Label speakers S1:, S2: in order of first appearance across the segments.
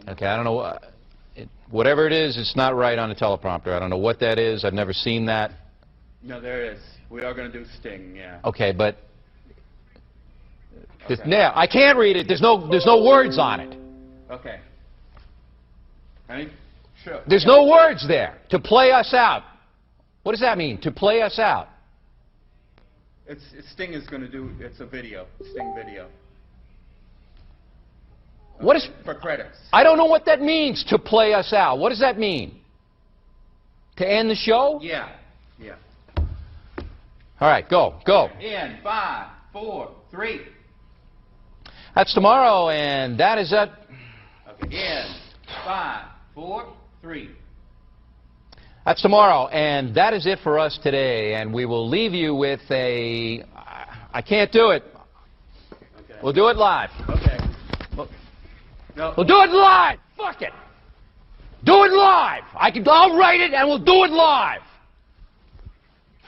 S1: Okay, I don't know. Whatever it is, it's not right on the teleprompter. I don't know what that is. I've never seen that.
S2: No, there is. We are going to do Sting, yeah.
S1: Okay, but now I can't read it. There's no words on it.
S2: Okay. Ready? Sure.
S1: There's no words there. To play us out. What does that mean? To play us out.
S2: Sting is going to do. It's a video. Sting video.
S1: What is
S2: for credits?
S1: I don't know what that means. To play us out. What does that mean? To end the show?
S2: Yeah. Yeah.
S1: All right, go.
S2: In 5, 4, 3.
S1: That's tomorrow, and that is it.
S2: Okay. In 5, 4, 3.
S1: That's tomorrow, and that is it for us today. And we will leave you with a. I can't do it.
S2: Okay.
S1: We'll do it live.
S2: Okay. No.
S1: We'll do it live. Fuck it. Do it live. I'll write it, and we'll do it live.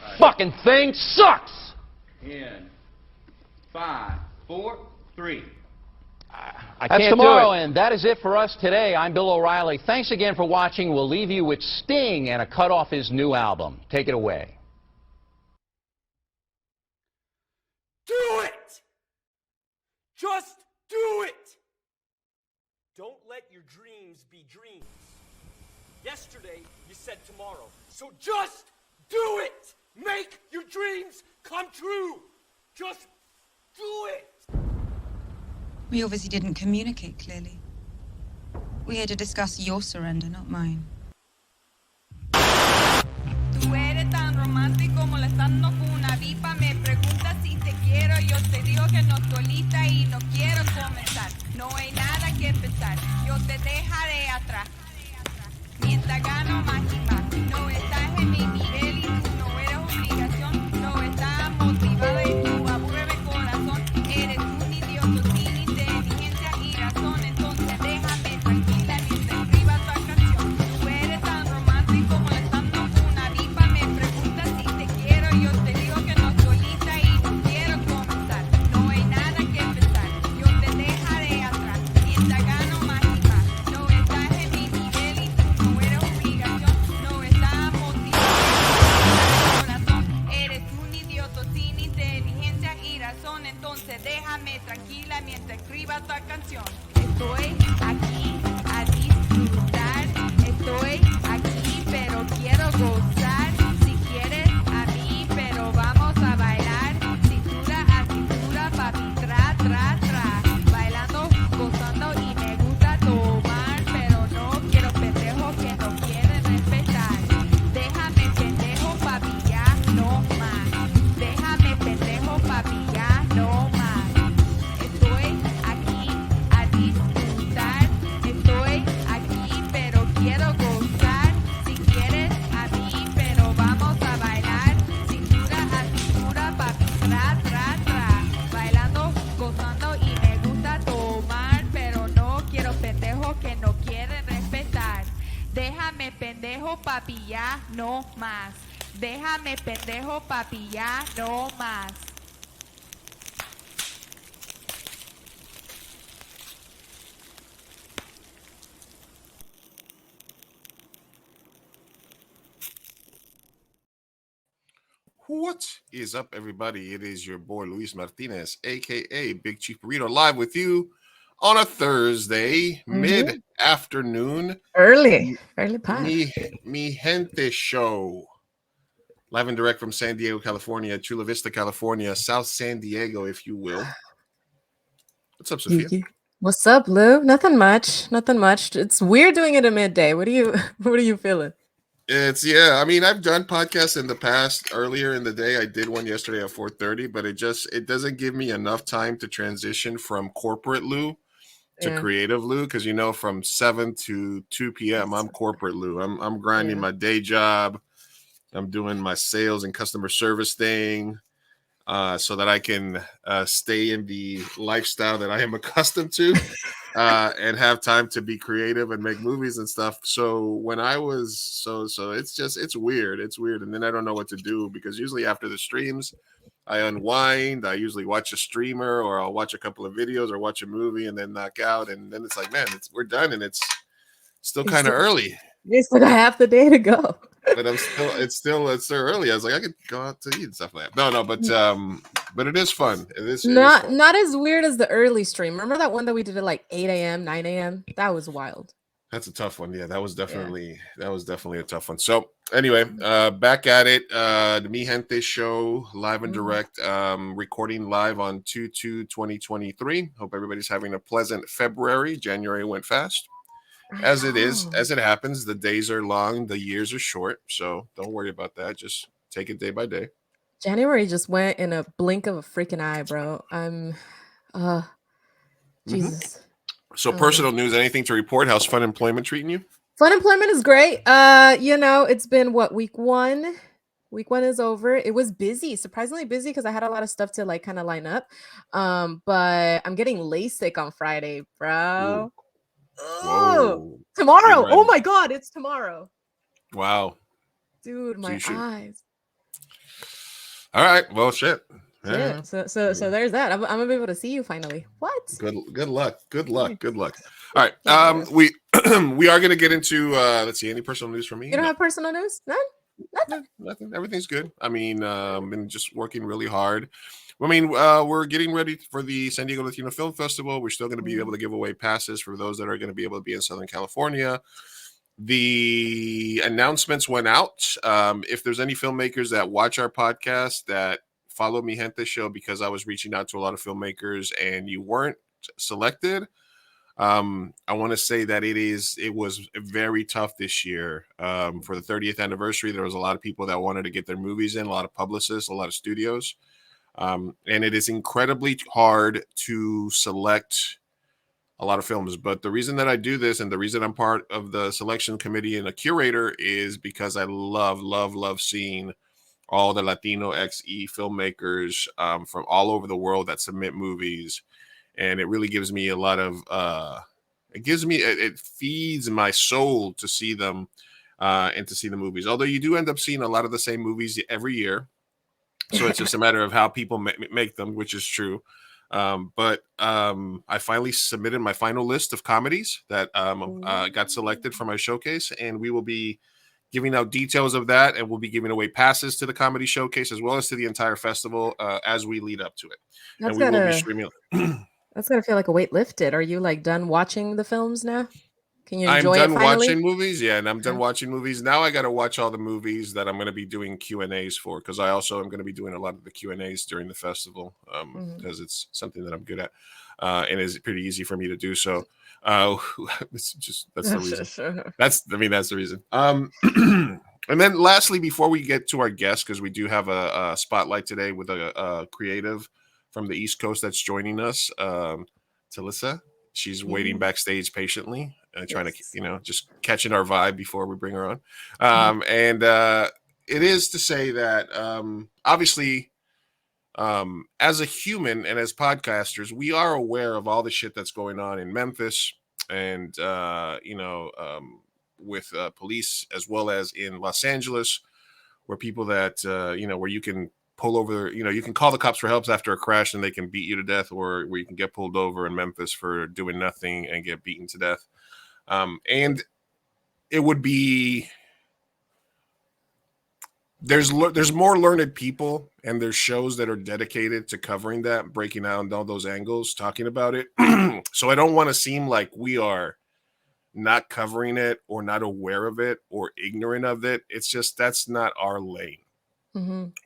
S1: Right. Fucking thing sucks.
S2: In 5, 4, 3.
S1: That's tomorrow, and that is it for us today. I'm Bill O'Reilly. Thanks again for watching. We'll leave you with Sting and a cut off his new album. Take it away.
S3: Do it! Just do it! Don't let your dreams be dreams. Yesterday, you said tomorrow. So just do it! Make your dreams come true! Just do it!
S4: We obviously didn't communicate clearly. We're here to discuss your surrender, not mine.
S5: Tú eres tan romántico molestando con una vipa. Me preguntas si te quiero. Yo te digo que no estoy lista y no quiero comenzar. No hay nada que empezar. Yo te dejaré atrás. Mientras gano más y más. No estás en mi nivel y tú no eres obligación. No estás motivado y tú aburre mi corazón. Eres un idiota sin inteligencia y razón. Entonces déjame tranquila mientras escriba tu canción. Tú eres tan romántico molestando una vipa. Me preguntas si te quiero. Yo te digo que no estoy lista y no quiero comenzar. No hay nada que empezar. Yo te dejaré atrás. Mientras gano más y más. No estás en mi nivel y tú no eres obligación. No estás motivado. Corazón, eres un idiota sin inteligencia y razón. Entonces déjame tranquila mientras escriba tu canción. Estoy aquí a disfrutar. Estoy aquí pero quiero gozar. Si quieres a mí pero vamos a bailar. Cintura a cintura, papi, tra, tra, tra. Bailando, gozando y me gusta tomar. Pero no quiero pendejos que no quieren respetar. Déjame pendejo, papi, ya no más. Déjame pendejo, papi, ya no más. Estoy aquí a disfrutar. Estoy aquí pero quiero gozar. Si quieres a mí pero vamos a bailar. Cintura a cintura, papi, tra, tra, tra. Bailando, gozando y me gusta tomar. Pero no quiero pendejos que no quieren respetar. Déjame pendejo, papi, ya no más. Déjame pendejo, papi, ya no más.
S6: What is up, everybody? It is your boy Luis Martinez, aka Big Chief Burrito, live with you on a Thursday, mid-afternoon.
S7: Early pie.
S6: Mi Gente Show. Live and direct from San Diego, California, Chula Vista, California, South San Diego, if you will. What's up, Sophia?
S7: What's up, Lou? Nothing much. It's weird doing it at midday. What are you feeling?
S6: I mean, I've done podcasts in the past earlier in the day. I did one yesterday at 4:30, but it doesn't give me enough time to transition from corporate Lou to creative Lou, because from 7 to 2 p.m. I'm corporate Lou. I'm grinding my day job. I'm doing my sales and customer service thing so that I can stay in the lifestyle that I am accustomed to and have time to be creative and make movies and stuff. So when I was it's weird. It's weird. And then I don't know what to do, because usually after the streams, I unwind. I usually watch a streamer, or I'll watch a couple of videos, or watch a movie, and then knock out. And then it's like, man, we're done, and it's still kind of early.
S7: You still got half the day to go.
S6: But it's still early. I was like, I could go out to eat and stuff like that. No, but it is fun. It is
S7: not as weird as the early stream. Remember that one that we did at like 8 a.m., 9 a.m.? That was wild.
S6: That's a tough one. Yeah, that was definitely a tough one. So anyway, back at it. The Mi Gente show, live and direct, recording live on 2/2/2023. Hope everybody's having a pleasant February. January went fast. As it happens, the days are long, the years are short. So don't worry about that. Just take it day by day.
S7: January just went in a blink of a freaking eye, bro. Jesus.
S6: So personal news, anything to report? How's fun employment treating you?
S7: Fun employment is great. It's been week one. Week one is over. It was busy, surprisingly busy, because I had a lot of stuff to like kind of line up. But I'm getting LASIK on Friday, bro. Oh, tomorrow. Oh my God, it's tomorrow.
S6: Wow.
S7: Dude, my eyes.
S6: All right. Well, shit.
S7: Yeah. So there's that. I'm gonna be able to see you finally. What?
S6: Good luck. All right. We are gonna get into let's see, any personal news from me?
S7: You don't have personal news?
S6: Nothing. Everything's good. I mean, been just working really hard. I mean, we're getting ready for the San Diego Latino Film Festival. We're still going to be able to give away passes for those that are going to be able to be in Southern California. The announcements went out. If there's any filmmakers that watch our podcast that follow Mi Gente show, because I was reaching out to a lot of filmmakers and you weren't selected, I want to say that it was very tough this year. For the 30th anniversary, there was a lot of people that wanted to get their movies in, a lot of publicists, a lot of studios. And it is incredibly hard to select a lot of films. But the reason that I do this, and the reason I'm part of the selection committee and a curator, is because I love seeing all the Latino XE filmmakers from all over the world that submit movies. And it really gives me a lot of, it feeds my soul to see them and to see the movies. Although you do end up seeing a lot of the same movies every year. So it's just a matter of how people make them, which is true. But I finally submitted my final list of comedies that got selected for my showcase, and we will be giving out details of that, and we'll be giving away passes to the comedy showcase as well as to the entire festival as we lead up to it.
S7: That's
S6: and we will be streaming.
S7: That's gonna feel like a weight lifted. Are you like done watching the films now? Can you enjoy
S6: I'm done
S7: it finally?
S6: watching movies. Yeah, and I'm done watching movies. Now I got to watch all the movies that I'm going to be doing Q&As for, because I also am going to be doing a lot of the Q&As during the festival because it's something that I'm good at and it's pretty easy for me to do. So it's just that's the reason. That's the reason. And then lastly, before we get to our guest, because we do have a spotlight today with a creative from the East Coast that's joining us, Talissa. She's waiting backstage patiently, trying to, just catching our vibe before we bring her on. And it is to say that obviously, as a human and as podcasters, we are aware of all the shit that's going on in Memphis and, with police, as well as in Los Angeles, where people that, where you can pull over, you can call the cops for help after a crash and they can beat you to death, or where you can get pulled over in Memphis for doing nothing and get beaten to death. And it would be, there's more learned people, and there's shows that are dedicated to covering that, breaking down all those angles, talking about it. So I don't want to seem like we are not covering it or not aware of it or ignorant of it. It's just, that's not our lane.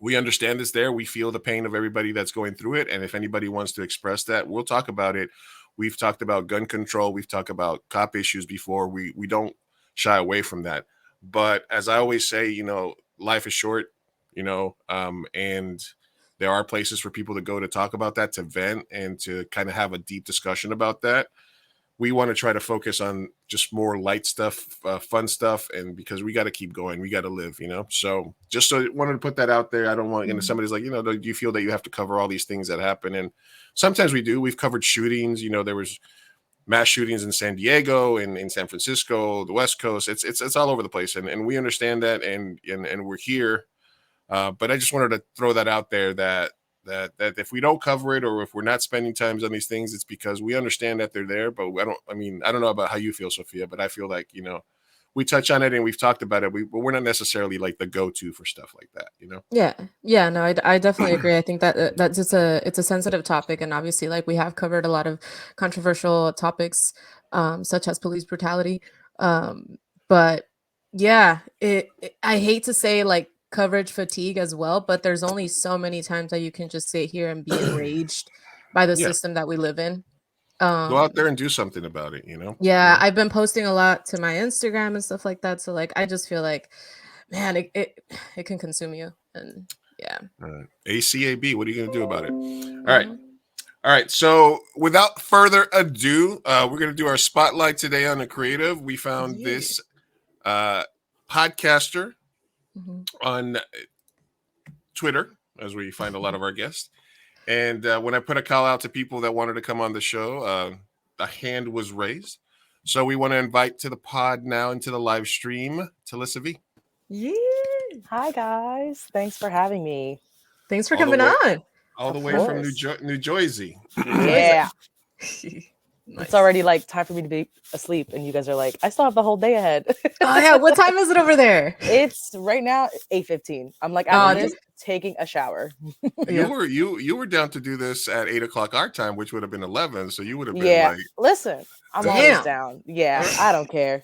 S6: We understand it's there. We feel the pain of everybody that's going through it. And if anybody wants to express that, we'll talk about it. We've talked about gun control. We've talked about cop issues before. We don't shy away from that. But as I always say, life is short, and there are places for people to go to talk about that, to vent, and to kind of have a deep discussion about that. We want to try to focus on just more light stuff, fun stuff, and because we got to keep going, we got to live, So just so I wanted to put that out there. I don't want, somebody's like, do you feel that you have to cover all these things that happen? And sometimes we do. We've covered shootings. There was mass shootings in San Diego and in San Francisco, the West Coast. It's all over the place, and we understand that, and we're here. But I just wanted to throw that out there, that that if we don't cover it or if we're not spending times on these things, it's because we understand that they're there, but I don't know about how you feel, Sophia, but I feel like, we touch on it and we've talked about it. But we're not necessarily like the go-to for stuff like that,
S7: Yeah, no, I definitely agree. I think that that's just it's a sensitive topic, and obviously, like, we have covered a lot of controversial topics, such as police brutality. But yeah, I hate to say like coverage fatigue as well, but there's only so many times that you can just sit here and be enraged by the
S6: Yeah.
S7: system that we live in.
S6: Go out there and do something about it,
S7: Yeah, I've been posting a lot to my Instagram and stuff like that. So like, I just feel like, man, it can consume you, and yeah.
S6: ACAB, what are you gonna do about it? All right. So without further ado, we're gonna do our spotlight today on the creative. We found this podcaster on Twitter, as we find a lot of our guests. And when I put a call out to people that wanted to come on the show, a hand was raised. So we want to invite to the pod now into the live stream Talissa V.
S8: Yeah. Hi, guys. Thanks for having me.
S7: Thanks for coming on.
S6: All the way from New Jersey.
S8: Yeah. It's already like time for me to be asleep, and you guys are like, I still have the whole day ahead.
S7: Oh yeah, what time is it over there?
S8: It's right now 8:15. I'm like, I'm just taking a shower.
S6: You were down to do this at 8:00 our time, which would have been 11. So you would have been like,
S8: listen, I'm always down. Yeah, I don't care.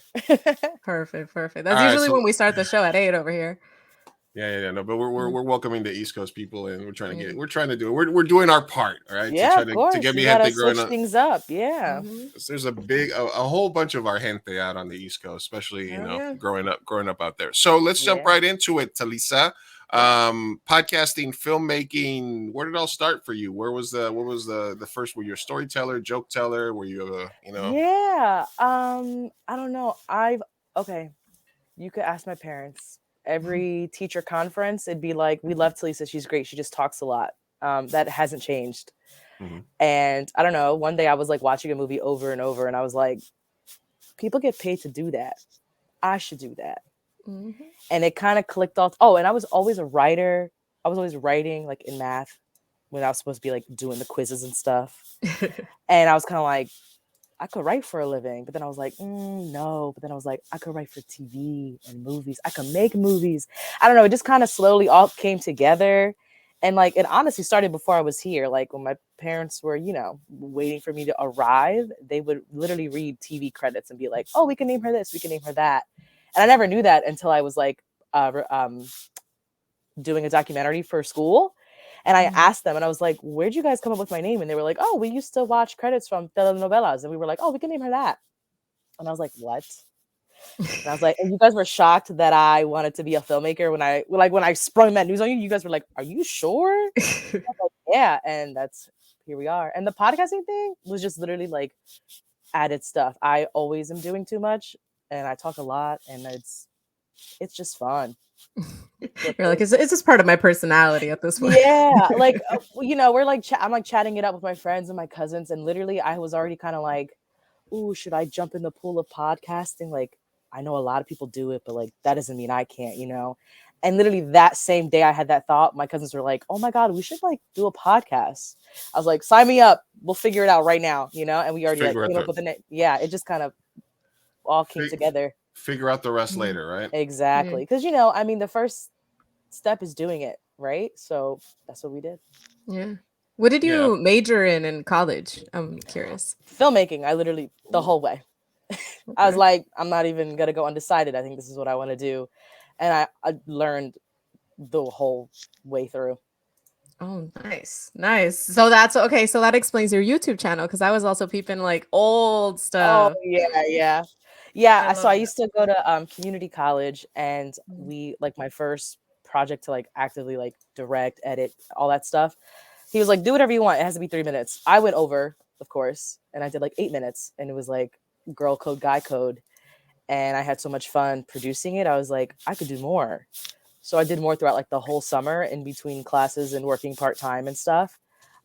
S7: Perfect. That's usually when we start the show at 8 over here.
S6: Yeah, no, but we're welcoming the East Coast people, and we're trying to do it. We're doing our part, all right?
S8: Yeah, of course.
S6: To get
S8: me
S6: gente growing up.
S8: Things up, yeah.
S6: There's a whole bunch of our gente out on the East Coast, especially growing up out there. So let's jump right into it, Talissa. Podcasting, filmmaking. Where did it all start for you? What was the first? Were you a storyteller, joke teller? Were you
S8: Yeah. I don't know. You could ask my parents. Every teacher conference, it'd be like, we love Talissa, she's great, she just talks a lot. That hasn't changed. And I don't know, one day I was like watching a movie over and over, and I was like, people get paid to do that, I should do that. And it kind of clicked off. And I was always a writer. I was always writing, like in math, when I was supposed to be like doing the quizzes and stuff. And I was kind of like, I could write for a living, but then I was like, no. But then I was like, I could write for TV and movies. I could make movies. I don't know. It just kind of slowly all came together. And like, it honestly started before I was here. Like when my parents were, waiting for me to arrive, they would literally read TV credits and be like, oh, we can name her this, we can name her that. And I never knew that until I was like doing a documentary for school. And I asked them, and I was like, where'd you guys come up with my name? And they were like, oh, we used to watch credits from telenovelas. And we were like, oh, we can name her that. And I was like, what? And I was like, and you guys were shocked that I wanted to be a filmmaker when I sprung that news on you. You guys were like, are you sure? Like, yeah. And here we are. And the podcasting thing was just literally like added stuff. I always am doing too much, and I talk a lot, and it's just fun.
S7: You're like, it's just part of my personality at this point.
S8: Yeah, like we're like I'm like chatting it up with my friends and my cousins, and literally I was already kind of like, ooh, should I jump in the pool of podcasting? Like, I know a lot of people do it, but like that doesn't mean I can't, And literally that same day I had that thought, my cousins were like, oh my God, we should like do a podcast. I was like, sign me up, we'll figure it out right now, and we already came up with the name. Yeah, it just kind of all came together.
S6: Figure out the rest later, right?
S8: Exactly. Because, the first step is doing it, right? So that's what we did.
S7: Yeah. What did you major in college? I'm curious.
S8: Filmmaking. I literally, the whole way. Okay. I was like, I'm not even going to go undecided. I think this is what I want to do. And I learned the whole way through.
S7: Oh, nice. So that's okay. So that explains your YouTube channel, because I was also peeping like old stuff.
S8: Oh, yeah. Yeah, so I used to go to community college, and we like my first project to like actively like direct, edit, all that stuff. He was like, do whatever you want. It has to be 3 minutes. I went over, of course, and I did like 8 minutes, and it was like girl code, guy code. And I had so much fun producing it. I was like, I could do more. So I did more throughout like the whole summer in between classes and working part-time and stuff.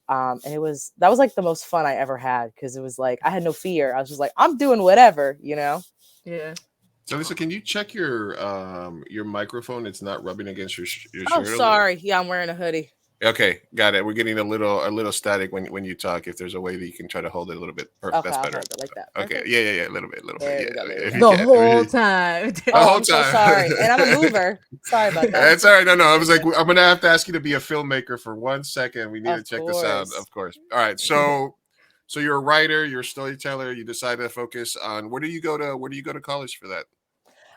S8: And that was like the most fun I ever had, because it was like I had no fear. I was just like, I'm doing whatever,
S7: Yeah.
S6: So Lisa, can you check your microphone? It's not rubbing against your shirt.
S8: Oh, sorry. Yeah, I'm wearing a hoodie.
S6: Okay, got it. We're getting a little static when you talk. If there's a way that you can try to hold it a little bit, perfect.
S8: Okay,
S6: That's
S8: I'll
S6: better.
S8: hold it like that.
S6: Okay,
S8: Perfect.
S6: yeah, a little bit,
S8: There we
S6: yeah.
S8: go. There we
S6: If
S8: go.
S6: you
S7: The
S6: can,
S7: whole time.
S6: the
S8: Oh,
S6: whole
S8: I'm so
S6: time.
S8: sorry. And I'm a mover. Sorry about that.
S6: That's all right. No, I was like, I'm gonna have to ask you to be a filmmaker for 1 second. We need to
S8: Of
S6: check this out,
S8: course.
S6: of course. All right, so you're a writer, you're a storyteller. You decided to focus on where do you go to college for that?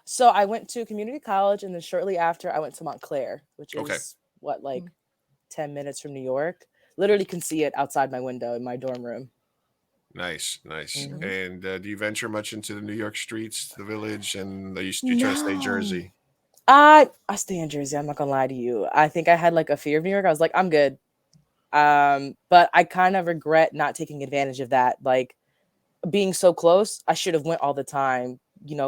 S8: So I went to community college, and then shortly after, I went to Montclair, which
S6: Okay.
S8: is like 10 minutes from New York. Literally can see it outside my window in my dorm room.
S6: Nice.
S8: Mhm.
S6: And do you venture much into the New York streets, the village, and you try to stay Jersey?
S8: I stay in Jersey. I'm not gonna lie to you. I think I had like a fear of New York. I was like, I'm good. But I kind of regret not taking advantage of that. Like being so close, I should have went all the time.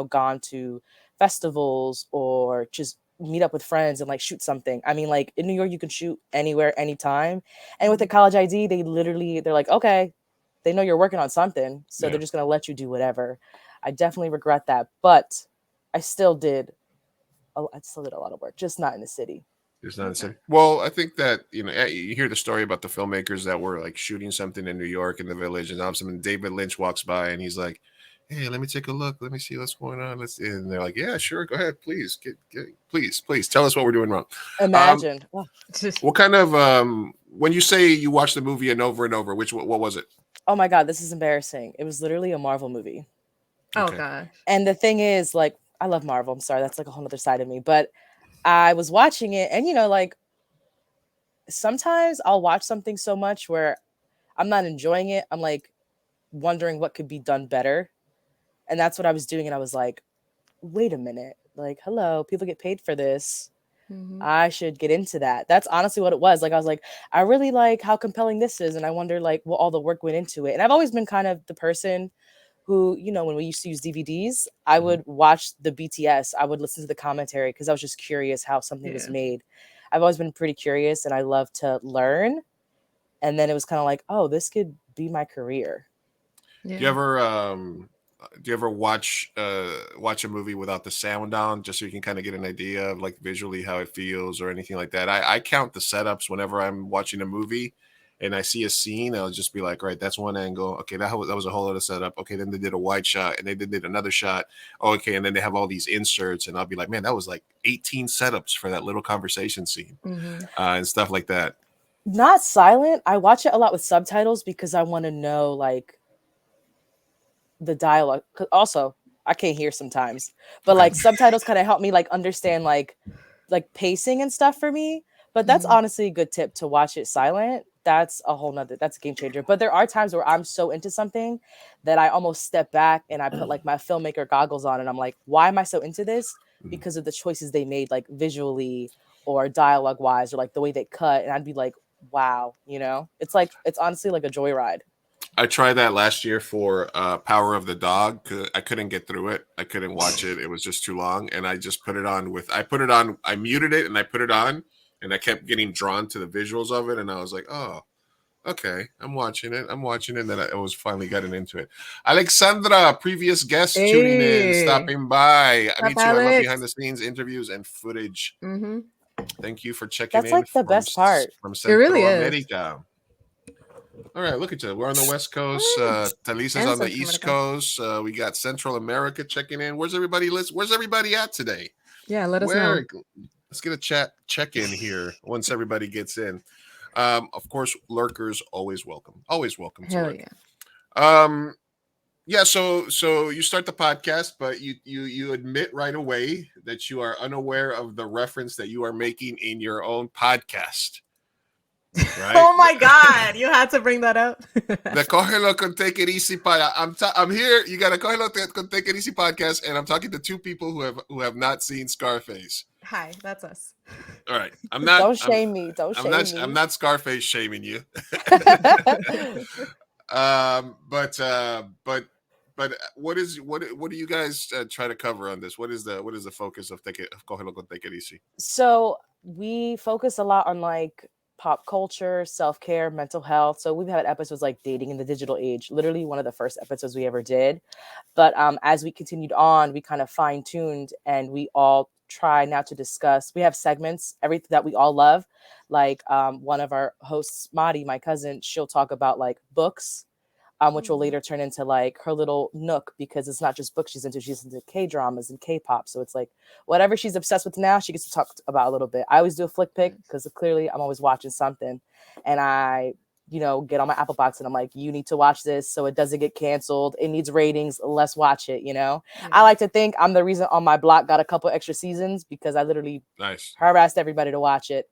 S8: Gone to festivals or just meet up with friends and like shoot something. I mean, like in New York, you can shoot anywhere, anytime. And with the college ID, they're like, okay, they know you're working on something, so they're just gonna let you do whatever. I definitely regret that, but I still did. I still did a lot of work, just not in the city.
S6: It's not a city. Well, I think that you hear the story about the filmmakers that were like shooting something in New York in the village, and all of a sudden David Lynch walks by and he's like, "Hey, let me take a look. Let me see what's going on." And they're like, "Yeah, sure, go ahead, please, please tell us what we're doing wrong."
S8: Imagine.
S6: What kind of when you say you watch the movie and over, what was it?
S8: Oh my God, this is embarrassing. It was literally a Marvel movie.
S7: Oh gosh.
S8: And the thing is, like, I love Marvel. I'm sorry, that's like a whole other side of me. But I was watching it, and like sometimes I'll watch something so much where I'm not enjoying it. I'm like wondering what could be done better. And that's what I was doing. And I was like, wait a minute. Like, hello, people get paid for this. I should get into that. That's honestly what it was. Like, I was like, I really like how compelling this is. And I wonder like what all the work went into it. And I've always been kind of the person who, when we used to use DVDs, I would watch the BTS. I would listen to the commentary because I was just curious how something was made. I've always been pretty curious and I love to learn. And then it was kind of like, oh, this could be my career.
S6: Yeah. Do you ever watch a movie without the sound on, just so you can kind of get an idea of like visually how it feels or anything like that? I count the setups whenever I'm watching a movie and I see a scene. I'll just be like, right, that's one angle. Okay, that was a whole other setup. Okay, then they did a wide shot and they did another shot. Okay, and then they have all these inserts and I'll be like, man, that was like 18 setups for that little conversation scene and stuff like that.
S8: Not silent. I watch it a lot with subtitles because I want to know like the dialogue. Also, I can't hear sometimes, but like subtitles kind of help me like understand like pacing and stuff for me. But that's honestly a good tip to watch it silent. That's a game changer. But there are times where I'm so into something that I almost step back and I put like my filmmaker goggles on and I'm like, why am I so into this? Because of the choices they made, like visually or dialogue wise, or like the way they cut. And I'd be like, wow, it's honestly like a joyride.
S6: I tried that last year for Power of the Dog. I couldn't get through it. I couldn't watch it. It was just too long. And I just put it on I muted it and I put it on and I kept getting drawn to the visuals of it. And I was like, oh, okay, I'm watching it. And then I was finally getting into it. Alexandra, previous guest tuning in, stopping by. Me too. I love behind the scenes interviews and footage. Thank you for checking in.
S8: That's like the best part.
S6: From Central America. All right, look at you. We're on the West Coast. Talisa's on the East Coast. We got Central America checking in. Where's everybody at today?
S7: Yeah, let us know.
S6: Let's get a check-in here once everybody gets in. Of course, lurkers always welcome. Always welcome.
S7: Hell yeah.
S6: Yeah, so you start the podcast, but you admit right away that you are unaware of the reference that you are making in your own podcast. Right?
S7: Oh my God, you had to bring that up.
S6: The Cojelo con Take It Easy podcast. I'm here. You got a Cojelo con Take It Easy podcast, and I'm talking to two people who have not seen Scarface.
S7: Hi, that's us.
S6: All right, I'm not.
S8: Don't shame me.
S6: I'm not Scarface shaming you. But what do you guys try to cover on this? What is the focus of Cojelo con Take It Easy?
S8: So we focus a lot on like pop culture, self-care, mental health. So we've had episodes like dating in the digital age, literally one of the first episodes we ever did. But as we continued on, we kind of fine-tuned and we all try now to discuss. We have segments, everything that we all love. Like one of our hosts, Madi, my cousin, she'll talk about like books, which will later turn into like her little nook, because it's not just books she's into K-dramas and K-pop. So it's like whatever she's obsessed with now, she gets to talk about a little bit. I always do a flick pick because clearly I'm always watching something, and I, get on my Apple Box and I'm like, you need to watch this so it doesn't get canceled. It needs ratings. Let's watch it. I like to think I'm the reason On My Block got a couple extra seasons, because I literally harassed everybody to watch it.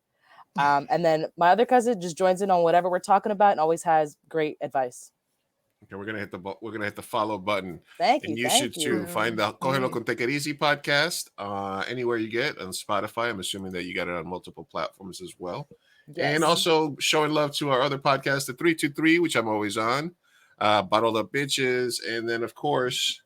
S8: And then my other cousin just joins in on whatever we're talking about and always has great advice.
S6: Okay, we're gonna hit the follow button.
S8: Thank you.
S6: And you should too find the Cojelo con Take It Easy podcast anywhere you get on Spotify. I'm assuming that you got it on multiple platforms as well. Yes. And also showing love to our other podcast, the 323, which I'm always on, Bottled Up Bitches, and then of course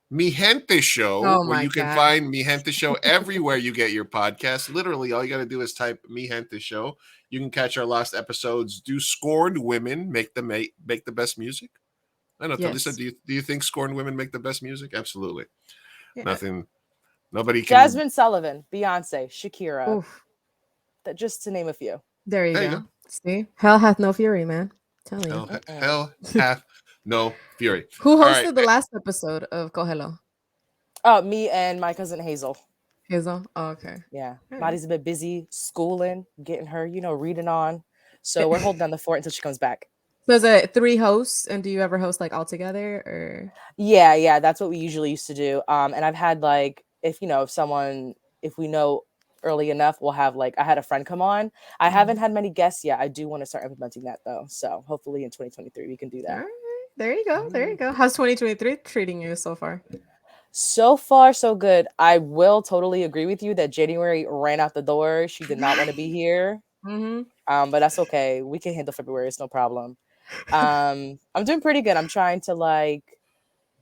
S6: Mi Gente Show, where you can find Mi Gente Show everywhere you get your podcast. Literally, all you got to do is type Mi Gente Show. You can catch our last episodes. Do scorned women make the best music? I don't know. Yes. Talisa, do you think scorned women make the best music? Absolutely. Yeah. Nobody can.
S8: Jasmine Sullivan, Beyonce, Shakira. Oof. Just to name a few.
S7: There you go. See? Hell hath no fury, man. I'm telling you.
S6: Hell hath no fury.
S7: Who hosted the last episode of Cojelo?
S8: Oh, me and my cousin Hazel.
S7: Hazel? Oh, okay.
S8: Yeah. Maddie's a bit busy schooling, getting her, reading on. So we're holding down the fort until she comes back.
S7: So is it 3 hosts? And do you ever host like all together or?
S8: Yeah. That's what we usually used to do. And I've had like, if we know early enough, we'll have like, I had a friend come on. I haven't had many guests yet. I do want to start implementing that though. So hopefully in 2023 we can do that.
S7: All right. There you go. How's 2023 treating you so far?
S8: So far, so good. I will totally agree with you that January ran out the door. She did not want to be here. But that's okay. We can handle February. It's no problem. I'm doing pretty good. I'm trying to like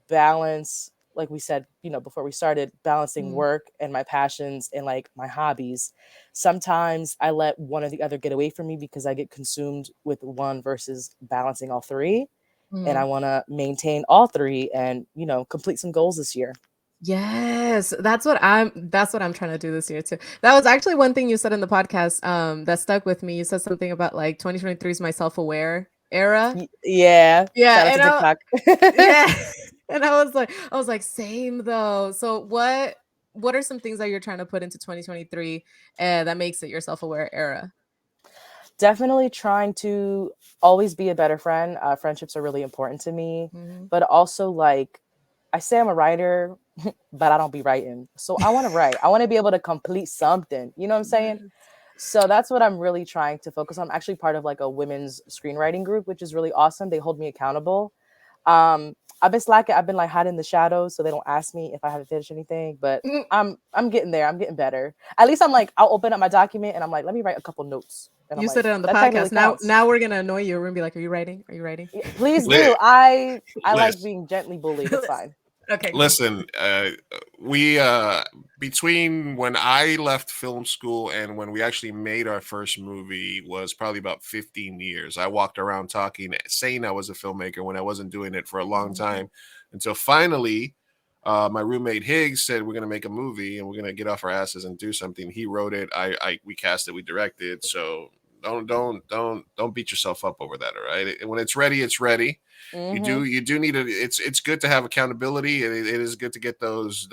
S8: balance, like we said, before we started, balancing work and my passions and like my hobbies. Sometimes I let one or the other get away from me because I get consumed with one versus balancing all 3. And I want to maintain all 3 and, complete some goals this year.
S7: Yes, that's what I'm trying to do this year too. That was actually one thing you said in the podcast that stuck with me. You said something about like 2023 is my self-aware era.
S8: Yeah.
S7: And and I was like, same though. So what are some things that you're trying to put into 2023 that makes it your self-aware era?
S8: Definitely trying to always be a better friend. Friendships are really important to me, but also like I say I'm a writer, but I don't be writing. So I want to write. I want to be able to complete something. You know what I'm saying? So that's what I'm really trying to focus on. I'm actually part of like a women's screenwriting group, which is really awesome. They hold me accountable. I've been slacking. I've been like hiding in the shadows so they don't ask me if I haven't finished anything, but I'm getting there. I'm getting better. At least I'm like, I'll open up my document and I'm like, let me write a couple notes. And
S7: you said it on the podcast. Now we're gonna annoy you. We're gonna be like, are you writing? Yeah,
S8: please do. I like being gently bullied. It's fine.
S7: Okay.
S6: Listen, we between when I left film school and when we actually made our first movie was probably about 15 years. I walked around saying I was a filmmaker when I wasn't doing it for a long time, until finally my roommate Higgs said we're gonna make a movie and we're gonna get off our asses and do something. He wrote it. We cast it. We directed. So don't beat yourself up over that. All right. When it's ready, it's ready. You do need it's good to have accountability, and it is good to get those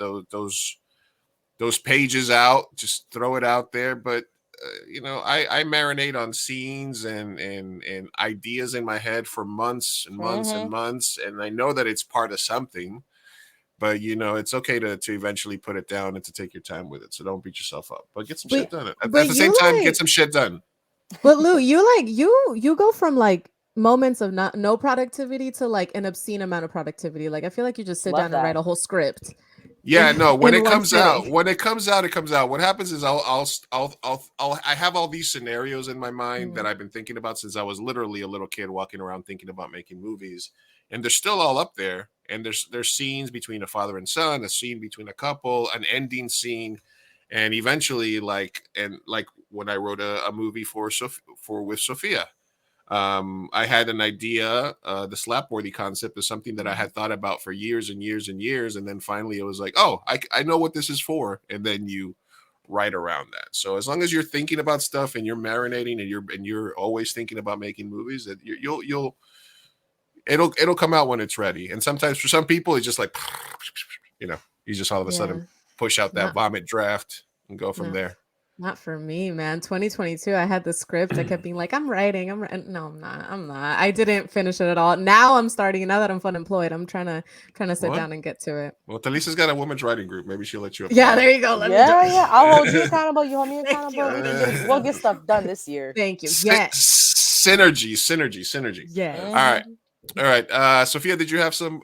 S6: pages out, just throw it out there. But I marinate on scenes and ideas in my head for months and months and months, and I know that it's part of something. But it's okay to eventually put it down and to take your time with it. So don't beat yourself up, but get some shit done. At the same time, get some shit done.
S7: But Lou, you go from like moments of no productivity to like an obscene amount of productivity. Like I feel like you just sit down and write a whole script.
S6: Yeah, no. When it comes out, it comes out. What happens is I have all these scenarios in my mind that I've been thinking about since I was literally a little kid walking around thinking about making movies, and they're still all up there. And there's scenes between a father and son, a scene between a couple, an ending scene, and eventually like when I wrote a movie with Sophia. I had an idea. The slapworthy concept is something that I had thought about for years and years and years, and then finally it was like, oh, I know what this is for, and then you write around that. So as long as you're thinking about stuff and you're marinating and you're always thinking about making movies, that it'll come out when it's ready. And sometimes for some people, it's just like, you just all of a sudden push out that vomit draft and go from there.
S7: Not for me, man. 2022, I had the script. I kept being like, I'm writing. No, I'm not. I didn't finish it at all. Now I'm starting. Now that I'm unemployed, I'm trying to sit down and get to it.
S6: Well, Talisa's got a women's writing group. Maybe she'll let you.
S7: Yeah, there you go.
S8: Yeah. I'll hold you accountable. You hold me accountable. We'll get stuff done this year.
S7: Thank you. Yes.
S6: Synergy.
S7: Yeah.
S6: All right. Sophia, did you have some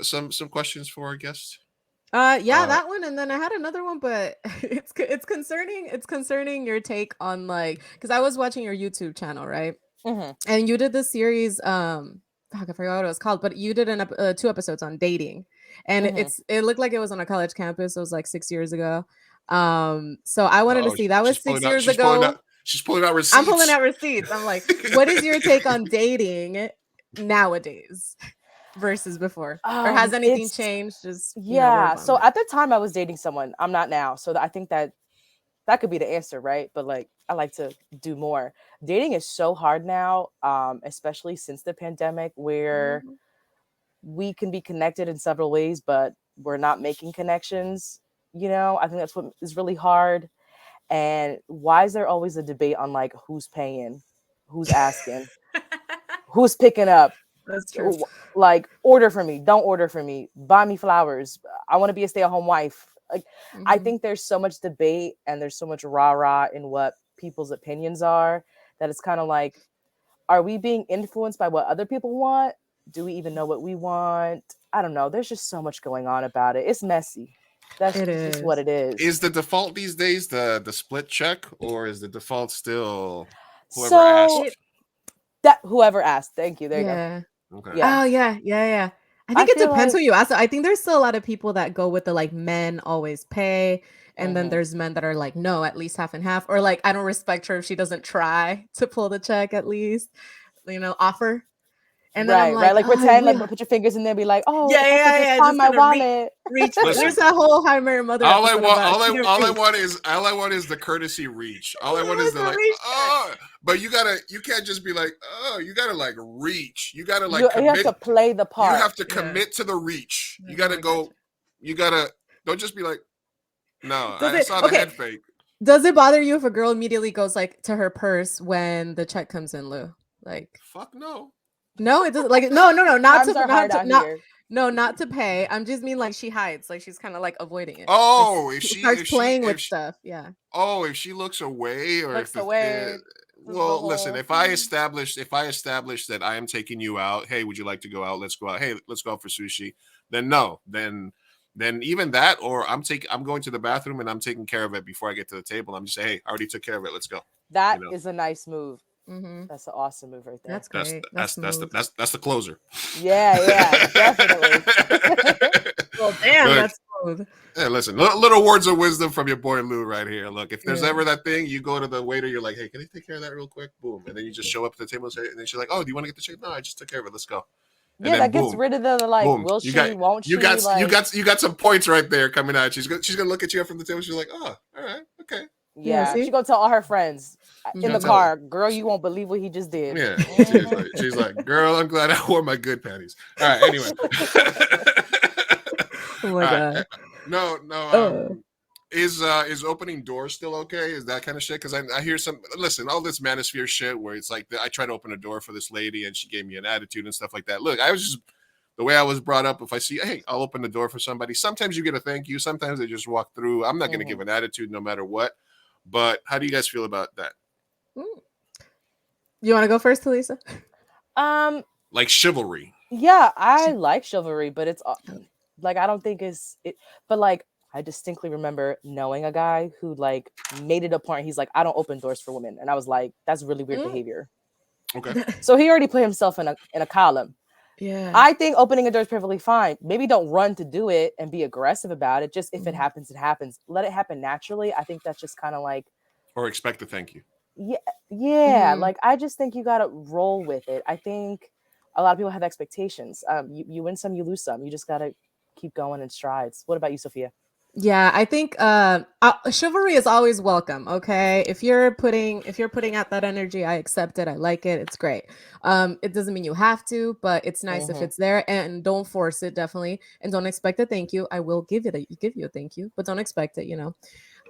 S6: questions for our guest?
S7: That one, and then I had another one, but it's concerning your take on, like, because I was watching your YouTube channel, right? And you did this series, I forgot what it was called, but you did 2 episodes on dating, and it looked like it was on a college campus. It was like 6 years ago. So I wanted to see, that was 6 years ago.
S6: She's pulling out receipts.
S7: I'm pulling out receipts. I'm like, what is your take on dating nowadays versus before, or has anything changed? Just
S8: so at the time I was dating someone. I'm not now, so I think that could be the answer, right? But like, I like to do more. Dating is so hard now, especially since the pandemic, where we can be connected in several ways, but we're not making connections. I think that's what is really hard. And why is there always a debate on like who's paying, who's asking, who's picking up?
S7: That's true.
S8: Like, order for me, don't order for me, buy me flowers, I want to be a stay-at-home wife. Like, I think there's so much debate and there's so much rah-rah in what people's opinions are, that it's kind of like, are we being influenced by what other people want? Do we even know what we want? I don't know. There's just so much going on about it. It's messy. That's just what it is.
S6: Is the default these days the split check, or is the default still whoever asked?
S8: Whoever asked. Thank you. There you go.
S6: Okay.
S7: Yeah. Oh yeah. I think it depends who you ask. I think there's still a lot of people that go with the like men always pay, and then there's men that are like, no, at least half and half, or like, I don't respect her if she doesn't try to pull the check at least, offer. And then
S8: right, like pretend, like put your fingers in there, be like, oh yeah, find my wallet.
S7: Reach. There's that whole How I Met Your Mother.
S6: All I want is the courtesy reach. All I want is the like, but you can't just be like, you gotta like reach. You gotta like
S8: you have to play the part.
S6: You have to commit to the reach. You gotta go. Don't just be like, no, I saw the head fake.
S7: Does it bother you if a girl immediately goes like to her purse when the check comes in, Lou? Like,
S6: fuck no.
S7: No, it doesn't. Like, no, not to pay. I'm just mean like she hides, like she's kind of like avoiding it.
S6: Oh,
S7: like,
S6: if she
S7: starts playing with stuff, yeah.
S6: Oh, if she looks away, or well, listen. If I establish that I am taking you out, hey, would you like to go out? Let's go out. Hey, let's go out for sushi. Then no, then even that, or I'm going to the bathroom and I'm taking care of it before I get to the table. I'm just saying, hey, I already took care of it. Let's go.
S8: That is a nice move. That's an awesome move right there.
S7: That's great.
S6: That's the closer.
S8: Yeah, definitely.
S7: Well, damn, that's smooth.
S6: Hey, listen, little words of wisdom from your boy Lou right here. Look, if there's ever that thing, you go to the waiter, you're like, hey, can I take care of that real quick? Boom, and then you just show up at the table and say, and then she's like, oh, do you want to get the check? No, I just took care of it. Let's go. And
S8: that gets rid of the like, will she, won't she?
S6: You got some points right there coming out. She's gonna look at you from the table. She's like, oh, all right, okay.
S8: Yeah, she's gonna tell all her friends in the car, girl, you won't believe what he just did.
S6: Yeah, she's like, girl, I'm glad I wore my good panties. All right, anyway.
S7: Oh my god.
S6: No. Is opening doors still okay? Is that kind of shit? Because I hear all this manosphere shit where it's like I tried to open a door for this lady and she gave me an attitude and stuff like that. Look, I was just the way I was brought up. If I see, hey, I'll open the door for somebody. Sometimes you get a thank you. Sometimes they just walk through. I'm not going to give an attitude no matter what. But how do you guys feel about that?
S7: You want to go first, Talisa?
S6: Like chivalry.
S8: Yeah, I like chivalry, but it's like I don't think it's it. But like I distinctly remember knowing a guy who like made it a point. He's like, I don't open doors for women, and I was like, that's really weird behavior.
S6: Okay.
S8: So he already put himself in a column.
S7: Yeah.
S8: I think opening a door is perfectly fine. Maybe don't run to do it and be aggressive about it. Just if it happens, it happens. Let it happen naturally. I think that's just kind of like.
S6: Or expect a thank you.
S8: yeah. Like I just think you gotta roll with it. I think a lot of people have expectations. You win some, you lose some. You just gotta keep going in strides. What about you, Sophia?
S7: Yeah, I think chivalry is always welcome. Okay, if you're putting out that energy, I accept it. I like it. It's great. It doesn't mean you have to, but it's nice if it's there. And don't force it, definitely. And don't expect a thank you. I will give you a thank you, but don't expect it.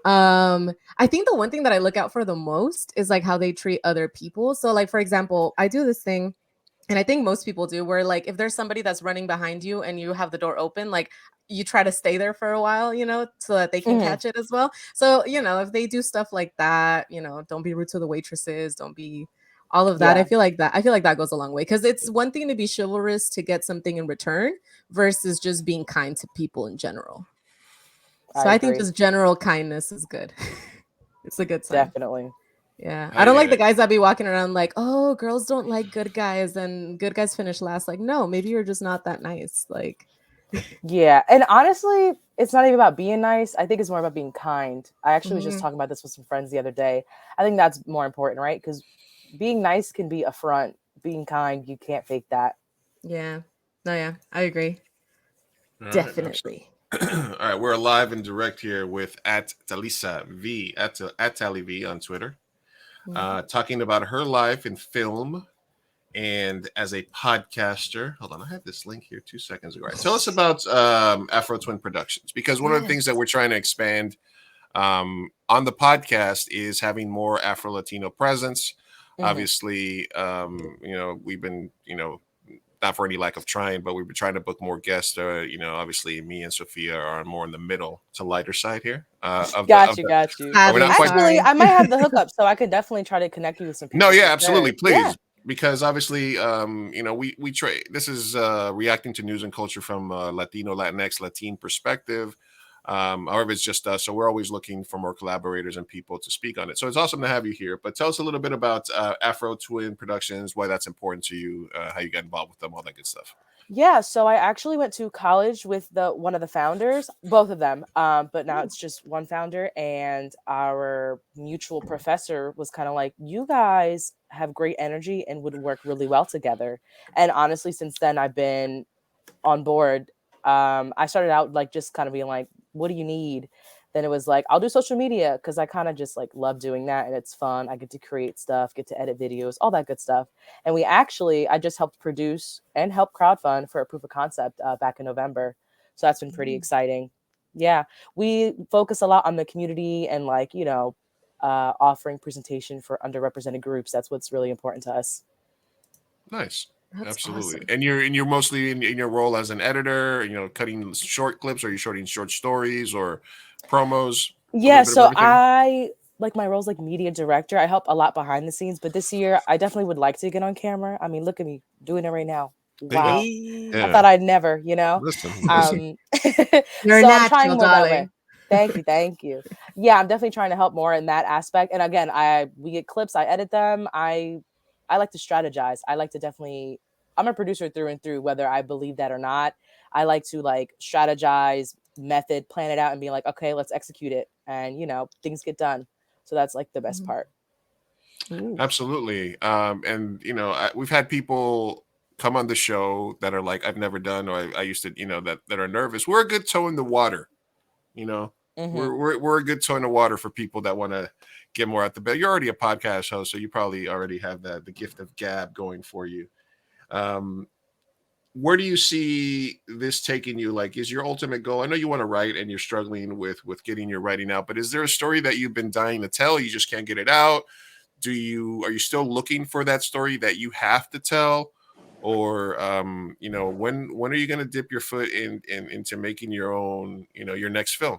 S7: I think the one thing that I look out for the most is like how they treat other people. So, like for example, I do this thing. And I think most people do, where like if there's somebody that's running behind you and you have the door open, like you try to stay there for a while, so that they can catch it as well. So, if they do stuff like that, don't be rude to the waitresses, don't be all of that.
S8: Yeah.
S7: I feel like that goes a long way, because it's one thing to be chivalrous to get something in return versus just being kind to people in general. So I think just general kindness is good. It's a good sign.
S8: Definitely.
S7: Yeah, I don't like the guys that be walking around like, oh, girls don't like good guys and good guys finish last. Like, no, maybe you're just not that nice. Like,
S8: yeah. And honestly, it's not even about being nice. I think it's more about being kind. I actually was just talking about this with some friends the other day. I think that's more important, right? Because being nice can be a front. Being kind, you can't fake that.
S7: Yeah. No, yeah, I agree.
S6: All
S7: Definitely.
S6: Right, all right, we're live and direct here with at Talisa V at Tally V on Twitter. Talking about her life in film and as a podcaster. Hold on, I had this link here 2 seconds ago. Right. Tell us about Afro Twin Productions, because one of the things that we're trying to expand on the podcast is having more Afro Latino presence. Obviously, we've been, not for any lack of trying, but we've been trying to book more guests. Obviously, me and Sophia are more in the middle to lighter side here.
S8: Got you. Actually, I might have the hookup, so I could definitely try to connect you with some people.
S6: No, yeah, absolutely, please. Yeah. Because obviously, we trade. This is reacting to news and culture from Latino, Latinx, Latin perspective. However, it's just us, so we're always looking for more collaborators and people to speak on it. So it's awesome to have you here. But tell us a little bit about Afro Twin Productions, why that's important to you, how you got involved with them, all that good stuff.
S8: Yeah, so I actually went to college with one of the founders, both of them, but now it's just one founder. And our mutual professor was kind of like, you guys have great energy and would work really well together. And honestly, since then, I've been on board. I started out like just kind of being like, what do you need? Then it was like, I'll do social media, because I kind of just like love doing that and it's fun. I get to create stuff, get to edit videos, all that good stuff. And I just helped produce and help crowdfund for a proof of concept back in November. So that's been pretty exciting. Yeah, we focus a lot on the community and like, offering presentation for underrepresented groups. That's what's really important to us.
S6: Nice.
S7: That's
S6: absolutely.
S7: Awesome.
S6: And you're mostly in your role as an editor, cutting short clips, or are you shooting short stories or promos?
S8: Yeah, so I like my role's like media director. I help a lot behind the scenes, but this year I definitely would like to get on camera. I mean, look at me doing it right now. Wow. Yeah. I thought I'd never,
S6: Listen.
S7: You're
S8: so
S7: natural,
S8: I'm trying more
S7: darling.
S8: That way. Thank you. Yeah, I'm definitely trying to help more in that aspect. And again, we get clips, I edit them. I like to strategize. I'm a producer through and through, whether I believe that or not. I like to like strategize, method, plan it out, and be like, okay, let's execute it. And, things get done. So that's like the best part.
S6: Ooh. Absolutely. And, we've had people come on the show that are like, I've never done, or I used to, that are nervous. We're a good toe in the water, we're a good toe in the water for people that want to get more out the bed. You're already a podcast host, so you probably already have the gift of gab going for you. Where do you see this taking you? Like, is your ultimate goal? I know you want to write and you're struggling with getting your writing out, but is there a story that you've been dying to tell? You just can't get it out. Are you still looking for that story that you have to tell? Or, when are you going to dip your foot into making your own, your next film?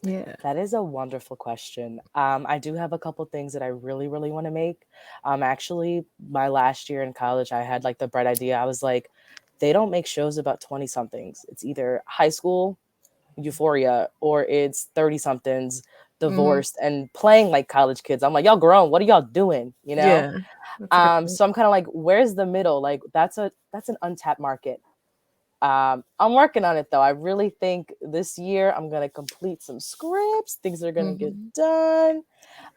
S8: Yeah, that is a wonderful question. I do have a couple things that I really, really want to make. Actually, my last year in college, I had like the bright idea. I was like, they don't make shows about 20 somethings. It's either high school euphoria or it's 30 somethings divorced and playing like college kids. I'm like, y'all grown. What are y'all doing? So I'm kind of like, where's the middle? Like that's an untapped market. I'm working on it though. I really think this year I'm gonna complete some scripts. Things are gonna get done.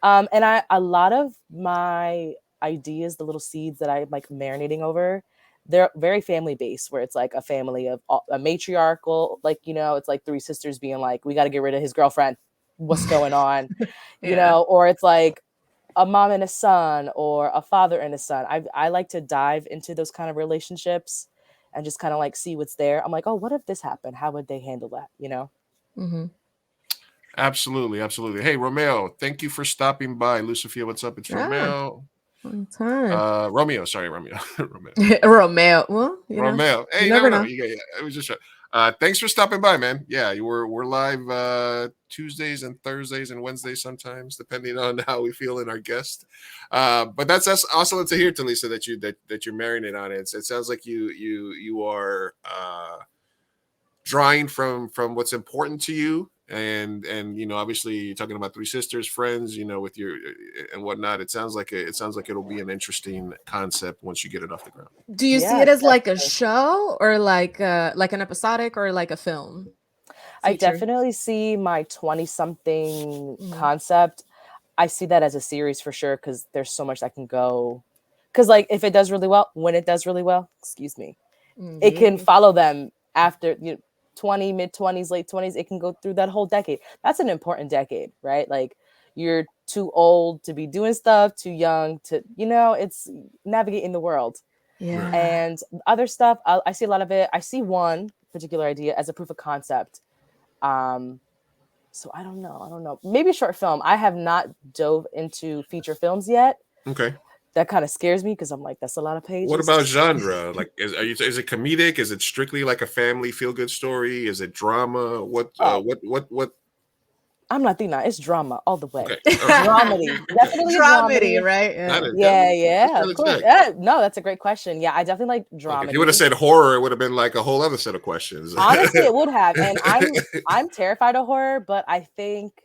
S8: And a lot of my ideas, the little seeds that I'm like marinating over, they're very family based, where it's like a family of a matriarchal, like, you know, it's like three sisters being like, we got to get rid of his girlfriend. What's going on? You know, or it's like a mom and a son, or a father and a son. I like to dive into those kind of relationships and just kind of like see what's there. I'm like, oh, what if this happened? How would they handle that? You know?
S6: Absolutely, absolutely. Hey, Romeo, thank you for stopping by. Lucifia, what's up? It's Romeo.
S7: Long time.
S6: Romeo, sorry, Romeo.
S7: Romeo. Well,
S6: Romeo. Hey, you never know. Yeah, it was just thanks for stopping by, man. Yeah, we're live Tuesdays and Thursdays and Wednesdays sometimes, depending on how we feel in our guest. But that's awesome to hear, Talisa, that you're marrying on it. It sounds like you are drawing from what's important to you. And you know, obviously you're talking about three sisters, friends, you know, with your and whatnot. It sounds like it'll be an interesting concept once you get it off the ground.
S7: Do you see it as like a show, or like an episodic, or like a film?
S8: I definitely see my 20-something concept. I see that as a series for sure, because there's so much that can go. Because like if it does really well, excuse me, it can follow them after 20, mid-20s, late 20s. It can go through that whole decade. That's an important decade, right? Like, you're too old to be doing stuff, too young to, you know, it's navigating the world.
S7: Yeah.
S8: And other stuff, I see a lot of it. I see one particular idea as a proof of concept. So I don't know. Maybe a short film. I have not dove into feature films yet.
S6: Okay.
S8: That kind of scares me, because I'm like, that's a lot of pages.
S6: What about genre? Like, is it comedic? Is it strictly like a family feel-good story? Is it drama? What?
S8: I'm Latina. It's drama all the way.
S6: Okay.
S8: Dramedy. Definitely
S7: dramedy, right?
S8: Yeah. Of course. No, that's a great question. Yeah, I definitely like drama.
S6: If you would have said horror, it would have been like a whole other set of questions.
S8: Honestly, it would have. And I'm terrified of horror, but I think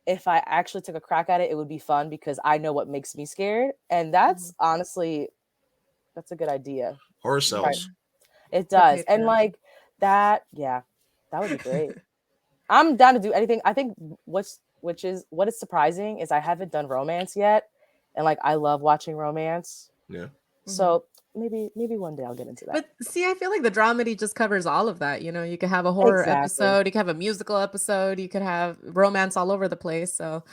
S8: if I actually took a crack at it, it would be fun, because I know what makes me scared. And that's honestly, that's a good idea.
S6: Horror sells. Right.
S8: It does. And like that, that would be great. I'm down to do anything. I think what is surprising is I haven't done romance yet. And like, I love watching romance.
S6: Yeah.
S8: So maybe one day I'll get into that.
S7: But see, I feel like the dramedy just covers all of that. You know, you could have a horror episode, you could have a musical episode, you could have romance all over the place. So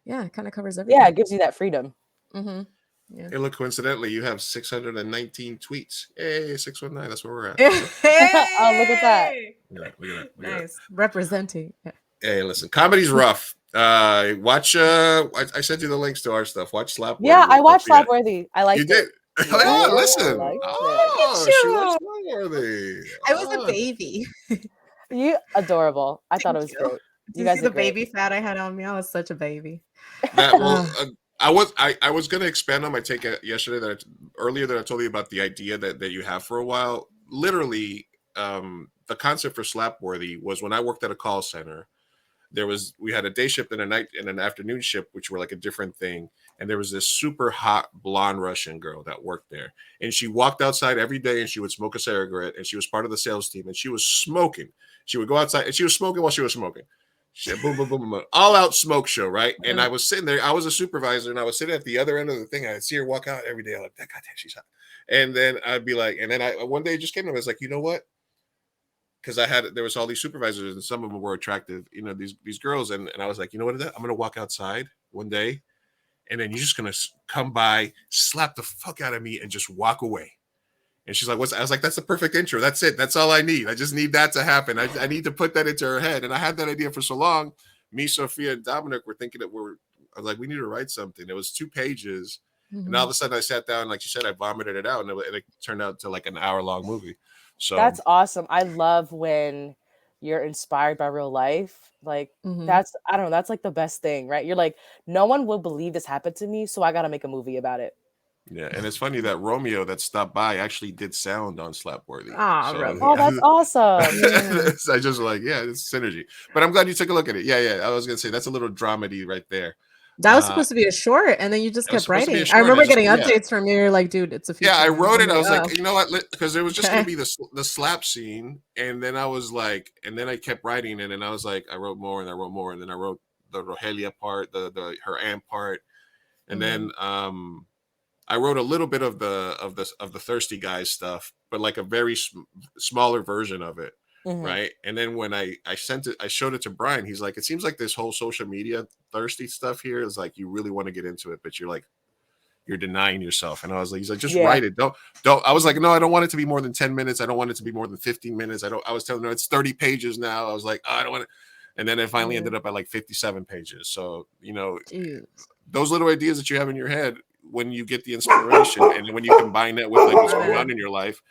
S7: yeah, it kind of covers everything.
S8: Yeah, it gives you that freedom.
S7: Yeah.
S6: Hey, look, coincidentally, you have 619 tweets. Hey, 619, that's where we're at.
S8: Oh, look at that.
S6: Look at that.
S7: Nice. Representing.
S6: Hey, listen, comedy's rough. Watch I sent you the links to our stuff. Watch Slapworthy.
S8: Yeah, I watched Slapworthy. I liked it.
S6: You did? Oh, listen. She watched Slapworthy.
S7: I was a baby.
S8: You adorable. I thought it was great.
S7: You guys see the baby fat I had on me? I was such a baby.
S6: I was going to expand on my take yesterday earlier that I told you about the idea that you have for a while. Literally, the concept for Slapworthy was when I worked at a call center. We had a day shift and a night and an afternoon shift, which were like a different thing. And there was this super hot blonde Russian girl that worked there. And she walked outside every day and she would smoke a cigarette, and she was part of the sales team, and she was smoking. She would go outside and she was smoking while she was smoking. Boom, boom, boom, boom, all out smoke show, right? Mm-hmm. And I was sitting there. I was a supervisor, and I was sitting at the other end of the thing. I'd see her walk out every day. I'm like, that goddamn, she's hot. And then I'd be like, and then one day it just came to me. I was like, you know what? Because there was all these supervisors, and some of them were attractive, you know, these girls. And I was like, you know what? I'm going to walk outside one day, and then you're just going to come by, slap the fuck out of me, and just walk away. And she's like, I was like, that's the perfect intro. That's it. That's all I need. I just need that to happen. I need to put that into her head. And I had that idea for so long. Me, Sophia, and Dominic were thinking I was like, we need to write something. It was 2 pages. Mm-hmm. And all of a sudden I sat down, like you said, I vomited it out, and it turned out to like an hour-long movie. So
S8: that's awesome. I love when you're inspired by real life. Like that's like the best thing, right? You're like, no one will believe this happened to me, so I got to make a movie about it.
S6: Yeah, and it's funny that Romeo that stopped by actually did sound on Slapworthy.
S8: Oh, that's awesome.
S6: I just like, it's synergy. But I'm glad you took a look at it. Yeah. I was gonna say that's a little dramedy right there.
S7: That was supposed to be a short, and then you just
S6: It was
S7: kept
S6: supposed to be a
S7: writing. I
S6: short,
S7: remember
S6: I just-
S7: getting
S6: yeah.
S7: updates from you. You're like, dude, it's a feature.
S6: Yeah, I wrote it.
S7: I'm
S6: I was
S7: like,
S6: like,
S7: oh.
S6: you know what? Because it was just
S7: Okay.
S6: gonna be the slap scene, and then I was like, and then I kept writing, and then I was like, I wrote more, and I wrote more, and then I wrote the Rogelia part, the her aunt part, and then I wrote a little bit of the thirsty guys stuff, but like a very smaller version of it. Right. And then when I showed it to Brian, he's like, it seems like this whole social media thirsty stuff here is like, you really want to get into it, but you're denying yourself. And I was like, he's like, just write it. Don't, I was like, no, I don't want it to be more than 10 minutes. I don't want it to be more than 15 minutes. I was telling her it's 30 pages now. I was like, oh, I don't want it. And then it finally ended up at like 57 pages. So, those little ideas that you have in your head, when you get the inspiration and when you combine that with like what's going on in your life,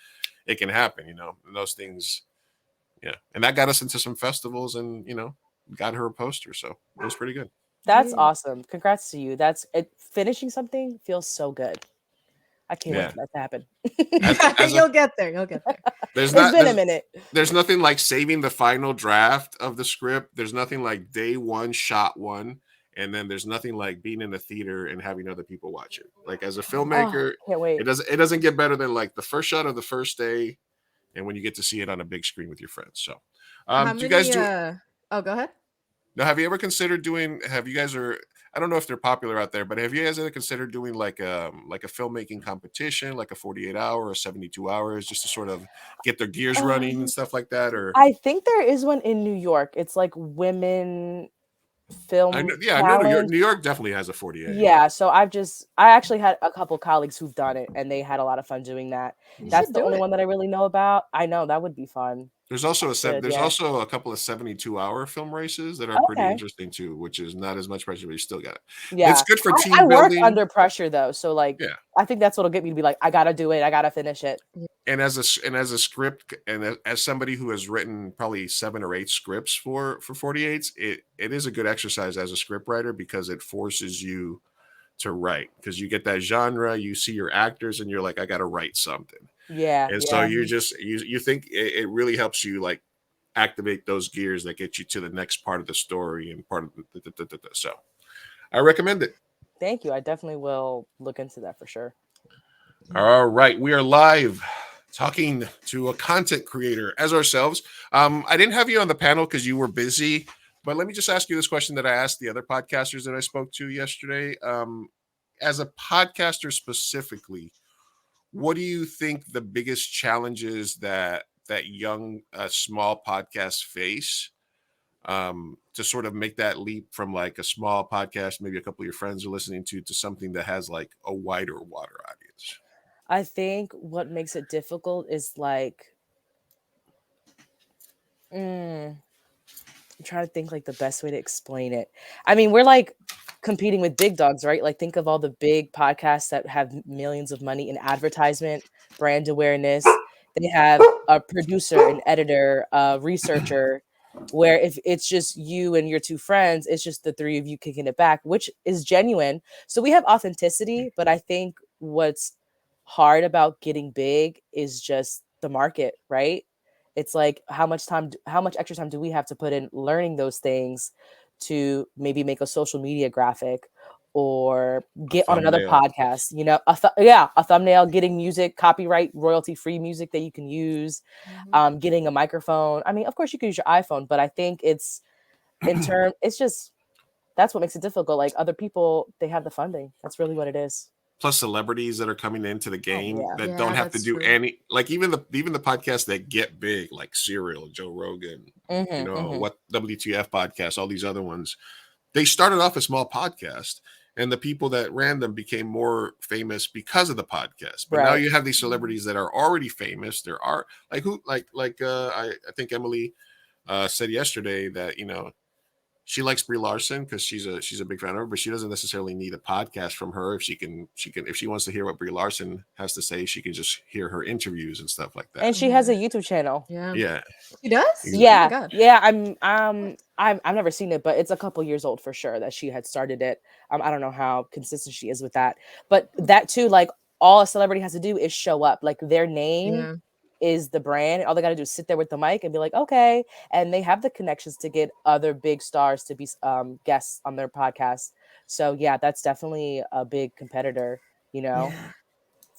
S6: it can happen, and those things. Yeah. And that got us into some festivals and, got her a poster. So it was pretty good.
S8: That's awesome. Congrats to you. That's it. Finishing something feels so good. I can't wait for that to happen.
S7: You'll get there.
S8: It's been a minute.
S6: There's nothing like saving the final draft of the script. There's nothing like day one, shot one. And then there's nothing like being in a theater and having other people watch it. Like as a filmmaker,
S8: can't wait.
S6: It doesn't get better than like the first shot of the first day, and when you get to see it on a big screen with your friends. So, do you guys do?
S7: Oh, go ahead.
S6: Now, have you ever considered doing? Have you guys I don't know if they're popular out there, but have you guys ever considered doing like a filmmaking competition, like a 48 hour or 72 hours, just to sort of get their gears running and stuff like that? Or
S8: I think there is one in New York. It's like women film.
S6: I know New York definitely has a 48.
S8: Yeah, so I actually had a couple colleagues who've done it, and they had a lot of fun doing that. That's the only one that I really know about. I know that would be fun.
S6: There's also also a couple of 72-hour film races that are pretty interesting too, which is not as much pressure, but you still got it. Yeah, it's good for team building. I work
S8: under pressure though, so like, I think that's what'll get me to be like, I gotta do it, I gotta finish it.
S6: And as a script, and as somebody who has written probably 7 or 8 scripts for 48s, it is a good exercise as a script writer because it forces you to write, because you get that genre, you see your actors, and you're like, I gotta write something.
S8: Yeah.
S6: And so you just you think it really helps you like activate those gears that get you to the next part of the story and part of the so I recommend it.
S8: Thank you. I definitely will look into that for sure.
S6: All right, we are live talking to a content creator as ourselves. I didn't have you on the panel because you were busy, but let me just ask you this question that I asked the other podcasters that I spoke to yesterday. As a podcaster specifically, what do you think the biggest challenges that young small podcasts face to sort of make that leap from like a small podcast, maybe a couple of your friends are listening to something that has like a wider audience?
S8: I think what makes it difficult is like, I'm trying to think like the best way to explain it. I mean, we're like competing with big dogs, right? Like think of all the big podcasts that have millions of money in advertisement, brand awareness. They have a producer, an editor, a researcher, where if it's just you and your 2 friends, it's just the 3 of you kicking it back, which is genuine. So we have authenticity, but I think what's hard about getting big is just the market, right? It's like how much extra time do we have to put in learning those things to maybe make a social media graphic or get on another podcast, a thumbnail, getting music, copyright, royalty-free music that you can use, getting a microphone. I mean, of course you can use your iPhone, but I think it's just, that's what makes it difficult. Like other people, they have the funding. That's really what it is.
S6: Plus celebrities that are coming into the game that don't have to do any, like even the podcasts that get big, like Serial, Joe Rogan, what WTF podcast, all these other ones, they started off a small podcast, and the people that ran them became more famous because of the podcast. But now you have these celebrities that are already famous. There are like I think Emily said yesterday that she likes Brie Larson because she's a big fan of her, but she doesn't necessarily need a podcast from her. If she wants to hear what Brie Larson has to say, she can just hear her interviews and stuff like that.
S8: And she has a YouTube channel.
S6: Yeah.
S7: She does?
S8: Yeah.
S7: Oh my God.
S8: Yeah. I've never seen it, but it's a couple years old for sure that she had started it. I don't know how consistent she is with that, but that too, like all a celebrity has to do is show up. Like their name is the brand. All they got to do is sit there with the mic and be like, okay. And they have the connections to get other big stars to be guests on their podcast. So yeah, that's definitely a big competitor, you know?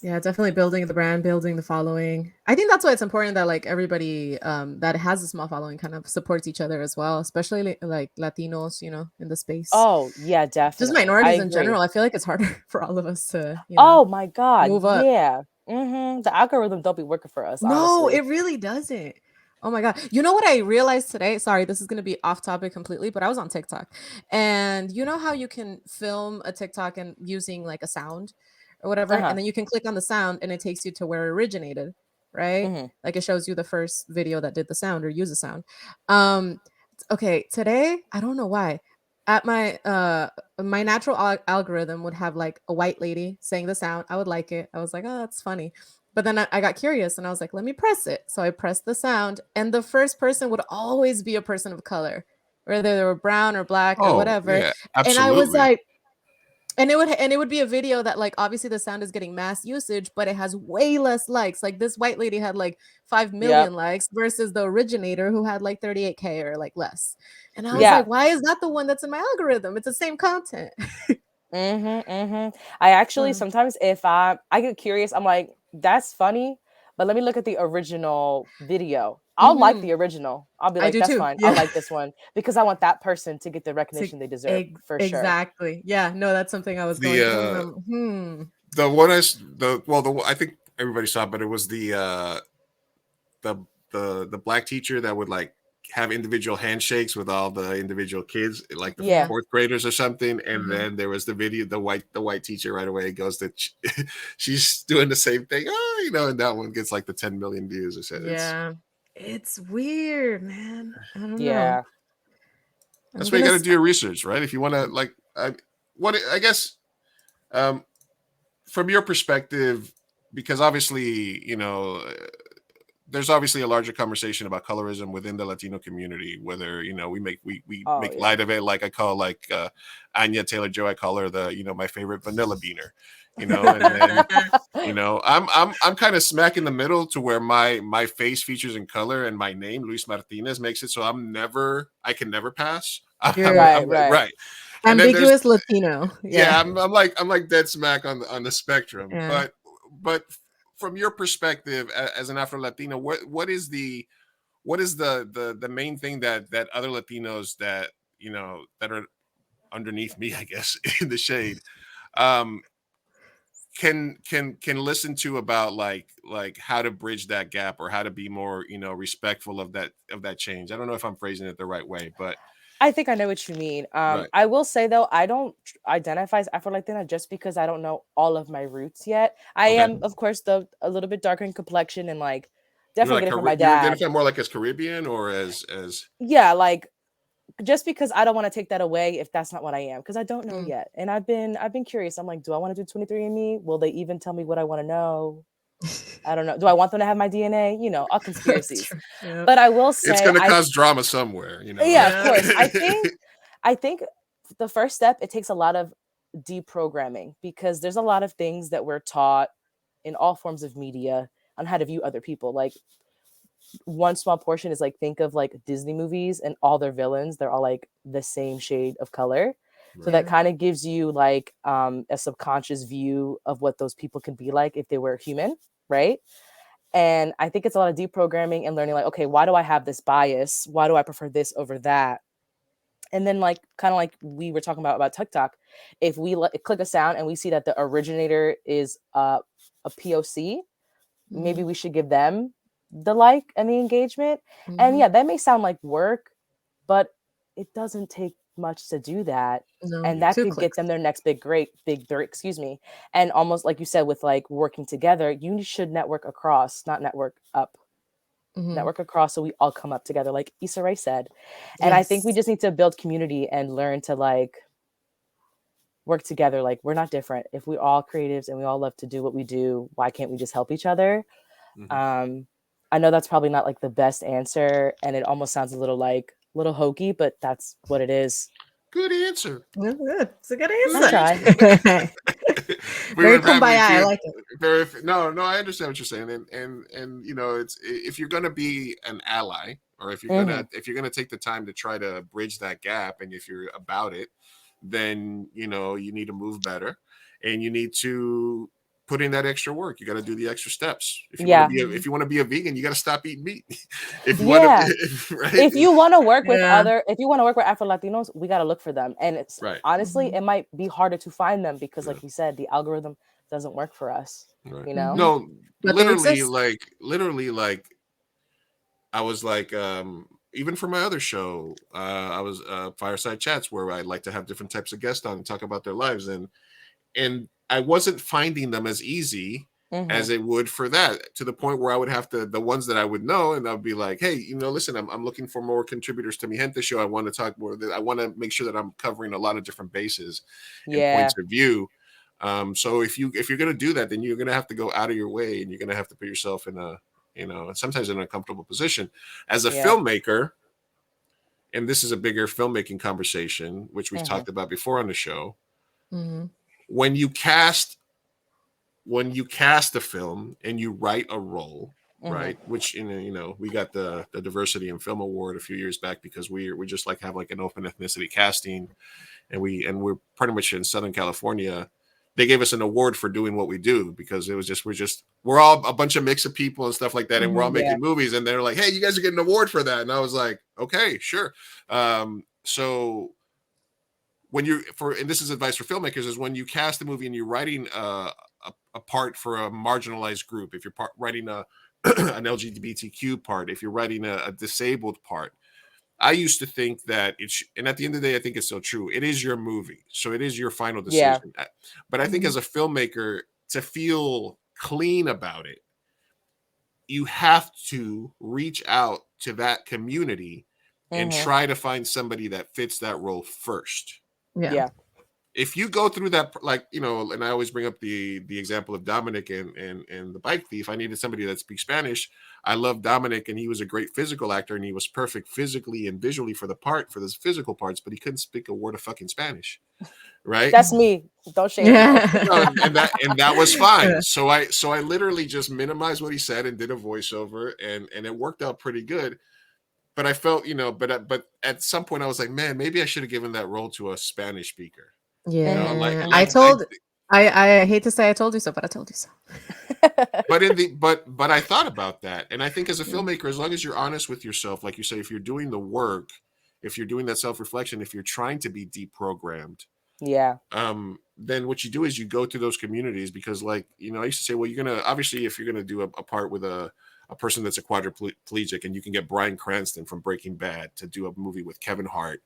S7: Yeah, definitely building the brand, building the following. I think that's why it's important that like everybody that has a small following kind of supports each other as well, especially like Latinos, you know, in the space.
S8: Oh, yeah, definitely.
S7: Just minorities in general. I feel like it's harder for all of us to, you know,
S8: oh my God.
S7: move up.
S8: Yeah. The algorithm don't be working for us.
S7: No,
S8: honestly.
S7: it really doesn't. Oh my God. You know what I realized today? Sorry, this is going to be off topic completely, but I was on TikTok. And you know how you can film a TikTok and using like a sound or whatever, and then you can click on the sound and it takes you to where it originated, right? Like it shows you the first video that did the sound or use the sound. Okay, today, I don't know why. At my my natural algorithm would have like a white lady saying the sound. I would like it. I was like, oh, that's funny. But then I got curious and I was like, let me press it. So I pressed the sound, and the first person would always be a person of color, whether they were brown or black or whatever.
S6: Yeah, absolutely.
S7: And I was like, and it would be a video that like obviously the sound is getting mass usage, but it has way less likes. Like this white lady had like 5 million likes versus the originator who had like 38K or like less. And I was like, why is that the one that's in my algorithm? It's the same content.
S8: I actually sometimes if I get curious, I'm like, that's funny, but let me look at the original video. I'll like the original. I'll be like, that's fine. I like this one because I want that person to get the recognition they deserve for sure.
S7: Exactly. Yeah. No, that's something I was going through.
S6: The one I think everybody saw, but it was the black teacher that would like have individual handshakes with all the individual kids, like the fourth graders or something. And then there was the video, the white teacher right away goes that she's doing the same thing. Oh, you know, and that one gets like the 10 million views or so.
S7: Yeah. It's weird, man. I don't know.
S6: That's why you got to do your research, right? If you want to like, I guess, from your perspective, because obviously, you know, there's obviously a larger conversation about colorism within the Latino community, whether, you know, we make light of it. Like I call like Anya Taylor-Joy, I call her the, you know, my favorite vanilla beaner, you know, and then, you know, I'm kind of smack in the middle to where my face features in color and my name, Luis Martinez, makes it so I can never pass. Right.
S7: Ambiguous Latino.
S6: Yeah, I'm like dead smack on the spectrum. Yeah. But from your perspective as an Afro-Latino, what is the main thing that other Latinos that, you know, that are underneath me, I guess, in the shade, can listen to about like how to bridge that gap or how to be more, you know, respectful of that change? I don't know if I'm phrasing it the right way, but
S8: I think I know what you mean. Right. I will say though, I don't identify as Afro-Latina just because I don't know all of my roots yet. I am, of course, a little bit darker in complexion and like definitely get it from my dad.
S6: You identify more like as Caribbean or as
S8: yeah, like just because I don't want to take that away if that's not what I am, because I don't know yet. And I've been curious. I'm like, do I want to do 23andMe? Will they even tell me what I want to know? I don't know. Do I want them to have my DNA? You know, all conspiracies. But I will say
S6: it's going to cause drama somewhere. You know.
S8: Yeah, of course. I think the first step, it takes a lot of deprogramming, because there's a lot of things that we're taught in all forms of media on how to view other people. Like one small portion is like, think of like Disney movies and all their villains. They're all like the same shade of color. So that kind of gives you like a subconscious view of what those people could be like if they were human, right? And I think it's a lot of deprogramming and learning like, okay, why do I have this bias? Why do I prefer this over that? And then like, kind of like we were talking about TikTok, if we click a sound and we see that the originator is a POC, maybe we should give them the like and the engagement. And yeah, that may sound like work, but it doesn't take much to do that. And that could get them their next big break, and almost like you said, with like working together, you should network across, not network up. Network across, so we all come up together, like Issa Rae said. And I think we just need to build community and learn to like work together. Like we're not different. If we're all creatives and we all love to do what we do, why can't we just help each other? I know that's probably not like the best answer, and it almost sounds a little hokey, but that's what it is.
S6: Good answer.
S7: It's a good answer.
S8: I try.
S7: Very
S6: would rather
S7: kumbaya. I
S6: be
S7: like it.
S6: no, I understand what you're saying, and you know, it's if you're gonna be an ally, or if you're gonna take the time to try to bridge that gap, and if you're about it, then you know you need to move better, and you need to put in that extra work. You got to do the extra steps. If you want to be if you want to be a vegan, you got to stop eating meat. If you want to, right?
S8: If you want to work with if you want to work with Afro Latinos, we got to look for them. And it's honestly, it might be harder to find them because, like you said, the algorithm doesn't work for us.
S6: Right.
S8: You know?
S6: No,
S7: But
S6: literally, like, I was like, even for my other show, I was Fireside Chats, where I like to have different types of guests on and talk about their lives, and I wasn't finding them as easy as it would for that, to the point where I would have to, the ones that I would know, and I'd be like, hey, you know, listen, I'm looking for more contributors to Mi Gente show. I want to talk more. I want to make sure that I'm covering a lot of different bases and points of view. So if you're going to do that, then you're going to have to go out of your way, and you're going to have to put yourself in a, you know, sometimes in an uncomfortable position as a filmmaker. And this is a bigger filmmaking conversation, which we've talked about before on the show. When you cast a film and you write a role, right? Which, you know, we got the Diversity in Film Award a few years back because we just like have like an open ethnicity casting, and we're pretty much in Southern California. They gave us an award for doing what we do because it was just we're all a bunch of mix of people and stuff like that, and we're all making movies, and they're like, hey, you guys are getting an award for that, and I was like, okay, sure. So when and this is advice for filmmakers, is when you cast a movie and you're writing a part for a marginalized group, if you're writing an LGBTQ part, if you're writing a disabled part, I used to think that and at the end of the day, I think it's still true. It is your movie, so it is your final decision. But I think as a filmmaker, to feel clean about it, you have to reach out to that community and try to find somebody that fits that role first.
S7: Yeah.
S6: If you go through that, like, you know, and I always bring up the example of Dominic and the Bike Thief. I needed somebody that speaks Spanish. I love Dominic, and he was a great physical actor, and he was perfect physically and visually for those physical parts, but he couldn't speak a word of fucking Spanish. Right?
S8: That's me. Don't shame me.
S6: and that was fine. So I literally just minimized what he said and did a voiceover, and it worked out pretty good. But I felt, you know, but at some point I was like, man, maybe I should have given that role to a Spanish speaker.
S7: Yeah.
S6: You know,
S7: I hate to say I told you so, but I told you so.
S6: but I thought about that, and I think as a filmmaker, as long as you're honest with yourself, like you say, if you're doing the work, if you're doing that self-reflection, if you're trying to be deprogrammed, then what you do is you go to those communities, because, like, you know, I used to say, well, you're gonna, obviously, if you're gonna do a part with a person that's a quadriplegic, and you can get Bryan Cranston from Breaking Bad to do a movie with Kevin Hart,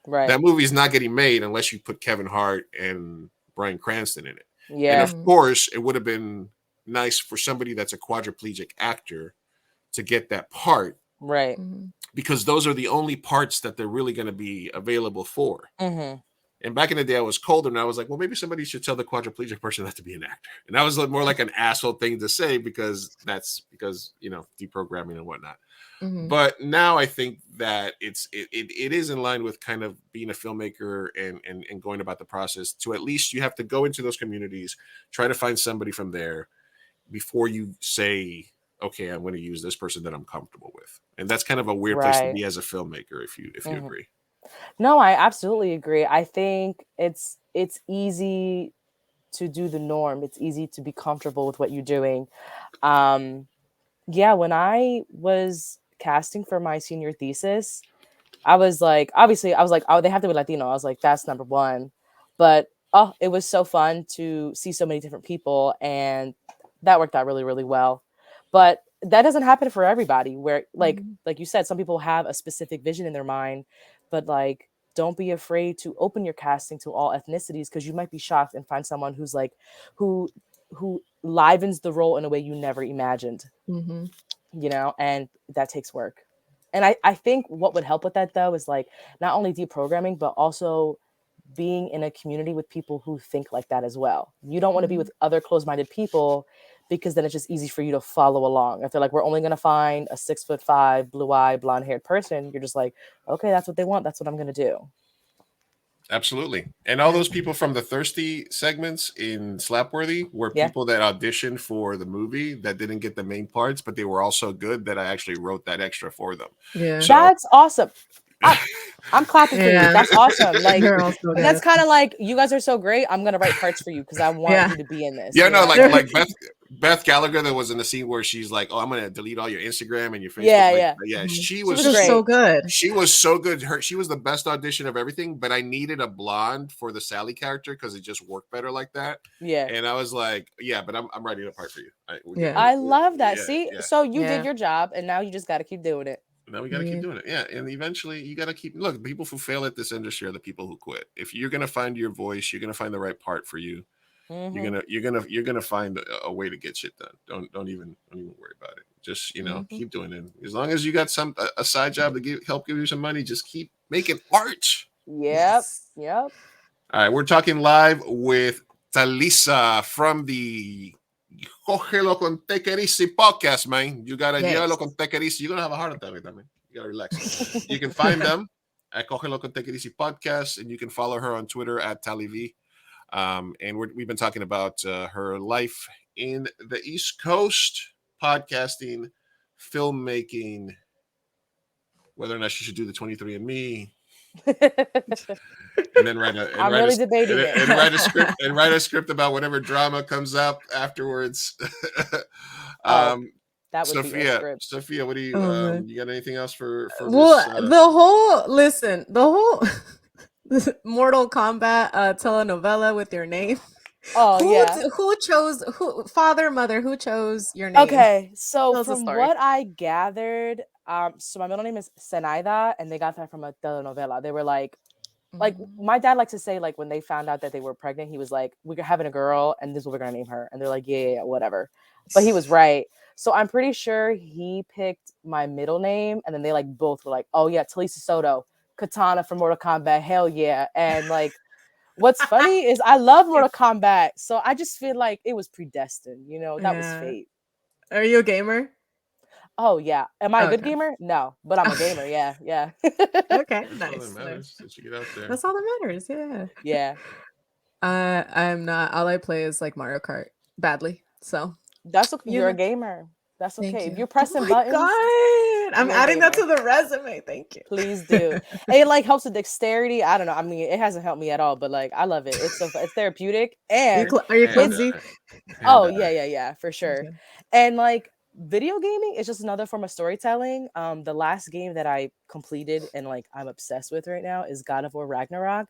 S8: right?
S6: That movie is not getting made unless you put Kevin Hart and Bryan Cranston in it.
S8: Yeah.
S6: And of course, it would have been nice for somebody that's a quadriplegic actor to get that part,
S8: right?
S6: Because those are the only parts that they're really going to be available for. And back in the day, I was colder, and I was like, well, maybe somebody should tell the quadriplegic person not to be an actor. And that was more like an asshole thing to say, because you know, deprogramming and whatnot. But now I think that it is in line with kind of being a filmmaker and going about the process, to at least you have to go into those communities, try to find somebody from there before you say, okay, I'm going to use this person that I'm comfortable with. And that's kind of a weird place to be as a filmmaker, if you agree.
S8: No, I absolutely agree. I think it's easy to do the norm. It's easy to be comfortable with what you're doing. Yeah, when I was casting for my senior thesis, I was like, obviously, I was like, oh, they have to be Latino. I was like, that's number one. But it was so fun to see so many different people, and that worked out really, really well. But that doesn't happen for everybody, where like you said, some people have a specific vision in their mind, but like, don't be afraid to open your casting to all ethnicities, because you might be shocked and find someone who's like, who livens the role in a way you never imagined, you know, and that takes work. And I think what would help with that, though, is like not only deprogramming, but also being in a community with people who think like that as well. You don't want to be with other closed-minded people, because then it's just easy for you to follow along. If they're like, we're only going to find a 6'5", blue-eyed, blonde-haired person, you're just like, okay, that's what they want. That's what I'm going to do.
S6: Absolutely. And all those people from the thirsty segments in Slapworthy were people that auditioned for the movie that didn't get the main parts, but they were all so good that I actually wrote that extra for them.
S7: Yeah.
S6: So,
S8: That's awesome. I'm clapping for you. That's awesome. Like, that's kind of like, you guys are so great. I'm gonna write parts for you because I want you to be in this.
S6: Yeah, no, like Beth Gallagher that was in the scene where she's like, "Oh, I'm gonna delete all your Instagram and your Facebook." Yeah. She was
S7: great. So good.
S6: She was so good. She was the best audition of everything. But I needed a blonde for the Sally character because it just worked better like that.
S8: Yeah.
S6: And I was like, "Yeah, but I'm writing a part for you."
S8: I love that.
S6: Yeah,
S8: See,
S6: yeah.
S8: so you did your job, and now you just got to keep doing it.
S6: Now we got to keep doing it. Yeah, and eventually you got to keep. Look, people who fail at this industry are the people who quit. If you're gonna find your voice, you're gonna find the right part for you. You're gonna find a way to get shit done. Don't even worry about it. Just keep doing it. As long as you got a side job to help give you some money, just keep making art.
S8: Yep.
S6: All right, we're talking live with Talisa from the Cojelo con Tequerisi podcast, man. You gotta hielo con Tequerisi. You're gonna have a heart attack with that, man. You gotta relax. You can find them at Cojelo con Tequerisi podcast, and you can follow her on Twitter at TaliV. And we've been talking about her life in the East Coast, podcasting, filmmaking, whether or not she should do the 23andMe, and then write a script about whatever drama comes up afterwards.
S8: That would
S6: Sophia,
S8: be a script.
S6: Sophia, what do you you got anything else for
S7: well, the whole Mortal Kombat telenovela with your name. Who chose father, mother, who chose your name?
S8: Okay, so from what I gathered, so my middle name is Zenaida, and they got that from a telenovela. They were like my dad likes to say, like, when they found out that they were pregnant, he was like, "We're having a girl, and this is what we're gonna name her." And they're like, yeah, whatever. But he was right. So I'm pretty sure he picked my middle name, and then they like both were like, "Oh yeah, Talisa Soto, Katana from Mortal Kombat, hell yeah!" And like, what's funny is I love Mortal Kombat, so I just feel like it was predestined. That was fate.
S7: Are you a gamer?
S8: Oh yeah. Am I a good gamer? No, but I'm a gamer. Yeah.
S7: Okay, nice.
S6: All that matters that you get out there.
S7: That's all that matters. Yeah.
S8: Yeah.
S7: I'm not. All I play is like Mario Kart badly. So
S8: that's okay. You're a gamer. That's okay. If you're pressing buttons.
S7: God. I'm adding that to the resume. Thank you.
S8: Please do. It like helps with dexterity. I don't know. I mean, it hasn't helped me at all, but like I love it. It's therapeutic. And
S7: are you clumsy?
S8: Oh yeah, for sure. Okay. And like video gaming is just another form of storytelling. The last game that I completed and like I'm obsessed with right now is God of War Ragnarok.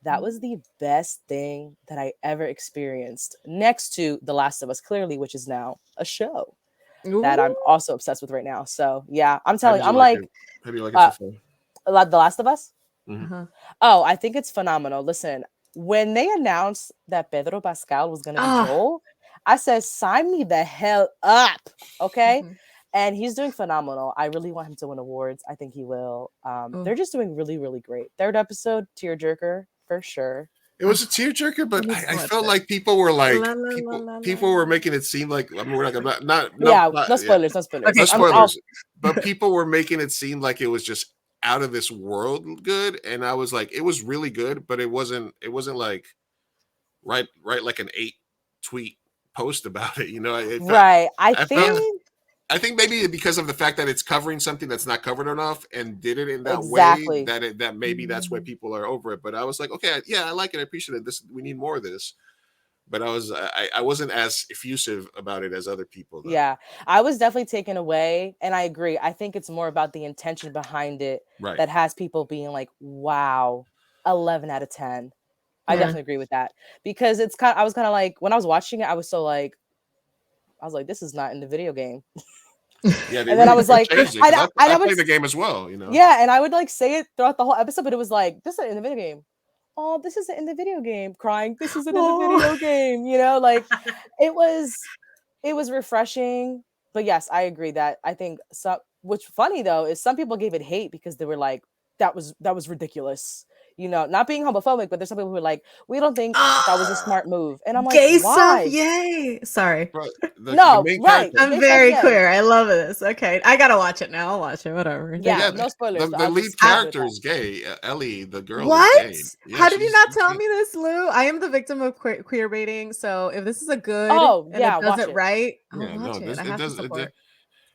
S8: That was the best thing that I ever experienced, next to The Last of Us, clearly, which is now a show that I'm also obsessed with right now. So yeah, I'm telling you, I'm like,
S6: how do you like it so
S8: far? The Last of Us?
S6: Mm-hmm.
S8: Oh, I think it's phenomenal. Listen, when they announced that Pedro Pascal was going to be Joel, I said, sign me the hell up. Okay. Mm-hmm. And he's doing phenomenal. I really want him to win awards. I think he will. They're just doing really, really great. Third episode, tearjerker for sure.
S6: It was a tearjerker, but I felt like people were like, people were making it seem like, I mean, we're not
S8: no spoilers, no spoilers.
S6: Okay, no spoilers. But people were making it seem like it was just out of this world good. And I was like, it was really good, but it wasn't like right like an 8-tweet post about it, I think maybe because of the fact that it's covering something that's not covered enough and did it in that way that maybe that's why people are over it. But I was like, okay, yeah, I like it. I appreciate it. We need more of this. But I wasn't as effusive about it as other people, though.
S8: Yeah, I was definitely taken away. And I agree. I think it's more about the intention behind it that has people being like, wow, 11 out of 10. I definitely agree with that, because I was kind of like, when I was watching it, I was like, this is not in the video game.
S6: Yeah,
S8: and then I was like,
S6: I played the game as well,
S8: Yeah, and I would like say it throughout the whole episode, but it was like, this isn't in the video game. Oh, this isn't in the video game. Crying, this isn't in the video game. Like it was refreshing. But yes, I agree that I think what's funny though is some people gave it hate because they were like, that was ridiculous. you know, not being homophobic, but there's some people who are like, we don't think that was a smart move. And I'm like,
S7: Gay
S8: why?
S7: stuff, yay. Sorry.
S6: Bro, the
S8: No,
S6: main
S8: right.
S6: character-
S7: I'm
S8: Gay
S7: very
S8: stuff, yeah.
S7: queer. I love this. Okay. I gotta watch it now. I'll watch it. Whatever.
S8: Yeah,
S6: Yeah,
S8: no spoilers.
S6: the
S8: I'll
S6: lead
S8: just start with
S6: character
S8: that.
S6: is gay. Ellie, the girl,
S7: What?
S6: is gay. Yeah,
S7: How did you not tell
S6: she-
S7: me this, Lou? I am the victim of queer baiting. So if this is a good
S8: Oh,
S7: and
S8: yeah,
S7: it does
S8: watch
S7: it
S8: it.
S7: right, I'll
S6: Yeah,
S7: watch
S6: no,
S7: it. I have to support.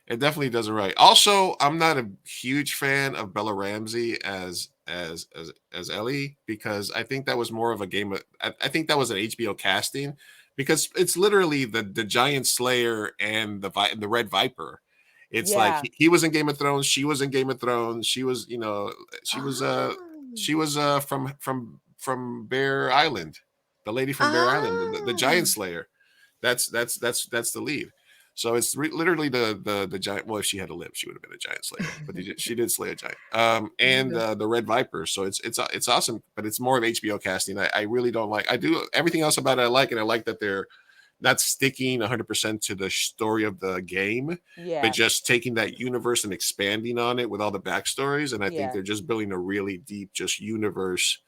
S6: it definitely does it right. Also, I'm not a huge fan of Bella Ramsey as Ellie, because I think that was more of a game of, I think that was an HBO casting, because it's literally the giant slayer and the red viper. It's
S8: Yeah.
S6: like he was in Game of Thrones, she was in Game of Thrones, she was, you know, she was from Bear Island, the lady from Bear Island, the giant slayer. That's the lead. So it's literally the giant. Well, if she had to live, she would have been a giant slayer. But she did slay a giant. And the Red Viper. So it's awesome. But it's more of HBO casting. I really don't like. I do everything else about it. I like, and I like that they're not sticking 100% to the story of the game,
S8: Yeah.
S6: but just taking that universe and expanding on it with all the backstories. And I
S8: Yeah.
S6: think they're just building a really deep just universe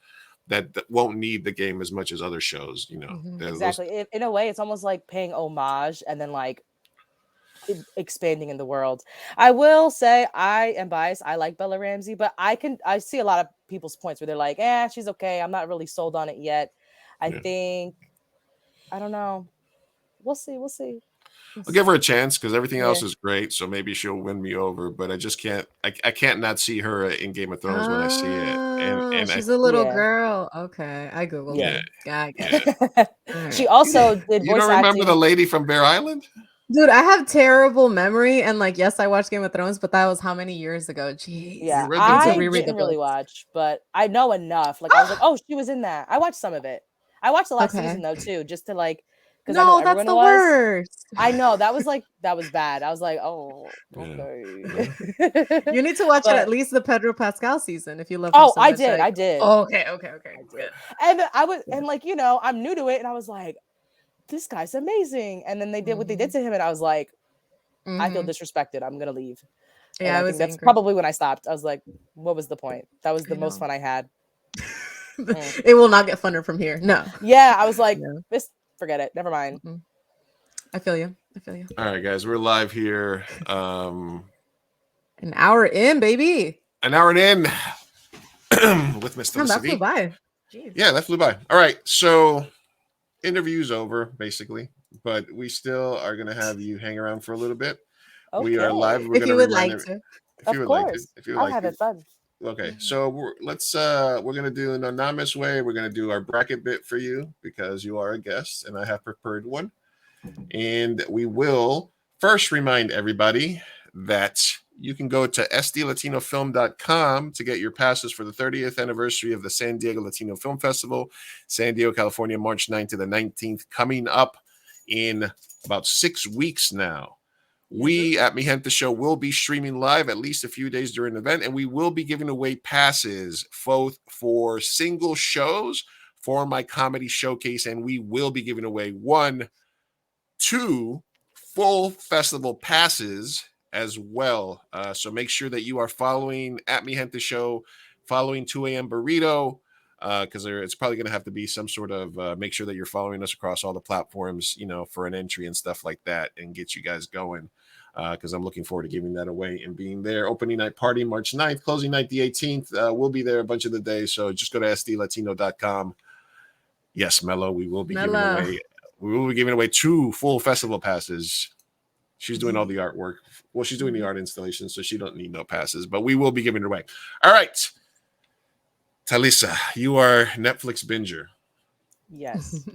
S6: that won't need the game as much as other shows. You know,
S8: Exactly. In a way, it's almost like paying homage and then like expanding in the world. I will say I am biased. I like Bella Ramsey, but I see a lot of people's points where they're like, she's okay. I'm not really sold on it yet. I think, I don't know. We'll see.
S6: I'll give her a chance because everything else is great. So maybe she'll win me over, but I just can't. I can't not see her in Game of Thrones when I see it. And
S7: she's a little girl. Okay, I googled
S6: Yeah.
S7: it. I get
S6: Yeah.
S7: it.
S8: She also did
S6: You
S8: voice
S6: don't remember
S8: acting.
S6: the lady from Bear Island?
S7: Dude, I have terrible memory, and like, yes, I watched Game of Thrones, but that was how many years ago? Jeez.
S8: Yeah,
S6: read the
S8: I
S6: books.
S7: reread the
S8: didn't really
S7: books.
S8: watch, but I know enough. Like I was like, oh, she was in that. I watched some of it. I watched the last
S7: Okay.
S8: season though too, just to like, because I know
S7: No,
S8: everyone
S7: that's the
S8: was.
S7: worst.
S8: I know that was bad. I was like, oh, okay.
S7: You need to watch
S8: But-
S7: at least the Pedro Pascal season if you love.
S8: Oh,
S7: him so
S8: I
S7: much,
S8: did.
S7: like-
S8: I did.
S7: Oh, okay. Good.
S8: And I was, and like, you know, I'm new to it, and I was like, this guy's amazing. And then they did what they did to him, and I was like, I feel disrespected. I'm gonna leave. And
S7: Yeah, I
S8: think
S7: was
S8: that's
S7: angry.
S8: probably when I stopped. I was like, what was the point? That was the most
S7: know.
S8: fun I had.
S7: It will not get funner from here. No.
S8: Yeah, I was like,
S7: No.
S8: this, forget it. Never mind.
S7: I feel you.
S6: All right, guys, we're live here.
S7: An hour in, baby.
S6: An hour and in with Mr.
S7: Damn, that
S6: Lasavi.
S7: flew by. Jeez.
S6: Yeah, that flew by. All right, so interview's over basically, but we still are going to have you hang around for a little bit. We are
S8: Okay.
S6: live. We're
S7: If
S6: gonna
S7: you would
S6: remind
S7: like to.
S6: If you
S8: Of
S6: would like to.
S8: course.
S6: If you would
S8: I'll
S6: like
S8: have
S6: to.
S8: it fun.
S6: Okay, so we're gonna do an anonymous way. We're gonna do our bracket bit for you because you are a guest, and I have prepared one. And we will first remind everybody that you can go to sdlatinofilm.com to get your passes for the 30th anniversary of the San Diego Latino Film Festival, San Diego, California, March 9th to the 19th, coming up in about 6 weeks now. We at Mi Gente Show will be streaming live at least a few days during the event, and we will be giving away passes both for single shows for my comedy showcase, and we will be giving away 2 full festival passes as well. So make sure that you are following at Mi Gente Show, following 2 a.m. Burrito, because it's probably going to have to be some sort of make sure that you're following us across all the platforms, you know, for an entry and stuff like that, and get you guys going. Because I'm looking forward to giving that away and being there. Opening night party March 9th, closing night the 18th. We'll be there a bunch of the days, so just go to sdlatino.com. Yes, Mello, we will be giving away. We will be giving away 2 full festival passes. She's doing all the artwork. Well, she's doing the art installation, so she don't need no passes. But we will be giving it away. All right, Talisa, you are Netflix binger.
S8: Yes.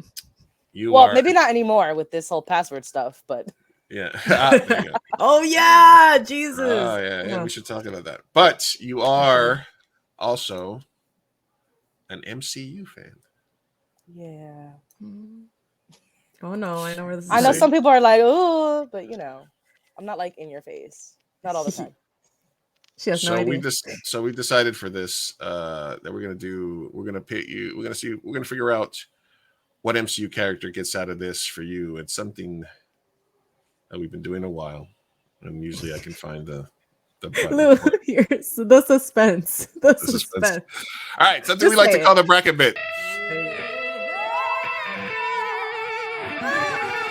S6: You
S8: Well,
S6: are
S8: maybe not anymore with this whole password stuff, but
S6: yeah. There you go.
S7: Oh yeah, Jesus.
S6: Oh yeah, we should talk about that. But you are also an MCU fan.
S8: yeah.
S7: Oh no, I know where this is.
S8: I know
S7: going.
S8: some people are like, oh, but you know, I'm not like in your face. Not all the time.
S7: She has no
S6: So
S7: idea.
S6: we decided for this that we're gonna figure out what MCU character gets out of this for you. It's something that we've been doing a while, and usually I can find the The button.
S7: Lou, here's the suspense. The suspense.
S6: All right, something
S7: Just
S6: we like
S7: say
S6: to call
S7: it.
S6: the bracket bit.
S9: All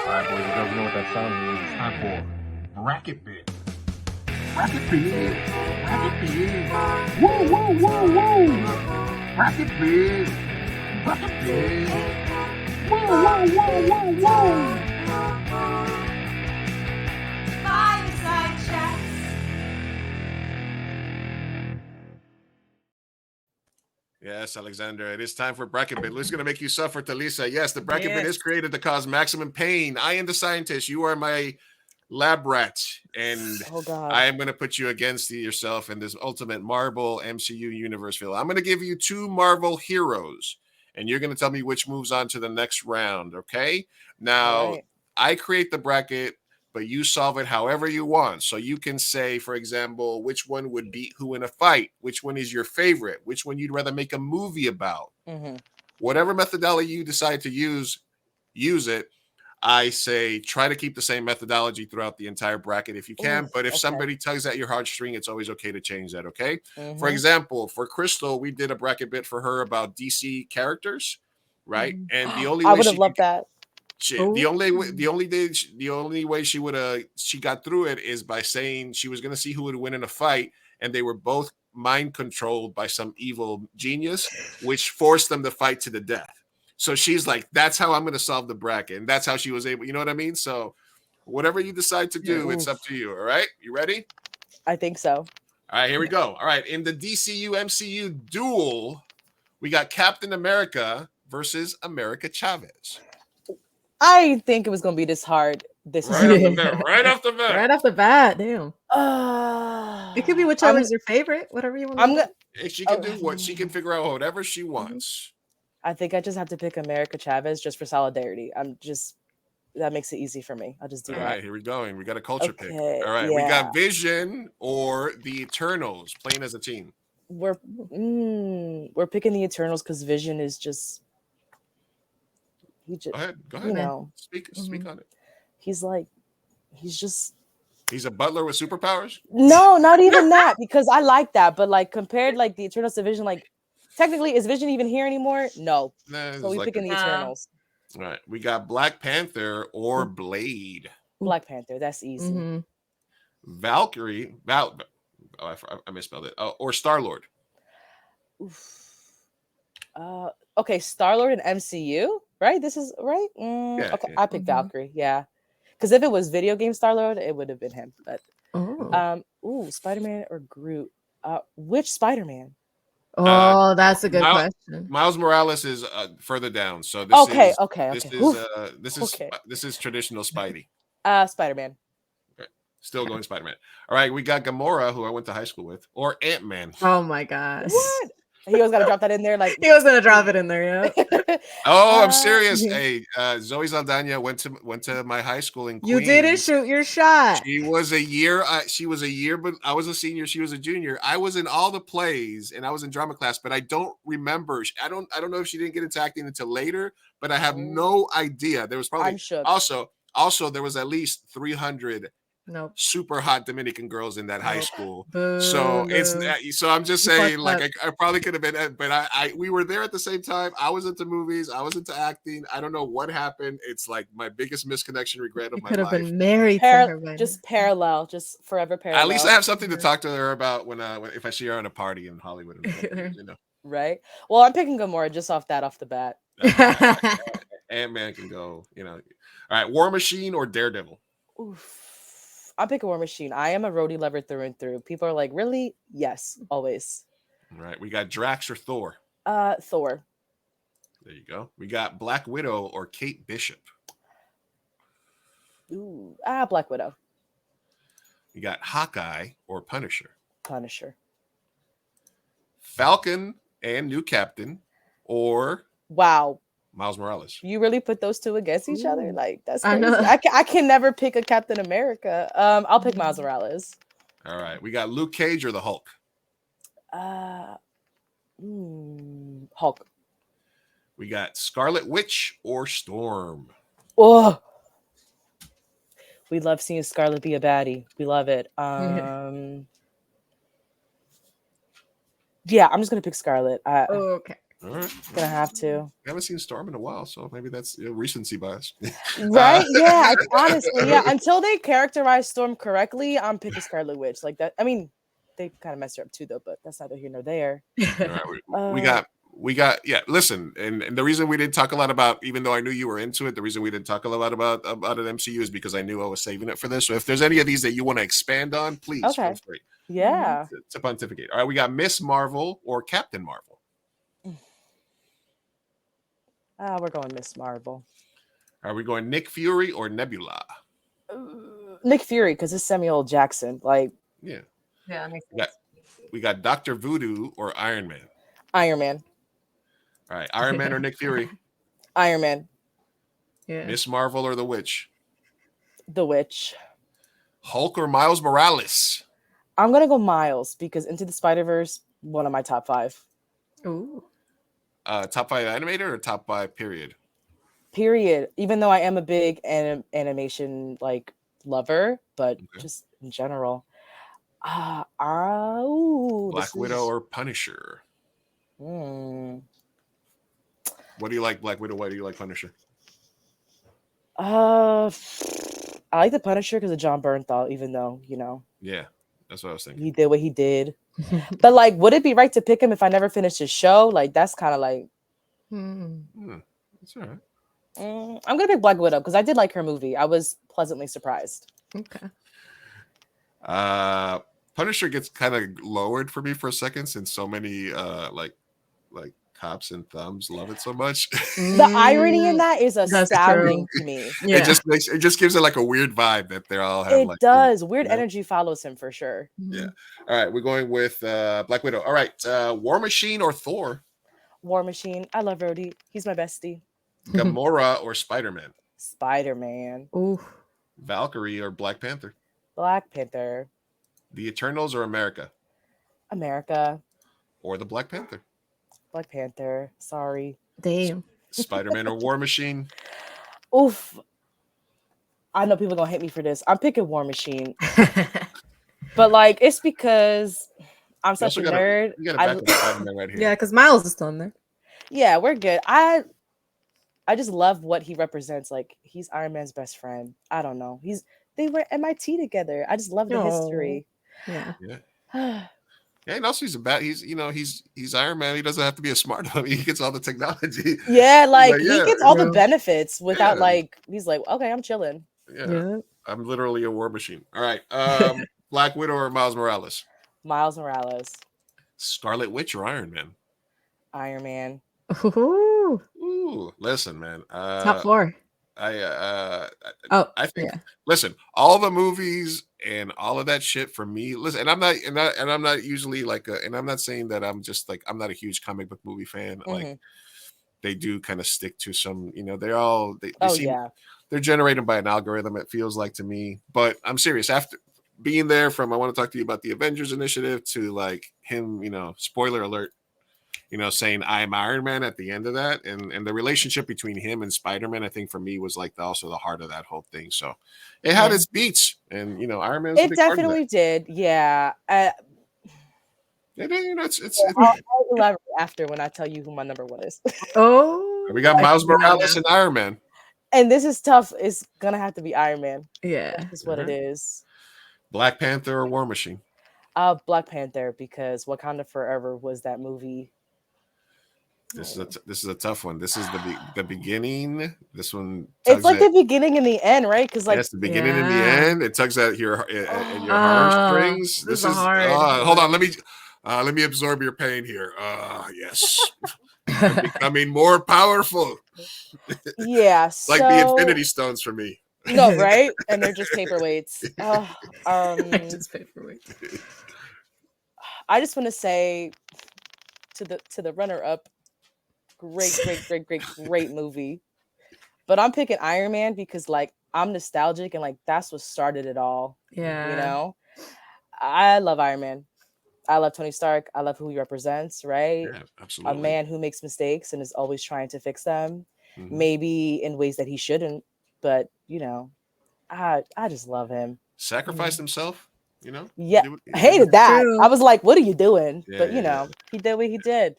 S9: right, boys and girls, you know what that sound means. It's time for bracket bit. Bracket bit. Bracket bit. Woo, woo, woo, woo. Bracket bit. Bracket bit. Woo, woo, woo, woo, woo.
S5: Fireside chats.
S6: Yes, Alexander, it is time for bracket bit. Who's going to make you suffer, Talisa? Yes, the bracket bit is created to cause maximum pain. I am the scientist. You are my lab rat. And I am going to put you against yourself in this ultimate Marvel MCU universe field. I'm going to give you 2 Marvel heroes, and you're going to tell me which moves on to the next round, okay? Now, I create the bracket, but you solve it however you want. So you can say, for example, which one would beat who in a fight? Which one is your favorite? Which one you'd rather make a movie about? Whatever methodology you decide to use it. I say try to keep the same methodology throughout the entire bracket if you can. But if somebody tugs at your heartstring, it's always okay to change that, okay? For example, for Crystal, we did a bracket bit for her about DC characters, right? And the only way
S8: I would have loved that.
S6: The only way she got through it is by saying she was going to see who would win in a fight, and they were both mind controlled by some evil genius, which forced them to fight to the death. So she's like, that's how I'm going to solve the bracket, and that's how she was able. You know what I mean? So whatever you decide to do, it's up to you. All right, you ready?
S8: I think so.
S6: All right, here we go. All right, in the DCU MCU duel, we got Captain America versus America Chavez.
S8: I didn't think it was going to be this hard.
S6: Right off the bat.
S7: Right off the bat, damn. It could be whichever's your favorite, whatever you want.
S6: She can do what she can figure out whatever she wants.
S8: I think I just have to pick America Chavez just for solidarity. That makes it easy for me. I'll just do that.
S6: All right, here we go. We got a culture pick. All right, we got Vision or the Eternals playing as a team.
S8: We're picking the Eternals because Vision is just.
S6: Go ahead.
S8: You know,
S6: speak on it.
S8: He's
S6: a butler with superpowers?
S8: No, not even that, because I like that. But like compared like the Eternals to Vision, like technically is Vision even here anymore? No. So we picking the Eternals.
S6: All right. We got Black Panther or Blade.
S8: Black Panther, that's easy.
S6: Valkyrie, I misspelled it. Or Star-Lord.
S8: Okay, Star-Lord and MCU, right? This is right. I picked Valkyrie. Yeah, because if it was video game Star-Lord, it would have been him. But Spider-Man or Groot? Which Spider-Man?
S7: That's a good question.
S6: Miles Morales is further down, so this is traditional Spidey.
S8: Spider-Man.
S6: Okay. Still going Spider-Man. All right, we got Gamora, who I went to high school with, or Ant-Man.
S7: Oh my gosh.
S8: What? He was gonna drop that in there, like
S7: he was gonna drop it in there, yeah.
S6: I'm serious. Hey, Zoe Saldana went to my high school in Queens.
S7: You didn't shoot your shot.
S6: She was a year. But I was a senior. She was a junior. I was in all the plays and I was in drama class, but I don't remember. I don't know if she didn't get into acting until later, but I have no idea. There was probably also there was at least 300 super hot Dominican girls in that high school. So I'm just saying, like I probably could have been, but we were there at the same time. I was into movies, I was into acting. I don't know what happened. It's like my biggest misconnection regret of my life.
S7: Could have been married to her,
S8: just parallel, just forever parallel.
S6: At least I have something to talk to her about when if I see her on a party in Hollywood. You know.
S8: Right. Well, I'm picking Gamora just off the bat.
S6: Ant-Man can go. You know. All right, War Machine or Daredevil.
S8: Oof. I'll pick a War Machine. I am a roadie lover through and through. People are like, really? Yes, always.
S6: All right. We got Drax or Thor.
S8: Thor.
S6: There you go. We got Black Widow or Kate Bishop.
S8: Ooh, Black Widow.
S6: We got Hawkeye or Punisher.
S8: Punisher.
S6: Falcon and new Captain or Miles Morales.
S8: You really put those two against each other? Like that's crazy. I can never pick a Captain America. I'll pick Miles Morales.
S6: All right. We got Luke Cage or the Hulk.
S8: Hulk.
S6: We got Scarlet Witch or Storm.
S8: Oh, we love seeing Scarlet be a baddie. We love it. Yeah, I'm just gonna pick Scarlet.
S7: Okay.
S6: All right.
S8: Gonna have to.
S6: I haven't seen Storm in a while, so maybe that's recency bias.
S8: Right? Yeah. Honestly, yeah. Until they characterize Storm correctly, I'm picking Scarlet Witch. Like that. I mean, they kind of messed her up too, though. But that's neither here nor there.
S6: All right, we got yeah. Listen, and the reason we didn't talk a lot about, even though I knew you were into it, the reason we didn't talk a lot about an MCU is because I knew I was saving it for this. So if there's any of these that you want to expand on, please feel free.
S8: Yeah.
S6: To pontificate. All right, we got Miss Marvel or Captain Marvel.
S8: We're going Miss Marvel.
S6: Are we going Nick Fury or Nebula?
S8: Nick Fury, because it's Samuel L. Jackson. Like,
S6: yeah,
S7: that makes sense.
S6: We got Dr. Voodoo or Iron Man.
S8: Iron Man.
S6: All right, Iron Man or Nick Fury?
S8: Iron Man.
S7: Yeah.
S6: Miss Marvel or the Witch?
S8: The Witch.
S6: Hulk or Miles Morales?
S8: I'm gonna go Miles because Into the Spider-Verse, one of my top 5.
S7: Ooh.
S6: Top 5 animator or top 5 period?
S8: Period. Even though I am a big animation like lover, but just in general.
S6: Black Widow or Punisher?
S8: What
S6: do you like, Black Widow? Why do you like Punisher?
S8: I like the Punisher because of John Bernthal, even though,
S6: Yeah, that's what I was thinking.
S8: He did what he did. But like, would it be right to pick him if I never finished his show? Like, that's kind of like
S6: That's all right.
S8: I'm gonna pick Black Widow because I did like her movie. I was pleasantly surprised.
S7: Okay.
S6: Punisher gets kind of lowered for me for a second since so many like cops and thumbs love it so much.
S8: The irony in that is astounding to me.
S6: Yeah. It just gives it like a weird vibe that they're all have.
S8: It
S6: like,
S8: does. Weird energy follows him for sure.
S6: Yeah. All right, we're going with Black Widow. All right, War Machine or Thor?
S8: War Machine. I love Rhodey. He's my bestie.
S6: Gamora or Spider-Man?
S8: Spider-Man.
S7: Ooh.
S6: Valkyrie or Black Panther?
S8: Black Panther.
S6: The Eternals or America?
S8: America.
S6: Or the Black Panther?
S8: Black Panther. Sorry.
S7: Damn.
S6: Spider-Man or War Machine?
S8: Oof. I know people are gonna hate me for this. I'm picking War Machine. But like, it's because I'm such a nerd.
S6: You got a Spider-Man right here.
S7: Yeah, because Miles is still in there.
S8: Yeah, we're good. I just love what he represents. Like, he's Iron Man's best friend. I don't know. They were MIT together. I just love the history.
S7: Yeah.
S6: Yeah, and also he's Iron Man. He doesn't have to be a smart one. He gets all the technology.
S8: Yeah, like he gets all the benefits without he's like, okay, I'm chilling.
S6: Yeah. I'm literally a war machine. All right. Black Widow or Miles Morales?
S8: Miles Morales.
S6: Scarlet Witch or Iron Man?
S8: Iron Man.
S6: Ooh, listen, man.
S7: Top 4.
S6: I think.
S7: Yeah.
S6: Listen, all the movies and all of that shit for me. Listen, and I'm not usually like, and I'm not saying that I'm just like I'm not a huge comic book movie fan. Like they do kind of stick to some. They're generated by an algorithm. It feels like to me, but I'm serious. After being there, I want to talk to you about the Avengers Initiative to like him. Spoiler alert. Saying I'm Iron Man at the end of that, and the relationship between him and Spider-Man, I think for me was like also the heart of that whole thing. So it had its beats, and Iron Man.
S8: It definitely did, yeah.
S6: It's
S8: I'll elaborate after when I tell you who my number 1 is.
S6: We got Miles Morales and Iron Man,
S8: and this is tough. It's gonna have to be Iron Man.
S7: Yeah,
S8: that's what it is.
S6: Black Panther or War Machine?
S8: Black Panther, because Wakanda Forever was that movie.
S6: This is a tough one. This is the beginning. This one.
S8: It's like the beginning and the end, right? Because like
S6: it's the beginning and the end. It tugs at your heartstrings. This is
S7: hard.
S6: Hold on. Let me absorb your pain here. Yes. I'm becoming more powerful.
S8: Yeah.
S6: Like the Infinity Stones for me.
S8: No, right? And they're just paperweights.
S7: Just paperweights.
S8: I just want to say to the runner-up. Great movie. But I'm picking Iron Man because like I'm nostalgic and like that's what started it all.
S7: Yeah.
S8: I love Iron Man. I love Tony Stark. I love who he represents, right?
S6: Yeah, absolutely.
S8: A man who makes mistakes and is always trying to fix them. Maybe in ways that he shouldn't, but I just love him.
S6: Sacrificed himself? You know?
S8: Yeah,
S6: He
S8: I hated that.
S7: True.
S8: I was like, "What are you doing?"
S6: Yeah,
S8: But you
S6: yeah,
S8: know, he did what he did.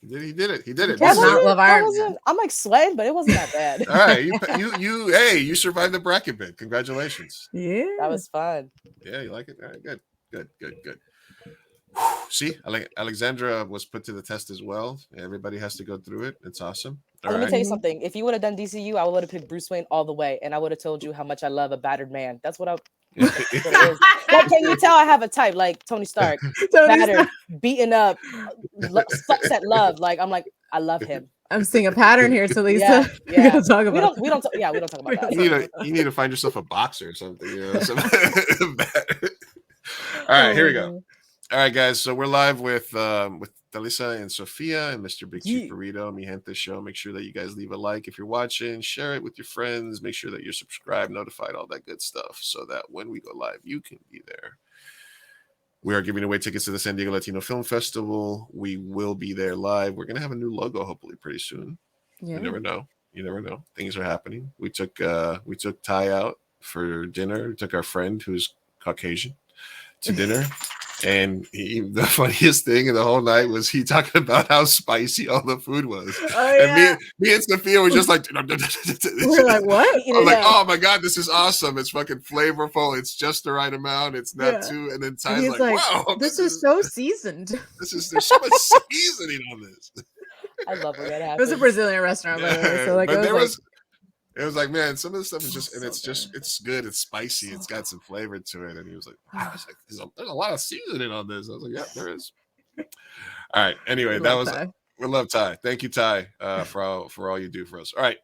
S6: He did it. He did it.
S7: Does
S6: This is
S7: not love
S8: That
S7: Iron Man.
S8: wasn't. I'm like sweating, but it wasn't that bad.
S6: all right. You survived the bracket bid. Congratulations.
S7: Yeah.
S8: That was fun.
S6: Yeah, you like it? All right, good. See, Alexandra was put to the test as well. Everybody has to go through it. It's awesome. All
S8: Let
S6: right.
S8: me tell you something. If you would have done DCU, I would have picked Bruce Wayne all the way, and I would have told you how much I love a battered man. That's what I. That's what it is. Like, can you tell I have a type like Tony Stark, battered, beaten up, sucks at love? Like I'm like, I love him.
S7: I'm seeing a pattern here, so Lisa.
S8: Yeah,
S7: We're
S8: yeah.
S7: gonna talk
S8: We
S7: about.
S8: don't. We don't. Yeah, we don't talk about that.
S6: You need to find yourself a boxer or something. You know, all right, here we go. All right, guys. So we're live with Talisa and Sophia and Mr. Big Chief Burrito, Mi Gente Show. Make sure that you guys leave a like if you're watching, share it with your friends, make sure that you're subscribed, notified, all that good stuff, so that when we go live, you can be there. We are giving away tickets to the San Diego Latino Film Festival. We will be there live. We're gonna have a new logo hopefully pretty soon.
S7: Yeah.
S6: You never know. Things are happening. We took Ty out for dinner. We took our friend who's Caucasian to dinner. And the funniest thing in the whole night was he talking about how spicy all the food was.
S7: Oh, yeah.
S6: And me and Sophia were just like,
S7: We're like, what?
S6: I'm like, oh my God, this is awesome. It's fucking flavorful. It's just the right amount. It's not too. And then Ty's like, wow,
S7: this is so seasoned.
S6: There's so much seasoning on this.
S8: I love when that happens.
S7: It was a Brazilian restaurant, by the way. So like,
S6: it was like, man, some of the stuff is just, and it's good. It's spicy. It's got some flavor to it. And he was like, wow, there's a lot of seasoning on this. I was like, yeah, there is. All right. Anyway, we love Ty. Thank you, Ty, for all you do for us. All right.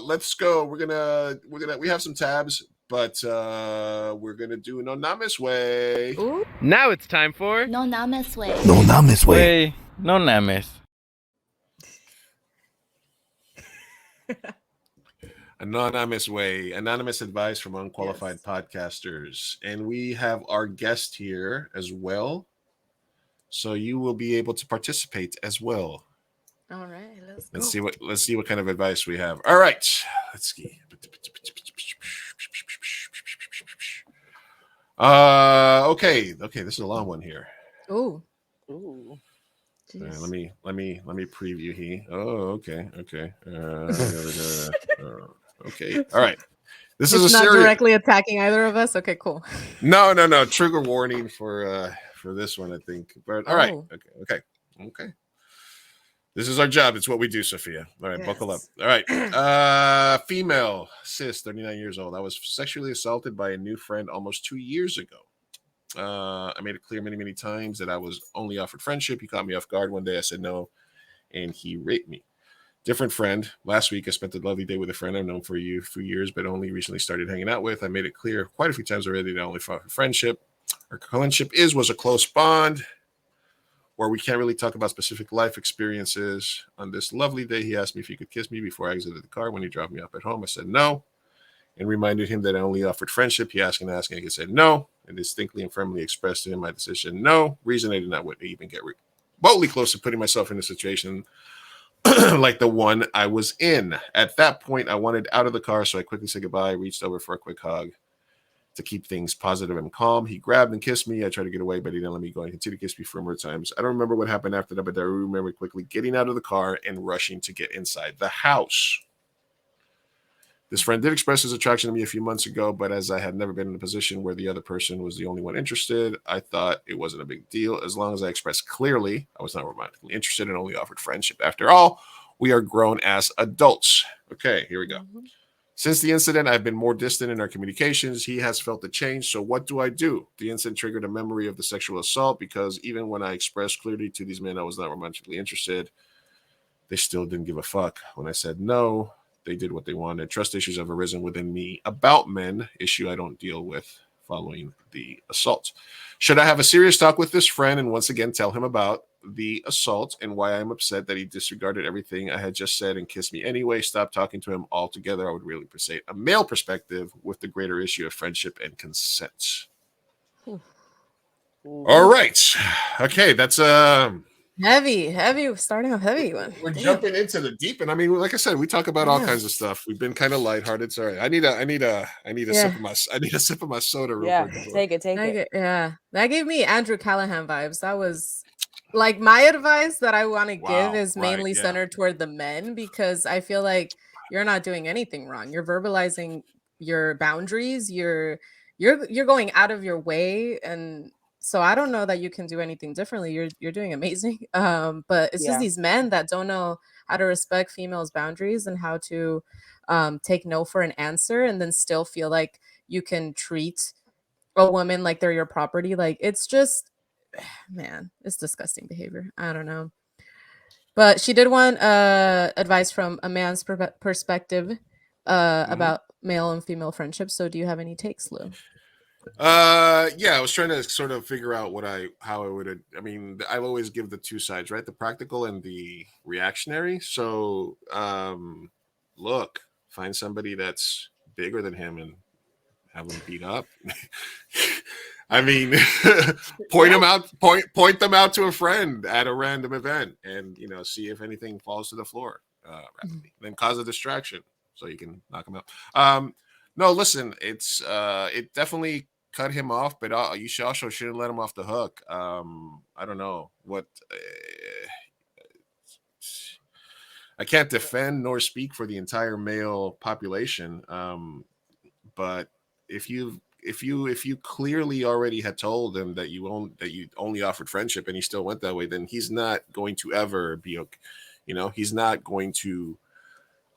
S6: Let's go. We have some tabs, but we're gonna do No Names Way.
S7: Ooh.
S10: Now it's time for
S11: No Names Way.
S10: No Names Way. No Names.
S6: Anonymous Way, anonymous advice from unqualified podcasters. And we have our guest here as well. So you will be able to participate as well.
S7: All right,
S6: let's see what kind of advice we have. All right. Let's see. Okay, this is a long one here.
S7: Ooh.
S6: Let me preview he. Oh, okay. Okay. All right. This is
S7: not
S6: serious...
S7: directly attacking either of us. Okay, cool.
S6: No. Trigger warning for this one, I think. But all right. Okay. This is our job. It's what we do, Sophia. All right, buckle up. All right. Female, cis, 39 years old. I was sexually assaulted by a new friend almost 2 years ago. I made it clear many, many times that I was only offered friendship. He caught me off guard one day. I said no, and he raped me. Different friend. Last week, I spent a lovely day with a friend I've known for a few years, but only recently started hanging out with. I made it clear quite a few times already that I only fought for friendship. Our friendship was a close bond where we can't really talk about specific life experiences. On this lovely day, he asked me if he could kiss me before I exited the car when he dropped me off at home. I said no, and reminded him that I only offered friendship. He asked and I said no, and distinctly and firmly expressed to him my decision no. Reason I did not want to even get remotely close to putting myself in a situation like the one I was in. At that point, I wanted out of the car, so I quickly said goodbye, reached over for a quick hug to keep things positive and calm. He grabbed and kissed me. I tried to get away, but he didn't let me go and continued to kiss me for more times. I don't remember what happened after that, but I remember quickly getting out of the car and rushing to get inside the house. This friend did express his attraction to me a few months ago, but as I had never been in a position where the other person was the only one interested, I thought it wasn't a big deal. As long as I expressed clearly I was not romantically interested and only offered friendship. After all, we are grown as adults. Okay, here we go. Since the incident, I've been more distant in our communications. He has felt the change. So what do I do? The incident triggered a memory of the sexual assault because even when I expressed clearly to these men I was not romantically interested, they still didn't give a fuck. When I said no, they did what they wanted. Trust issues have arisen within me about men, issue I don't deal with following the assault. Should I have a serious talk with this friend and once again tell him about the assault and why I'm upset that he disregarded everything I had just said and kissed me anyway? Stop talking to him altogether. I would really appreciate a male perspective with the greater issue of friendship and consent. All right. Okay, that's
S7: Heavy. Starting off heavy one.
S6: We're
S7: Damn.
S6: jumping into the deep, and I mean, like I said, we talk about all kinds of stuff. We've been kind of lighthearted. Sorry, I need a sip of my soda real
S8: Yeah,
S6: quick.
S8: take it.
S7: Yeah, that gave me Andrew Callahan vibes. That was like my advice that I want to give is mainly centered toward the men, because I feel like you're not doing anything wrong. You're verbalizing your boundaries. You're going out of your way, and so I don't know that you can do anything differently. You're doing amazing. But it's just these men that don't know how to respect females' boundaries and how to take no for an answer, and then still feel like you can treat a woman like they're your property. Like, it's just, man, it's disgusting behavior. I don't know. But she did want advice from a man's perspective about male and female friendships. So do you have any takes, Lou?
S6: Yeah, I was trying to sort of figure out how I would. I mean, I always give the two sides, right? The practical and the reactionary. So, look, find somebody that's bigger than him and have him beat up. I mean, point them out to a friend at a random event, and see if anything falls to the floor rapidly. Then cause a distraction so you can knock them out. No, listen, it definitely cut him off, but you also shouldn't let him off the hook. I don't know what. I can't defend nor speak for the entire male population, but if you clearly already had told him that you only offered friendship and he still went that way, then he's not going to ever be okay. He's not going to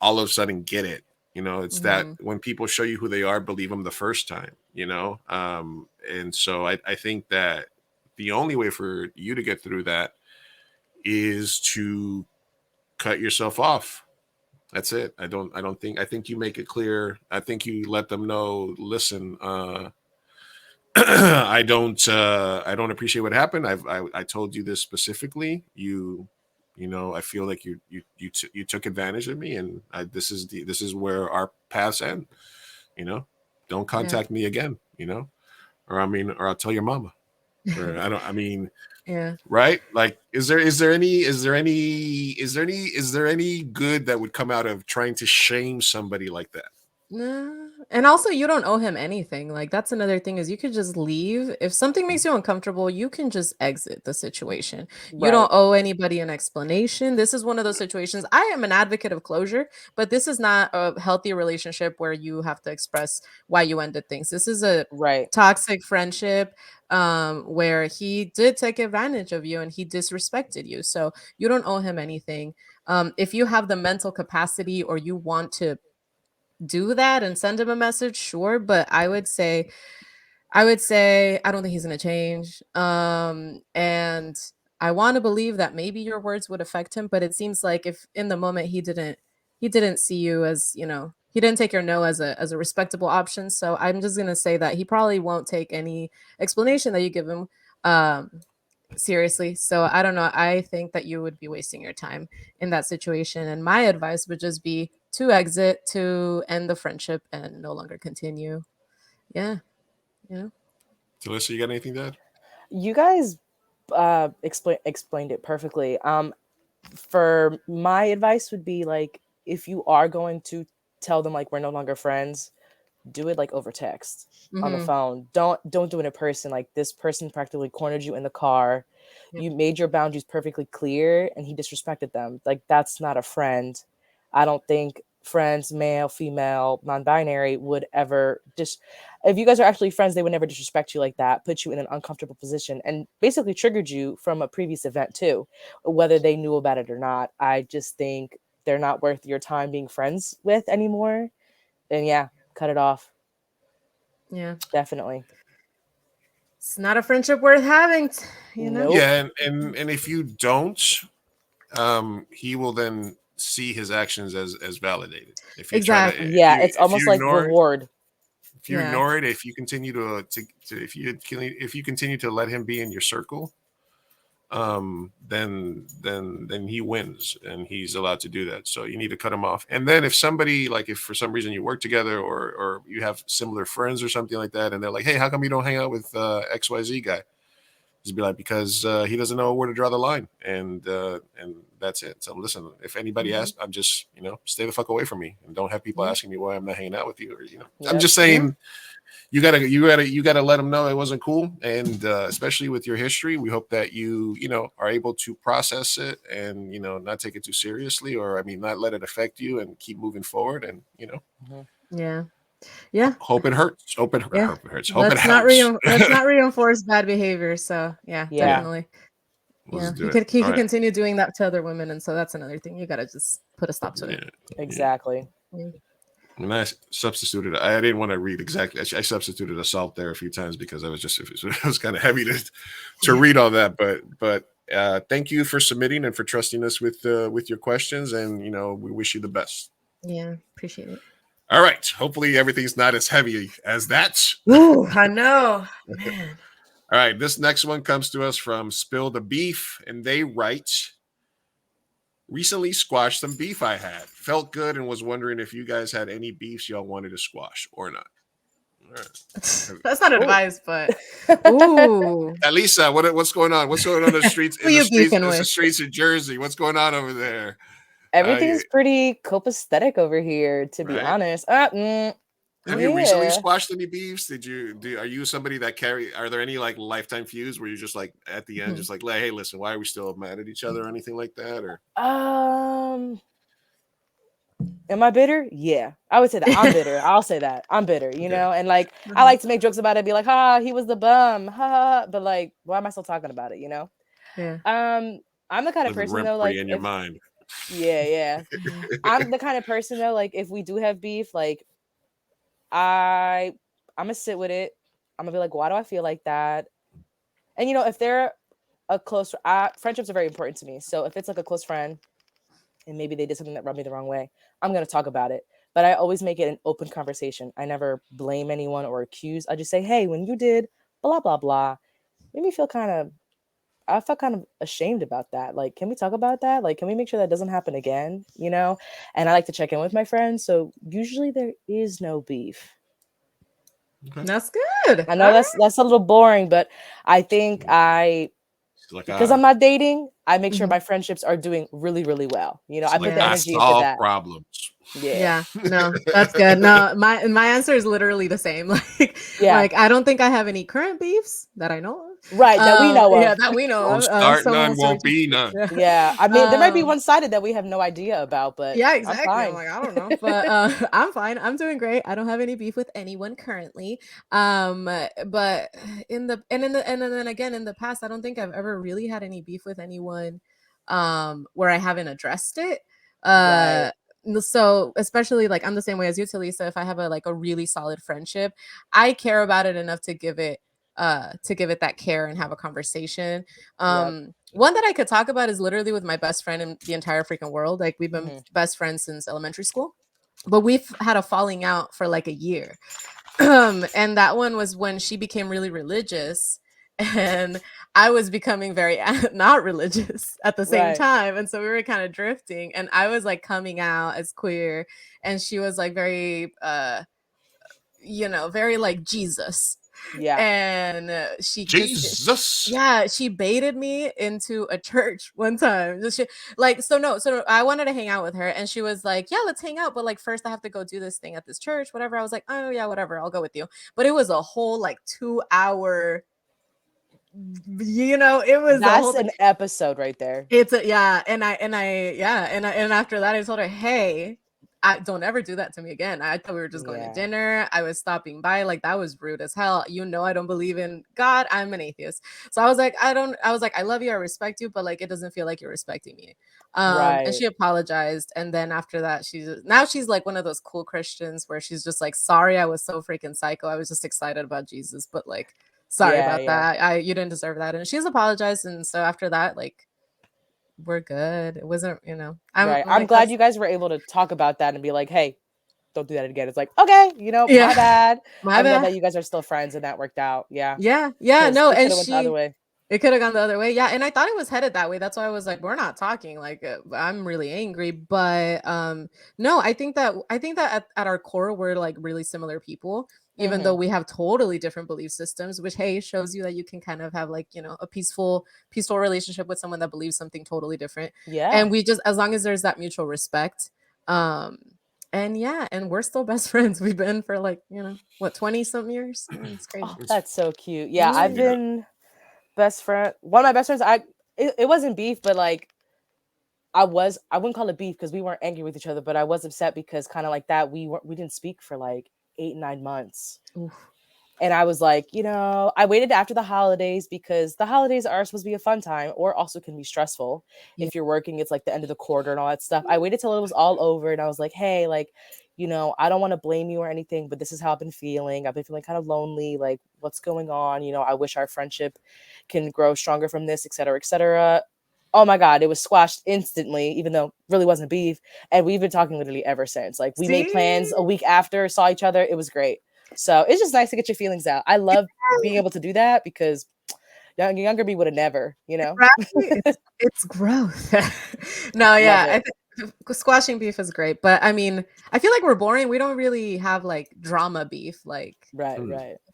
S6: all of a sudden get it. It's that when people show you who they are, believe them the first time. And so I think that the only way for you to get through that is to cut yourself off. That's it. I think you make it clear. I think you let them know, listen, I don't appreciate what happened. I told you this specifically. I feel like you took advantage of me, and this is where our paths end. Don't contact me again. Or I'll tell your mama. Or
S7: yeah.
S6: Right? Like, is there any good that would come out of trying to shame somebody like that?
S7: No. And also, you don't owe him anything. Like, that's another thing, is you could just leave. If something makes you uncomfortable, you can just exit the situation. You don't owe anybody an explanation. This is one of those situations. I am an advocate of closure, but this is not a healthy relationship where you have to express why you ended things. This is a toxic friendship where he did take advantage of you and he disrespected you. So you don't owe him anything. If you have the mental capacity or you want to do that and send him a message, sure, but I would say I don't think he's going to change, and I want to believe that maybe your words would affect him, but it seems like if in the moment he didn't see you as, he didn't take your no as a respectable option. So I'm just going to say that he probably won't take any explanation that you give him seriously. So I don't know. I think that you would be wasting your time in that situation, and my advice would just be to exit, to end the friendship and no longer continue. Yeah.
S6: Talissa, you got anything to add?
S8: You guys explained it perfectly. For my advice would be, like, if you are going to tell them, like, we're no longer friends, do it like over text on the phone. Don't do it in person. Like, this person practically cornered you in the car. You made your boundaries perfectly clear and he disrespected them. Like, that's not a friend. I don't think friends, male, female, non-binary, would ever if you guys are actually friends, they would never disrespect you like that, put you in an uncomfortable position, and basically triggered you from a previous event too, whether they knew about it or not. I just think they're not worth your time being friends with anymore. And cut it off.
S7: Yeah,
S8: definitely.
S7: It's not a friendship worth having,
S6: Yeah, and if you don't, he will then see his actions as validated. If you
S7: exactly.
S8: It's almost like reward.
S6: If you ignore it, if you continue if you continue to let him be in your circle, then he wins and he's allowed to do that. So you need to cut him off. And then if somebody, like, if for some reason you work together or you have similar friends or something like that, and they're like, hey, how come you don't hang out with XYZ guy? Just be like, because he doesn't know where to draw the line, and that's it. So listen, if anybody asks, I'm just, stay the fuck away from me, and don't have people asking me why I'm not hanging out with you, or I'm just saying, you gotta let them know it wasn't cool, and especially with your history, we hope that you are able to process it and not take it too seriously, or not let it affect you, and keep moving forward, and
S7: Yeah.
S6: Hope it hurts. Hope it hurts. Hope
S7: Let's
S6: it helps.
S7: let's not reinforce bad behavior. So definitely.
S6: Let's do
S7: he
S6: it.
S7: could
S6: All right.
S7: continue doing that to other women, and so that's another thing. You gotta just put a stop to it.
S8: Exactly.
S6: When I substituted, I didn't want to read exactly. I substituted assault there a few times because it was kind of heavy to read all that. But thank you for submitting and for trusting us with your questions, and we wish you the best.
S7: Yeah, appreciate it.
S6: All right. Hopefully everything's not as heavy as that.
S7: Ooh, I know, man.
S6: All right. This next one comes to us from Spill the Beef, and they write, recently squashed some beef I had. Felt good and was wondering if you guys had any beefs y'all wanted to squash or not. All right.
S7: That's not advice, but ooh.
S6: Lisa, what's going on? What's going on in the streets?
S7: Who you beefing with?
S6: The streets of Jersey. What's going on over there?
S8: Everything's pretty copacetic over here, to be honest.
S6: Have you recently squashed any beefs? Are you somebody that are there any like lifetime feuds where you're just like at the end, just like, hey, listen, why are we still mad at each other or anything like that? Or
S8: am I bitter? Yeah, I would say that I'm bitter. I'll say that I'm bitter, and like I like to make jokes about it, be like, he was the bum, but like, why am I still talking about it?
S7: Yeah.
S8: I'm the kind of person though, like
S6: in your mind.
S8: Yeah. I'm the kind of person though, like if we do have beef, like I'm gonna sit with it. I'm gonna be like, why do I feel like that? And if they're a close friendships are very important to me. So if it's like a close friend and maybe they did something that rubbed me the wrong way, I'm gonna talk about it. But I always make it an open conversation. I never blame anyone or accuse. I just say, hey, when you did blah blah blah, made me feel I felt kind of ashamed about that. Like, can we talk about that? Like, can we make sure that doesn't happen again? And I like to check in with my friends. So usually there is no beef.
S6: Okay.
S7: That's good.
S8: I know that's a little boring, but I think because I'm not dating, I make sure my friendships are doing really, really well. I put the energy into that.
S6: Problems.
S7: Yeah. No, that's good. No, my answer is literally the same. Like I don't think I have any current beefs that I know of.
S8: Right, that we know of.
S7: Yeah, that we know of.
S6: Start none, won't be none.
S8: Yeah, I mean, there might be one-sided that we have no idea about, but
S7: yeah, exactly.
S8: I'm
S7: like, I don't know, but I'm fine. I'm doing great. I don't have any beef with anyone currently. But in the past, I don't think I've ever really had any beef with anyone, where I haven't addressed it.
S8: Right.
S7: So especially like I'm the same way as you, Talisa. If I have a really solid friendship, I care about it enough to give it that care and have a conversation. One that I could talk about is literally with my best friend in the entire freaking world. Like we've been best friends since elementary school, but we've had a falling out for like a year. And that one was when she became really religious and I was becoming very not religious at the same time. And so we were kind of drifting, and I was like coming out as queer, and she was like very, very like Jesus.
S8: Yeah.
S7: And she
S6: she
S7: baited me into a church one time. So I wanted to hang out with her, and she was like, yeah, let's hang out, but like first I have to go do this thing at this church, whatever. I was like, oh yeah, whatever, I'll go with you. But it was a whole like 2-hour, it was
S8: that's an episode right there.
S7: And after that I told her, hey, I don't ever do that to me again. I thought we were just going to dinner. I was stopping by. Like, that was rude as hell. I don't believe in God. I'm an atheist. So I was like, I love you. I respect you, but like, it doesn't feel like you're respecting me. And she apologized. And then after that, she's like one of those cool Christians where she's just like, sorry, I was so freaking psycho. I was just excited about Jesus, but like, sorry about that. You didn't deserve that. And she's apologized. And so after that, like, we're good. It wasn't,
S8: I'm glad you guys were able to talk about that and be like, hey, don't do that again. It's like, okay, my bad. I'm glad that you guys are still friends and that worked out. Yeah.
S7: No, and
S8: it
S7: could have gone the other way. Yeah. And I thought it was headed that way. That's why I was like, we're not talking. Like, I'm really angry. But no, I think that at our core, we're like really similar people. even though we have totally different belief systems, which, hey, shows you that you can kind of have like, you know, a peaceful relationship with someone that believes something totally different.
S8: Yeah.
S7: And we just, as long as there's that mutual respect, and yeah, and we're still best friends. We've been for like, you know, what, 20 some years? It's crazy.
S8: Oh, that's so cute. Yeah, I've been best friend. One of my best friends, it wasn't beef, but like I wouldn't call it beef because we weren't angry with each other, but I was upset because kind of like that we didn't speak for like 8-9 months.
S7: Oof.
S8: And I was like, you know, I waited after the holidays because the holidays are supposed to be a fun time or also can be stressful.
S7: Yeah.
S8: If you're working, it's like the end of the quarter and all that stuff. I waited till it was all over and I was like, hey, like, you know, I don't want to blame you or anything, but this is how I've been feeling. I've been feeling kind of lonely. Like, what's going on? You know, I wish our friendship can grow stronger from this, et cetera, et cetera. Oh my God, it was squashed instantly, even though it really wasn't beef. And we've been talking literally ever since. Like, we made plans a week after, saw each other. It was great. So it's just nice to get your feelings out. I love being able to do that because younger me would have never, you know.
S7: Right? It's growth. No, yeah, I think squashing beef is great, but I mean, I feel like we're boring. We don't really have like drama beef, like
S8: right.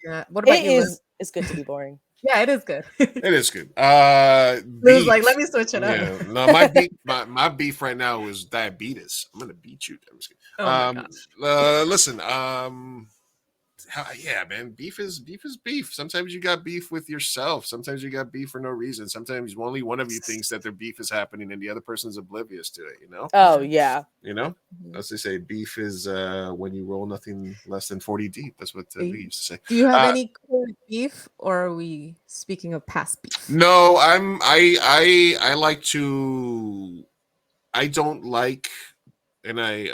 S7: Yeah. What about you?
S8: It's good to be boring.
S7: Yeah, it is good.
S6: It is good.
S7: It was like, let me switch it up.
S6: Yeah. No, my beef right now is diabetes. I'm gonna beat you. I'm just kidding. Listen, yeah, man, beef is beef. Sometimes you got beef with yourself. Sometimes you got beef for no reason. Sometimes only one of you thinks that their beef is happening and the other person's oblivious to it, you know?
S8: Oh, yeah.
S6: You know? As they say, beef is when you roll nothing less than 40 deep. That's what we used to say.
S7: Do you have any current beef, or are we speaking of past beef?
S6: No, I like to, I don't like, and I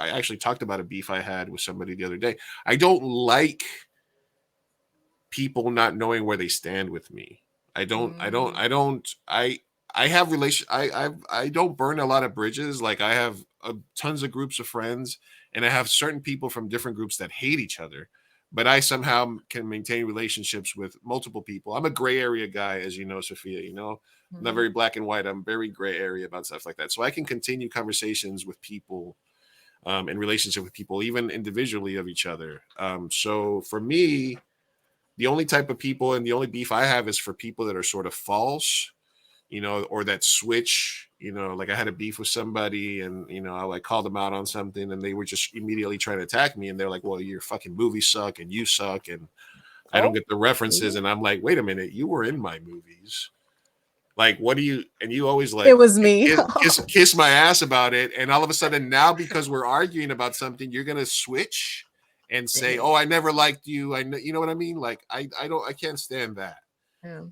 S6: actually talked about a beef I had with somebody the other day. I don't like people not knowing where they stand with me. I have I don't burn a lot of bridges. Like, I have tons of groups of friends, and I have certain people from different groups that hate each other, but I somehow can maintain relationships with multiple people. I'm a gray area guy, as you know, Sophia, you know, I'm not very black and white. I'm very gray area about stuff like that. So I can continue conversations with people, in relationship with people, even individually of each other. So for me, the only type of people and the only beef I have is for people that are sort of false, you know, or that switch, you know, like I had a beef with somebody and, you know, I like called them out on something and they were just immediately trying to attack me. And they're like, well, your fucking movies suck and you suck. And I don't get the references. And I'm like, wait a minute, you were in my movies. Like, what do you, and you always like,
S7: it was me.
S6: kiss my ass about it. And all of a sudden now, because we're arguing about something, you're going to switch and say, oh, I never liked you. You know what I mean? Like, I can't stand that,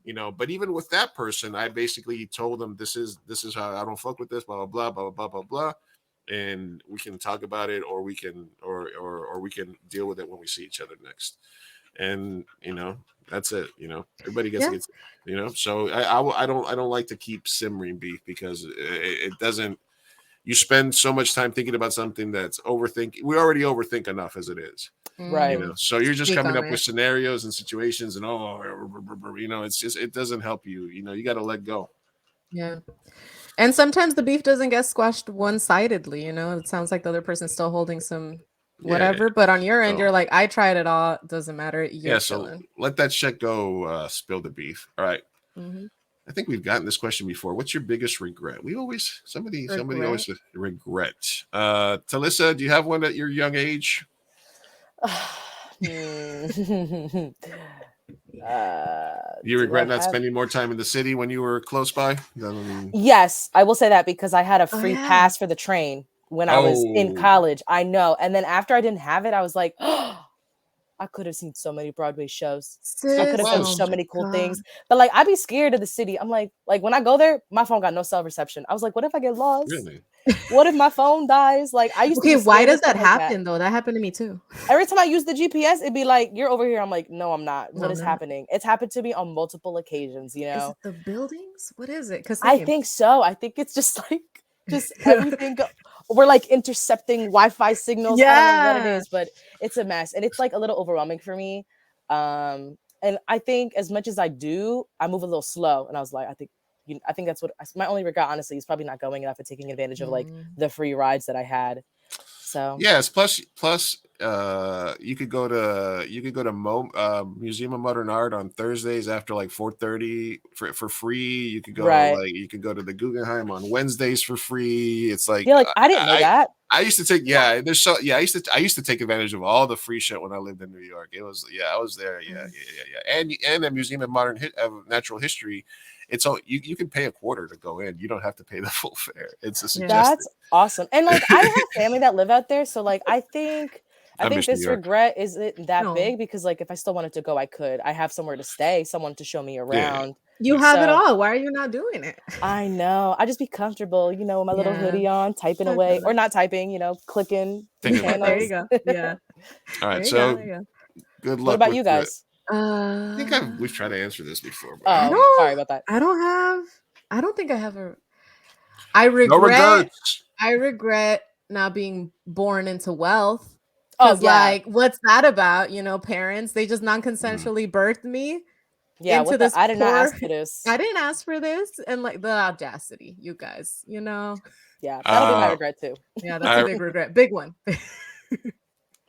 S6: you know, but even with that person, I basically told them, this is how I don't fuck with this, blah, blah, blah, blah, blah, blah, blah. And we can talk about it, or we can, or we can deal with it when we see each other next. And, you know, that's it. You know, everybody gets, you know, so I don't like to keep simmering beef because it doesn't, you spend so much time thinking about something that's overthinking. We already overthink enough as it is.
S8: Right.
S6: You know, so you're just coming up with scenarios and situations and, you know, it's just, it doesn't help you. You know, you got to let go.
S7: Yeah. And sometimes the beef doesn't get squashed one-sidedly, you know, it sounds like the other person's still holding some whatever, but on your end, you're like, I tried it all, it doesn't matter. You're
S6: so let that shit go, spill the beef. All right. I think we've gotten this question before. What's your biggest regret? We always, somebody always says regret. Talissa, do you have one at your young age? You regret not spending more time in the city when you were close by?
S8: Yes, I will say that because I had a free pass for the train when I was in college. I know. And then after I didn't have it, I was like, oh, I could have seen so many Broadway shows. I could have done so many cool things. But like, I'd be scared of the city. I'm like when I go there, my phone got no cell reception. I was like, what if I get lost?
S6: Really?
S8: What if my phone dies? Like, I used to.
S7: Why does that happen though? That happened to me too.
S8: Every time I use the GPS, it'd be like, you're over here. I'm like, no, I'm not. What is happening? It's happened to me on multiple occasions, you know.
S7: Is it the buildings? What is it? Because
S8: I think so. I think it's just like everything. We're like intercepting Wi-Fi signals. I don't know what it is, but it's a mess. And it's like a little overwhelming for me. And I think as much as I do, I move a little slow. And I was like, I think that's what my only regret, honestly, is probably not going enough and taking advantage of like the free rides that I had. So
S6: yes, plus you could go to Museum of Modern Art on Thursdays after like 4:30 for free. You could go you could go to the Guggenheim on Wednesdays for free. It's like
S8: I didn't know that.
S6: I used to take I used to take advantage of all the free shit when I lived in New York. It was I was there. And the Museum of Natural History. It's all you can pay a quarter to go in. You don't have to pay the full fare. It's a suggestion.
S8: That's awesome. And like I have family that live out there, so like I think this regret isn't that big because like if I still wanted to go, I could. I have somewhere to stay, someone to show me around.
S7: You have it all. Why are you not doing it?
S8: I know. I just be comfortable, with my little hoodie on, typing away, or not typing, clicking.
S7: There you go. Yeah.
S6: All right. So good luck.
S8: What about you guys?
S6: I think we've tried to answer this before.
S8: Sorry about that.
S7: I don't think I have I regret not being born into wealth. Like, what's that about? Parents, they just non-consensually birthed me.
S8: Yeah, I did not ask for this.
S7: I didn't ask for this. And like the audacity, you guys,
S8: Yeah, that'll be my regret too.
S7: Yeah, that's a big regret. Big one.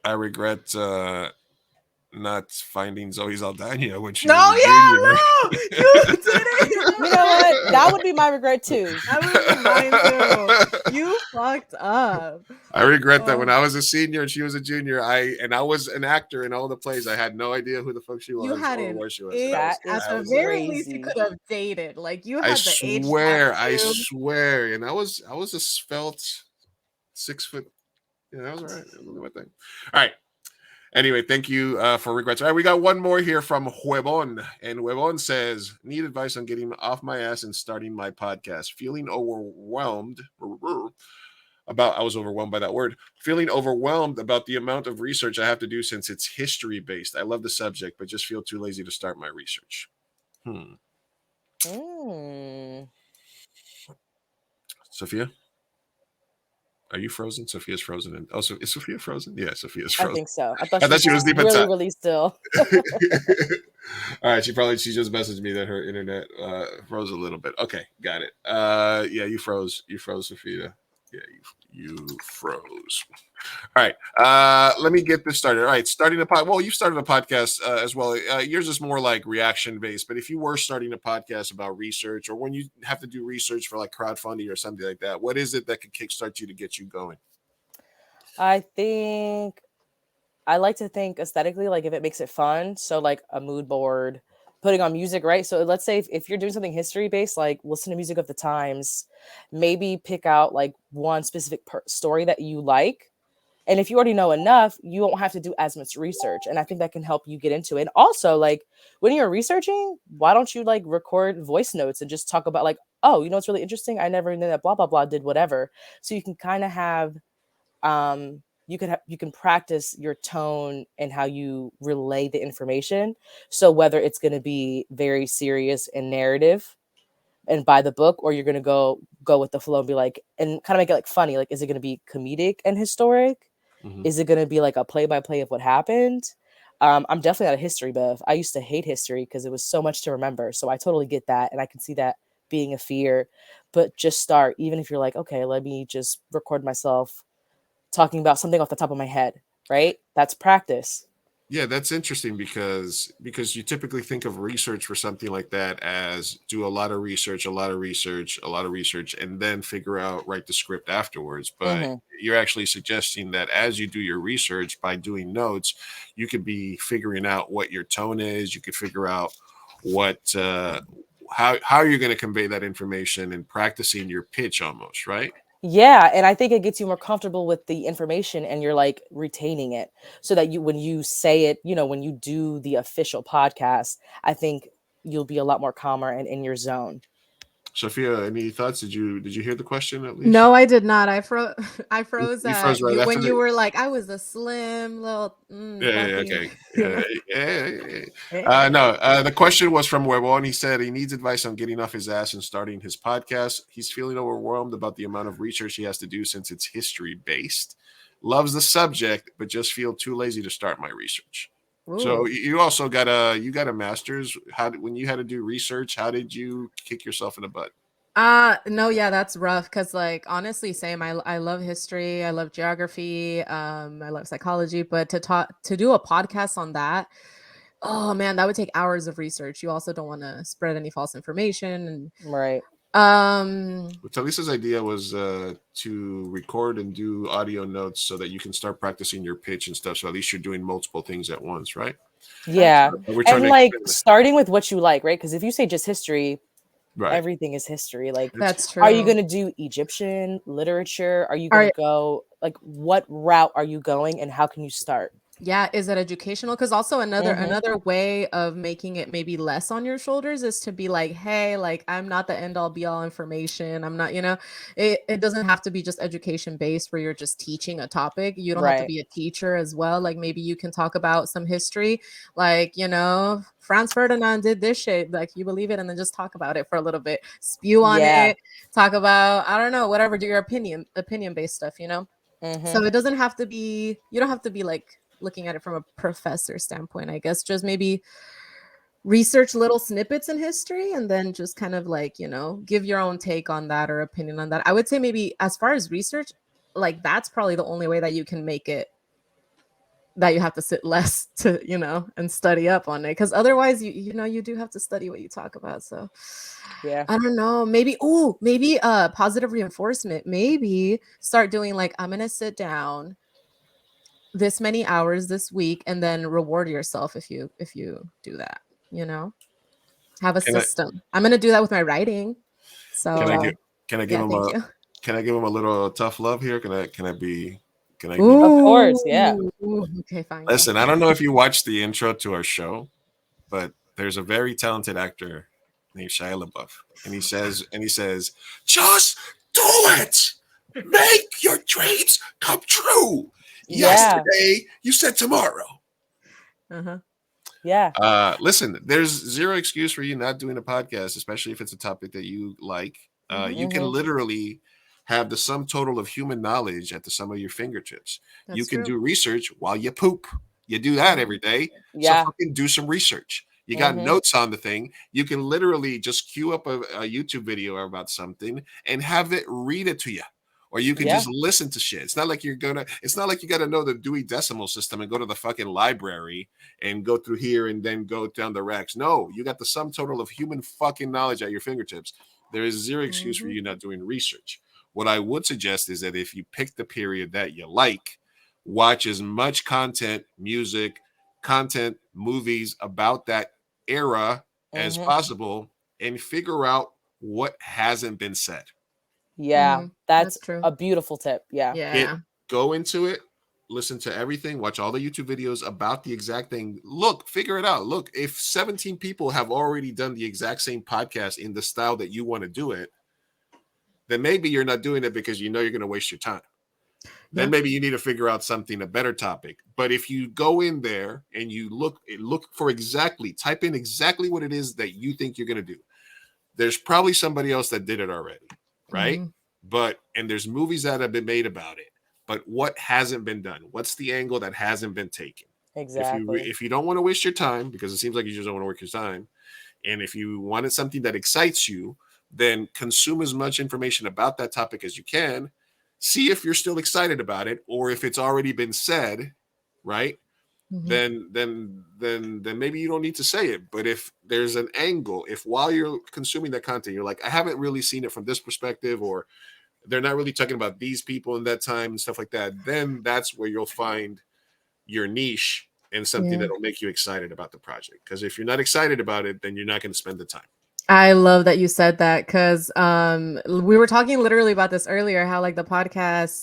S6: I regret not finding Zoe Saldana when she
S7: no,
S6: was
S7: you did it.
S8: You know what? That would be my regret too.
S7: That would be mine too. You fucked up.
S6: I regret that when I was a senior and she was a junior, I was an actor in all the plays. I had no idea who the fuck she was.
S7: You had
S6: or where she was.
S7: At the very least, you could have dated. Like you had the age.
S6: I swear, and I was a svelte 6 foot. Yeah, that was all right. That was my thing. All right. Anyway, thank you for regrets. All right, we got one more here from Huevon. And Huevon says, need advice on getting off my ass and starting my podcast. Feeling overwhelmed about, I was overwhelmed by that word. Feeling overwhelmed about the amount of research I have to do since it's history-based. I love the subject, but just feel too lazy to start my research. Sophia? Are you frozen? Sophia's frozen. So is Sophia frozen? Yeah, Sophia's frozen.
S8: I think so. I thought
S6: she was deep
S8: really,
S6: inside.
S8: really still.
S6: All right, she just messaged me that her internet froze a little bit. Okay, got it. Yeah, you froze. You froze, Sophia. Yeah, you froze. All right, let me get this started. All right, starting a podcast. Well, you started a podcast as well. Yours is more like reaction based. But if you were starting a podcast about research, or when you have to do research for like crowdfunding or something like that, what is it that could kickstart you to get you going?
S8: I think I like to think aesthetically, like if it makes it fun. So like a mood board, putting on music, right? So let's say if you're doing something history based, like listen to music of the times, maybe pick out like one specific story that you like. And if you already know enough, you won't have to do as much research. And I think that can help you get into it. And also, like when you're researching, why don't you like record voice notes and just talk about like, oh, it's really interesting. I never knew that blah, blah, blah did whatever. So you can kind of have, you can practice your tone and how you relay the information. So whether it's going to be very serious and narrative and by the book, or you're going to go with the flow and be like, and kind of make it like funny. Like, is it going to be comedic and historic? Is it going to be like a play-by-play of what happened? I'm definitely not a history buff. I used to hate history because it was so much to remember. So I totally get that. And I can see that being a fear, but just start, even if you're like, okay, let me just record myself talking about something off the top of my head, right? That's practice.
S6: Yeah, that's interesting because you typically think of research for something like that as do a lot of research, and then write the script afterwards. But you're actually suggesting that as you do your research by doing notes, you could be figuring out what your tone is. You could figure out what how you're going to convey that information and practicing your pitch almost, right?
S8: Yeah. And I think it gets you more comfortable with the information and you're like retaining it so that when you say it, when you do the official podcast, I think you'll be a lot more calmer and in your zone.
S6: Sophia, any thoughts? Did you hear the question at least?
S7: No, I did not. I froze.
S6: You froze right
S7: when you were like, I was a slim little.
S6: Okay. No, the question was from Huevon. He said he needs advice on getting off his ass and starting his podcast. He's feeling overwhelmed about the amount of research he has to do since it's history based. Loves the subject, but just feel too lazy to start my research. Ooh. So you also got a master's. When you had to do research, how did you kick yourself in the butt?
S7: No, yeah, that's rough because like honestly, same. I love history, I love geography, I love psychology, but to do a podcast on that, oh man, that would take hours of research. You also don't want to spread any false information and
S8: Right.
S6: Talisa's idea was to record and do audio notes so that you can start practicing your pitch and stuff. So at least you're doing multiple things at once, right?
S8: Yeah. And
S6: to
S8: like starting with what you like, right? Because if you say just history,
S6: right,
S8: everything is history. Like,
S7: that's true.
S8: Are you going to do Egyptian literature? Are you going to go like what route are you going and how can you start?
S7: Yeah, is it educational? Because also another way of making it maybe less on your shoulders is to be like, hey, like I'm not the end all be all information. I'm not, it doesn't have to be just education based where you're just teaching a topic. You don't have to be a teacher as well. Like maybe you can talk about some history, like, Franz Ferdinand did this shit, like you believe it, and then just talk about it for a little bit, spew on it, talk about, I don't know, whatever, do your opinion based stuff, So it doesn't have to be, you don't have to be like looking at it from a professor standpoint, I guess. Just maybe research little snippets in history and then just kind of like, give your own take on that or opinion on that. I would say maybe as far as research, like that's probably the only way that you can make it, that you have to sit less to, and study up on it. Because otherwise, you do have to study what you talk about. So
S8: yeah,
S7: I don't know. Maybe positive reinforcement. Maybe start doing like, I'm gonna sit down this many hours this week and then reward yourself if you do that, have a system. I'm gonna do that with my writing. So
S6: can I give him a little tough love here? Can I
S8: of course, yeah.
S7: Okay, fine.
S6: Listen, I don't know if you watched the intro to our show, but there's a very talented actor named Shia LaBeouf, and he says, just do it, make your dreams come true. Yesterday, you said tomorrow.
S8: Yeah.
S6: Listen, there's zero excuse for you not doing a podcast, especially if it's a topic that you like. You can literally have the sum total of human knowledge at the sum of your fingertips.
S7: That's
S6: you can
S7: true.
S6: do research while you poop. You do that every day.
S8: Yeah.
S6: So fucking do some research. You got notes on the thing. You can literally just queue up a YouTube video about something and have it read it to you. Or you can just listen to shit. It's not like you got to know the Dewey Decimal System and go to the fucking library and go through here and then go down the racks. No, you got the sum total of human fucking knowledge at your fingertips. There is zero excuse for you not doing research. What I would suggest is that if you pick the period that you like, watch as much content, music, movies about that era as possible and figure out what hasn't been said.
S8: Yeah, that's true. A beautiful tip.
S7: Yeah.
S6: Go into it, listen to everything, watch all the YouTube videos about the exact thing. Look, figure it out. Look, if 17 people have already done the exact same podcast in the style that you want to do it, then maybe you're not doing it because you know you're going to waste your time. Then maybe you need to figure out a better topic. But if you go in there and you look for type in exactly what it is that you think you're going to do, there's probably somebody else that did it already, right? And there's movies that have been made about it. But what hasn't been done? What's the angle that hasn't been taken?
S8: Exactly.
S6: If you don't want to waste your time, because it seems like you just don't want to waste your time, and if you wanted something that excites you, then consume as much information about that topic as you can. See if you're still excited about it, or if it's already been said, right? Then maybe you don't need to say it. But if there's an angle, if while you're consuming that content, you're like, I haven't really seen it from this perspective, or they're not really talking about these people in that time and stuff like that, then that's where you'll find your niche and something that'll make you excited about the project. Because if you're not excited about it, then you're not going to spend the time.
S7: I love that you said that because we were talking literally about this earlier, how like the podcast,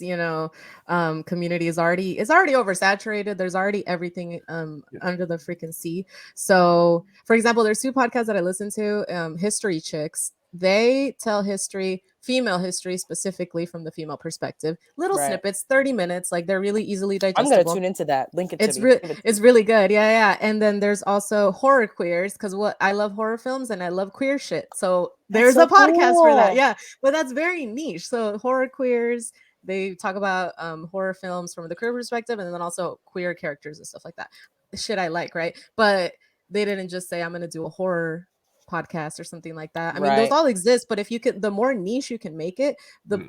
S7: community is already oversaturated. There's already everything under the freaking sea. So, for example, there's two podcasts that I listen to, History Chicks. They tell history, female history specifically from the female perspective. Little snippets, 30 minutes, like they're really easily digestible.
S8: I'm gonna tune into that. Link it to me.
S7: It's really good. Yeah. And then there's also horror queers, because I love horror films and I love queer shit. So there's a podcast for that. Yeah, but that's very niche. So horror queers, they talk about horror films from the queer perspective, and then also queer characters and stuff like that. The shit I like, right? But they didn't just say I'm gonna do a horror podcast or something like that. I mean,
S8: Right.
S7: those all exist, but if you could, the more niche you can make it,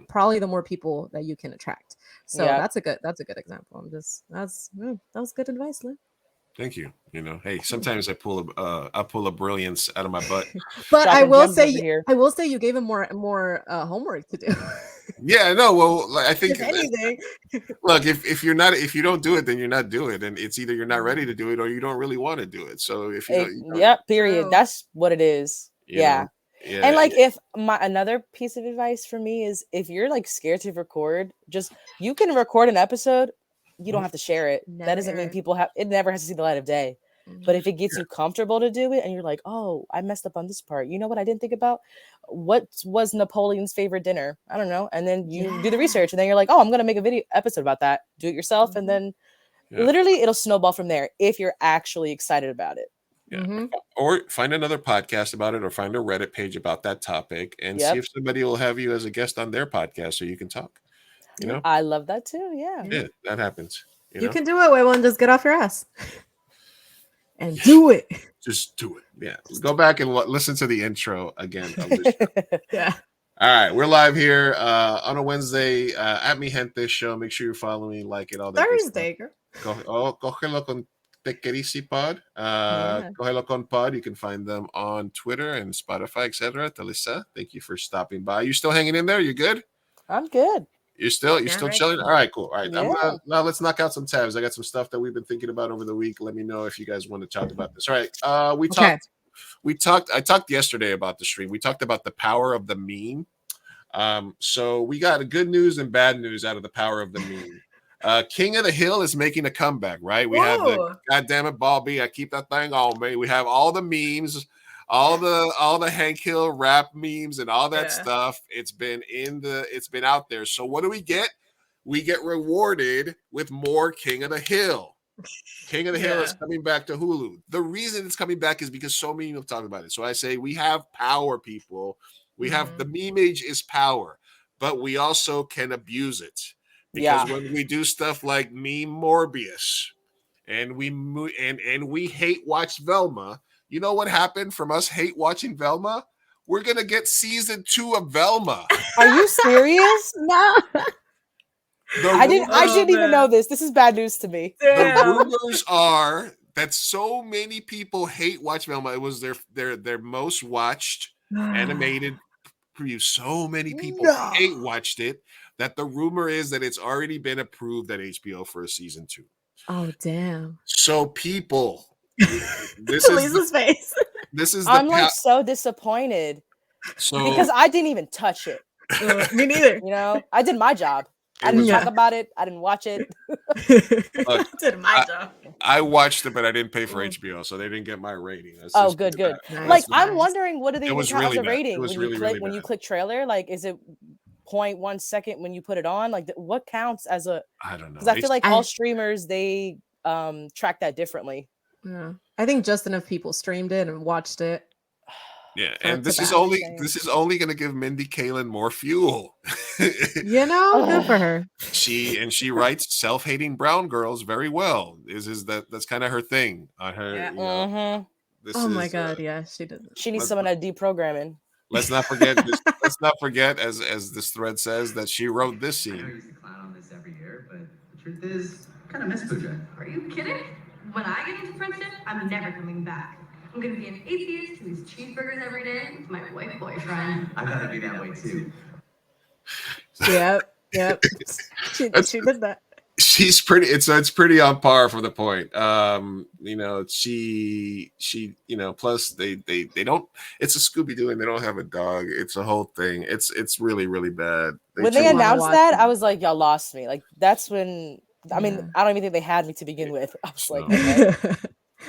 S7: probably the more people that you can attract. So
S8: Yeah.
S7: that's a good example. That was good advice, Lynn.
S6: Thank you. You know, hey, sometimes I pull a brilliance out of my butt.
S7: But
S8: Dropping
S7: I will
S8: gems over
S7: say,
S8: here.
S7: you gave him more homework to do.
S6: Yeah, no. Well, like, I think
S7: If anything.
S6: look, if you don't do it, then you're not doing it, and it's either you're not ready to do it or you don't really want to do it. So if you,
S8: Yep, period.
S7: True.
S8: That's what it is.
S6: you
S8: Yeah.
S6: know, yeah,
S8: And like if another piece of advice for me is if you're like scared to record, just you can record an episode, you don't have to share it.
S7: Never
S8: That doesn't
S7: air
S8: mean
S7: it.
S8: people have it never has to see the light of day. But if it gets you comfortable to do it and you're like, oh, I messed up on this part. You know what I didn't think about? What was Napoleon's favorite dinner? I don't know. And then you do the research and then you're like, oh, I'm gonna make a video episode about that. Do it yourself. And then literally it'll snowball from there if you're actually excited about it.
S6: Yeah. Or find another podcast about it or find a Reddit page about that topic and see if somebody will have you as a guest on their podcast so you can talk. You know?
S8: I love that too. Yeah.
S6: Yeah, that happens. You know?
S7: can do it, Wayne. Just get off your ass and do it.
S6: Just do it. Yeah. Go back and listen to the intro again of this show.
S7: Yeah.
S6: All right, we're live here on a Wednesday at Mi Gente Show. Make sure you follow me, like it, all that.
S7: Thursday, girl.
S6: Cojelo con Tequerisi Pod. Cojelo con Pod. You can find them on Twitter and Spotify, etc. Talisa, thank you for stopping by. You still hanging in there? You good?
S8: I'm good.
S6: You're still
S7: right.
S6: chilling? All right, cool. All right.
S8: Yeah.
S6: Now let's knock out some tabs. I got some stuff that we've been thinking about over the week. Let me know if you guys want to talk about this. All right. I talked yesterday about the stream. We talked about the power of the meme. So we got good news and bad news out of the power of the meme. King of the Hill is making a comeback, right? We have the goddamn it, Bobby. I keep that thing on me. We have all the memes, all the Hank Hill rap memes and all that stuff. It's been out there. So what do we get? We get rewarded with more King of the Hill. King of the Hill is coming back to Hulu. The reason it's coming back is because so many people talk about it. So I say we have power, people. We have the meme age is power, but we also can abuse it because when we do stuff like meme Morbius and we hate watch Velma, you know what happened from us hate watching Velma? We're gonna get season 2 of Velma.
S8: Are you serious?
S7: No.
S8: I didn't even know this. This is bad news to me.
S6: The rumors are that so many people hate watch Velma. It was their most watched animated preview. So many people hate watched it that the rumor is that it's already been approved at HBO for a season 2.
S7: Oh damn!
S6: So people, this is
S7: Lisa's face.
S6: This is.
S8: I'm like so disappointed because I didn't even touch it.
S7: Me neither.
S8: You know, I did my job. I didn't talk about it. I didn't watch it.
S7: I did my job.
S6: I watched it, but I didn't pay for HBO, so they didn't get my rating.
S8: That's good.
S7: Nice.
S8: Like, I'm wondering, what do they
S6: count
S8: as a rating
S6: when
S8: you click trailer? Like, is it 0.1 second when you put it on? Like, what counts as a?
S6: I don't know.
S8: Because I feel like all streamers they track that differently.
S7: Yeah, I think just enough people streamed it and watched it.
S6: Yeah, and this is only going to give Mindy Kaling more fuel.
S7: You know, good for her.
S6: She writes self-hating brown girls very well. That's kind of her thing on her.
S7: Yeah.
S6: You know,
S7: Oh my god, yeah, she does.
S8: She needs someone to deprogramming.
S6: Let's not forget. Let's not forget, as this thread says, that she wrote this scene.
S11: I used to clown on this every year, but the truth is, I kind of miss Pooja.
S12: Are you kidding? When I get into friendship, I'm never coming back. I'm gonna be an atheist who eats cheeseburgers every day with my white boyfriend.
S11: I gotta be that way too.
S7: Yep. She did that.
S6: She's pretty. It's pretty on par for the point. You know, she plus they don't. It's a Scooby-Doo and they don't have a dog. It's a whole thing. It's really really bad.
S8: When they announced that, I was like, y'all lost me. Like that's when. I mean, I don't even think they had me to begin with. I was like, okay.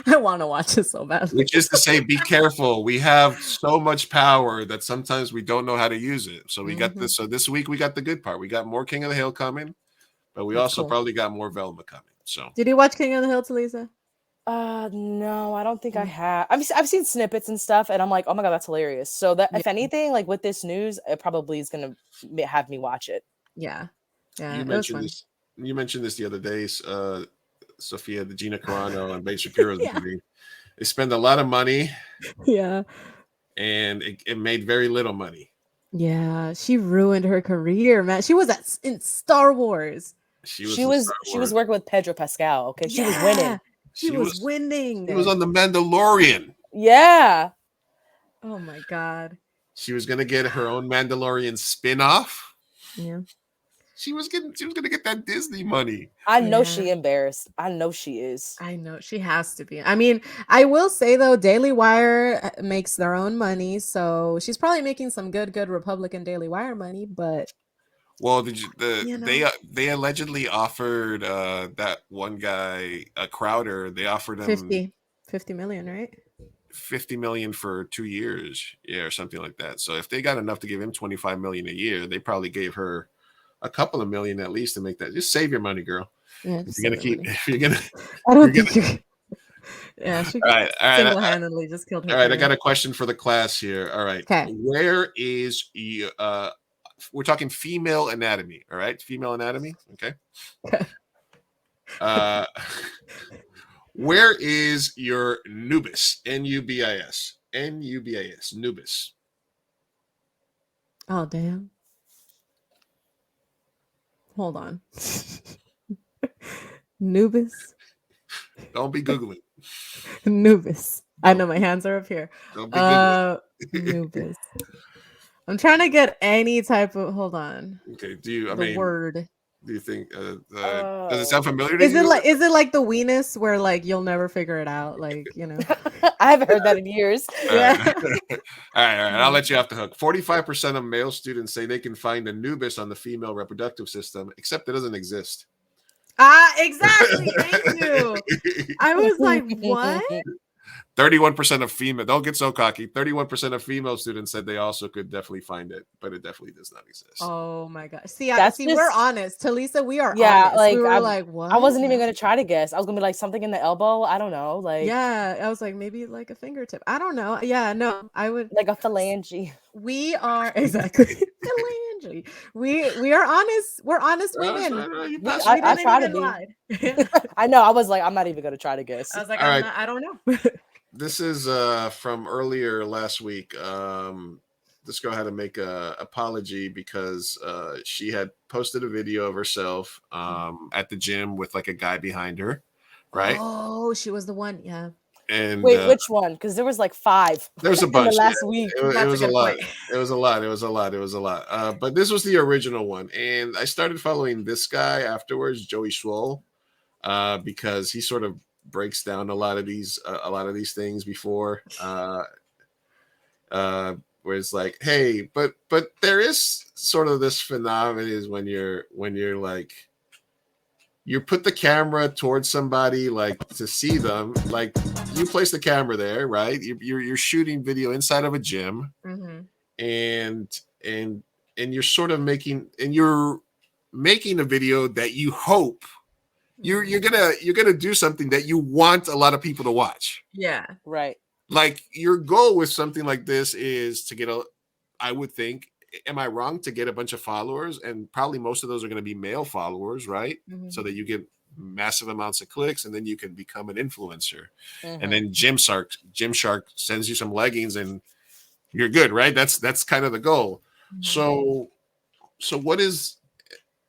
S7: I want to watch it so badly.
S6: Which is to say, be careful. We have so much power that sometimes we don't know how to use it. So we got this. So this week we got the good part. We got more King of the Hill coming, but we also probably got more Velma coming. So
S7: did you watch King of the Hill, Talisa?
S8: No, I don't think I have. I've seen snippets and stuff, and I'm like, oh my god, that's hilarious. So that if anything, like with this news, it probably is gonna have me watch it.
S7: Yeah.
S6: You mentioned this the other day. Sophia, the Gina Carano and Ben Shapiro's movie. They spend a lot of money.
S7: Yeah.
S6: and it made very little money.
S7: Yeah, she ruined her career, man. She was in Star Wars.
S8: She was working with Pedro Pascal. Okay, she was winning.
S7: She was winning.
S6: She was on The Mandalorian.
S8: Yeah.
S7: Oh my god.
S6: She was gonna get her own Mandalorian spin-off.
S7: Yeah.
S6: She was gonna get that Disney money.
S8: I know she embarrassed. I know she is.
S7: I know she has to be. I mean, I will say though, Daily Wire makes their own money, so she's probably making some good Republican Daily Wire money. But
S6: well, they allegedly offered that one guy, Crowder. They offered him
S7: 50 million, right?
S6: 50 million for 2 years, or something like that. So if they got enough to give him 25 million a year, they probably gave her a couple of million at least to make that. Just save your money, girl.
S7: Yeah,
S6: if you're gonna
S7: I don't think you're yeah, she
S6: all right,
S7: single-handedly just killed her.
S6: All right, I got a question for the class here. All right.
S7: Okay.
S6: Where is you we're talking female anatomy, all right? Female anatomy, okay? Where is your nubis? N-U-B-I-S. N-U-B-I-S. Nubis.
S7: Oh, damn. Hold on. Nubis.
S6: Don't be Googling.
S7: Nubis. I know my hands are up here.
S6: Don't be Googling.
S7: Nubis. I'm trying to get any type of. Hold on.
S6: Okay. Do you?
S7: The word.
S6: Do you think? Does it sound familiar to you?
S7: Is it like the weenus where like you'll never figure it out? Like, you know.
S8: I haven't heard that in years.
S7: Yeah.
S6: All right. I'll let you off the hook. 45% of male students say they can find a nubis on the female reproductive system, except it doesn't exist.
S7: Exactly. Thank you. I was like, what?
S6: 31% of female, don't get so cocky. 31% of female students said they also could definitely find it, but it definitely does not exist.
S7: Oh my god. We're honest. Talisa, we are honest.
S8: Like
S7: we were like, what?
S8: I wasn't even gonna try to guess. I was gonna be like something in the elbow. I don't know. Like
S7: I was like, maybe like a fingertip. I don't know. Yeah, no, I would
S8: like a phalange.
S7: We are exactly phalange. We are honest. We're honest women.
S8: I try to be. I know. I was like, I'm not even gonna try to guess.
S7: I was like, I don't know.
S6: This is from earlier last week. This girl had to make a apology because she had posted a video of herself at the gym with like a guy behind her, right?
S7: Oh, she was the one, yeah.
S6: And
S8: wait, which one? Because there was like 5.
S6: There's a bunch.
S8: Last week.
S6: It was a lot. It was a lot. But this was the original one, and I started following this guy afterwards, Joey Schwoll, because he sort of breaks down a lot of these things before where it's like, hey, but there is sort of this phenomenon is when you're like you put the camera towards somebody like to see them, like you place the camera there, right? You're shooting video inside of a gym, and you're sort of making a video that you hope you're gonna do something that you want a lot of people to watch.
S7: Yeah,
S8: right.
S6: Like your goal with something like this is to get I would think, am I wrong, to get a bunch of followers, and probably most of those are going to be male followers, right? So that you get massive amounts of clicks, and then you can become an influencer. And then Gymshark sends you some leggings, and you're good, right? That's kind of the goal. So what is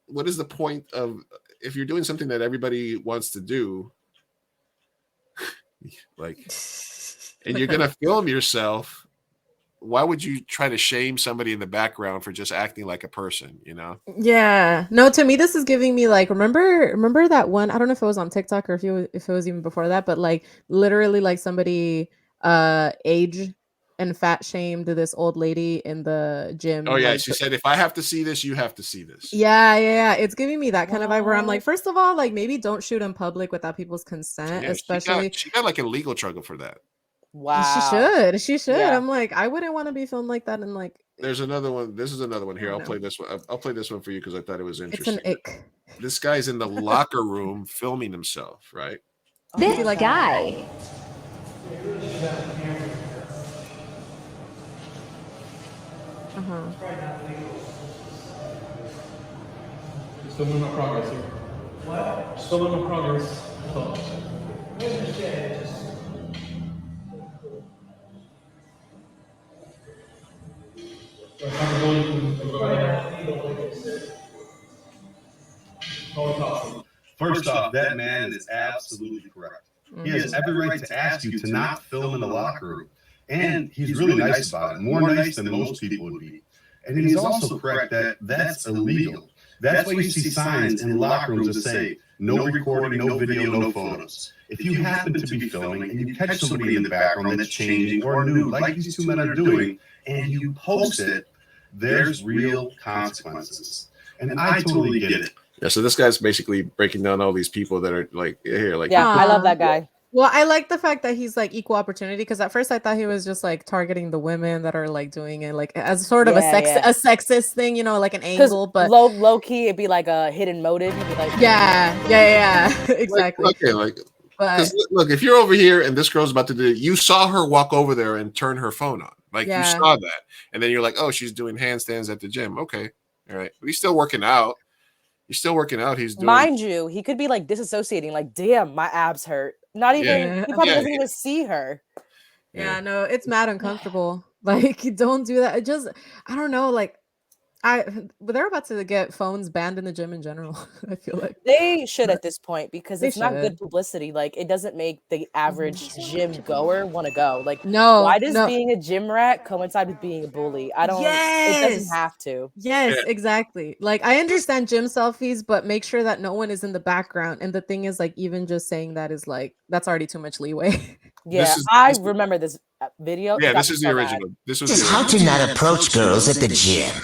S6: the point of, if you're doing something that everybody wants to do, like, and you're gonna film yourself, why would you try to shame somebody in the background for just acting like a person, you know?
S7: Yeah. No, to me, this is giving me like, remember that one? I don't know if it was on TikTok or if it was even before that, but like literally like somebody age and fat shamed this old lady in the gym.
S6: Oh yeah,
S7: like,
S6: she said, if I have to see this, you have to see this.
S7: Yeah. It's giving me that kind of vibe where I'm like, first of all, like maybe don't shoot in public without people's consent, especially.
S6: She got like a legal trouble for that.
S8: Wow.
S7: She should. Yeah. I'm like, I wouldn't want to be filmed like that. And like,
S6: there's another one. This is another one here. I'll play this one. I'll play this one for you because I thought it was interesting.
S7: It's an ick.
S6: This guy's in the locker room filming himself, right?
S13: This guy.
S14: Still moving progress here. What? Still moving progress.
S15: First off, that man is absolutely correct. He has every right to ask you to not film in the locker room. And he's really nice about it, more nice than most people would be. And he's also correct that that's illegal. That's why you see signs in locker rooms that say, no recording, no video, no photos. If you happen to be filming and you catch somebody in the background that's changing or nude, like these two men are doing, and you post it, there's real consequences. And I totally get it.
S6: Yeah, so this guy's basically breaking down all these people that are like here, like
S8: yeah, I love that guy.
S7: Well, I like the fact that he's like equal opportunity because at first I thought he was just like targeting the women that are like doing it like as sort of a sexist thing, you know, like an angle. But
S8: low key, it'd be like a hidden motive. He'd be like,
S7: yeah, exactly.
S6: Like, okay, like look, if you're over here and this girl's about to do, you saw her walk over there and turn her phone on, like you saw that, and then you're like, oh, she's doing handstands at the gym. Okay, all right, but he's still working out. He's still working out. He's doing.
S8: Mind you, he could be like disassociating, like, damn, my abs hurt. Not even he probably doesn't even see her.
S7: Yeah, no, it's mad uncomfortable. Like, don't do that. It just, I don't know, like but they're about to get phones banned in the gym in general. I feel like
S8: they should at this point because it's not good publicity. Like, it doesn't make the average gym goer want to go. Like, why does being a gym rat coincide with being a bully? I don't. It doesn't have to.
S7: Yes, exactly. Like, I understand gym selfies, but make sure that no one is in the background. And the thing is, like, even just saying that is like that's already too much leeway.
S8: Yeah, I remember this video.
S6: Yeah, this is the original. This was
S16: how to not approach girls at the gym.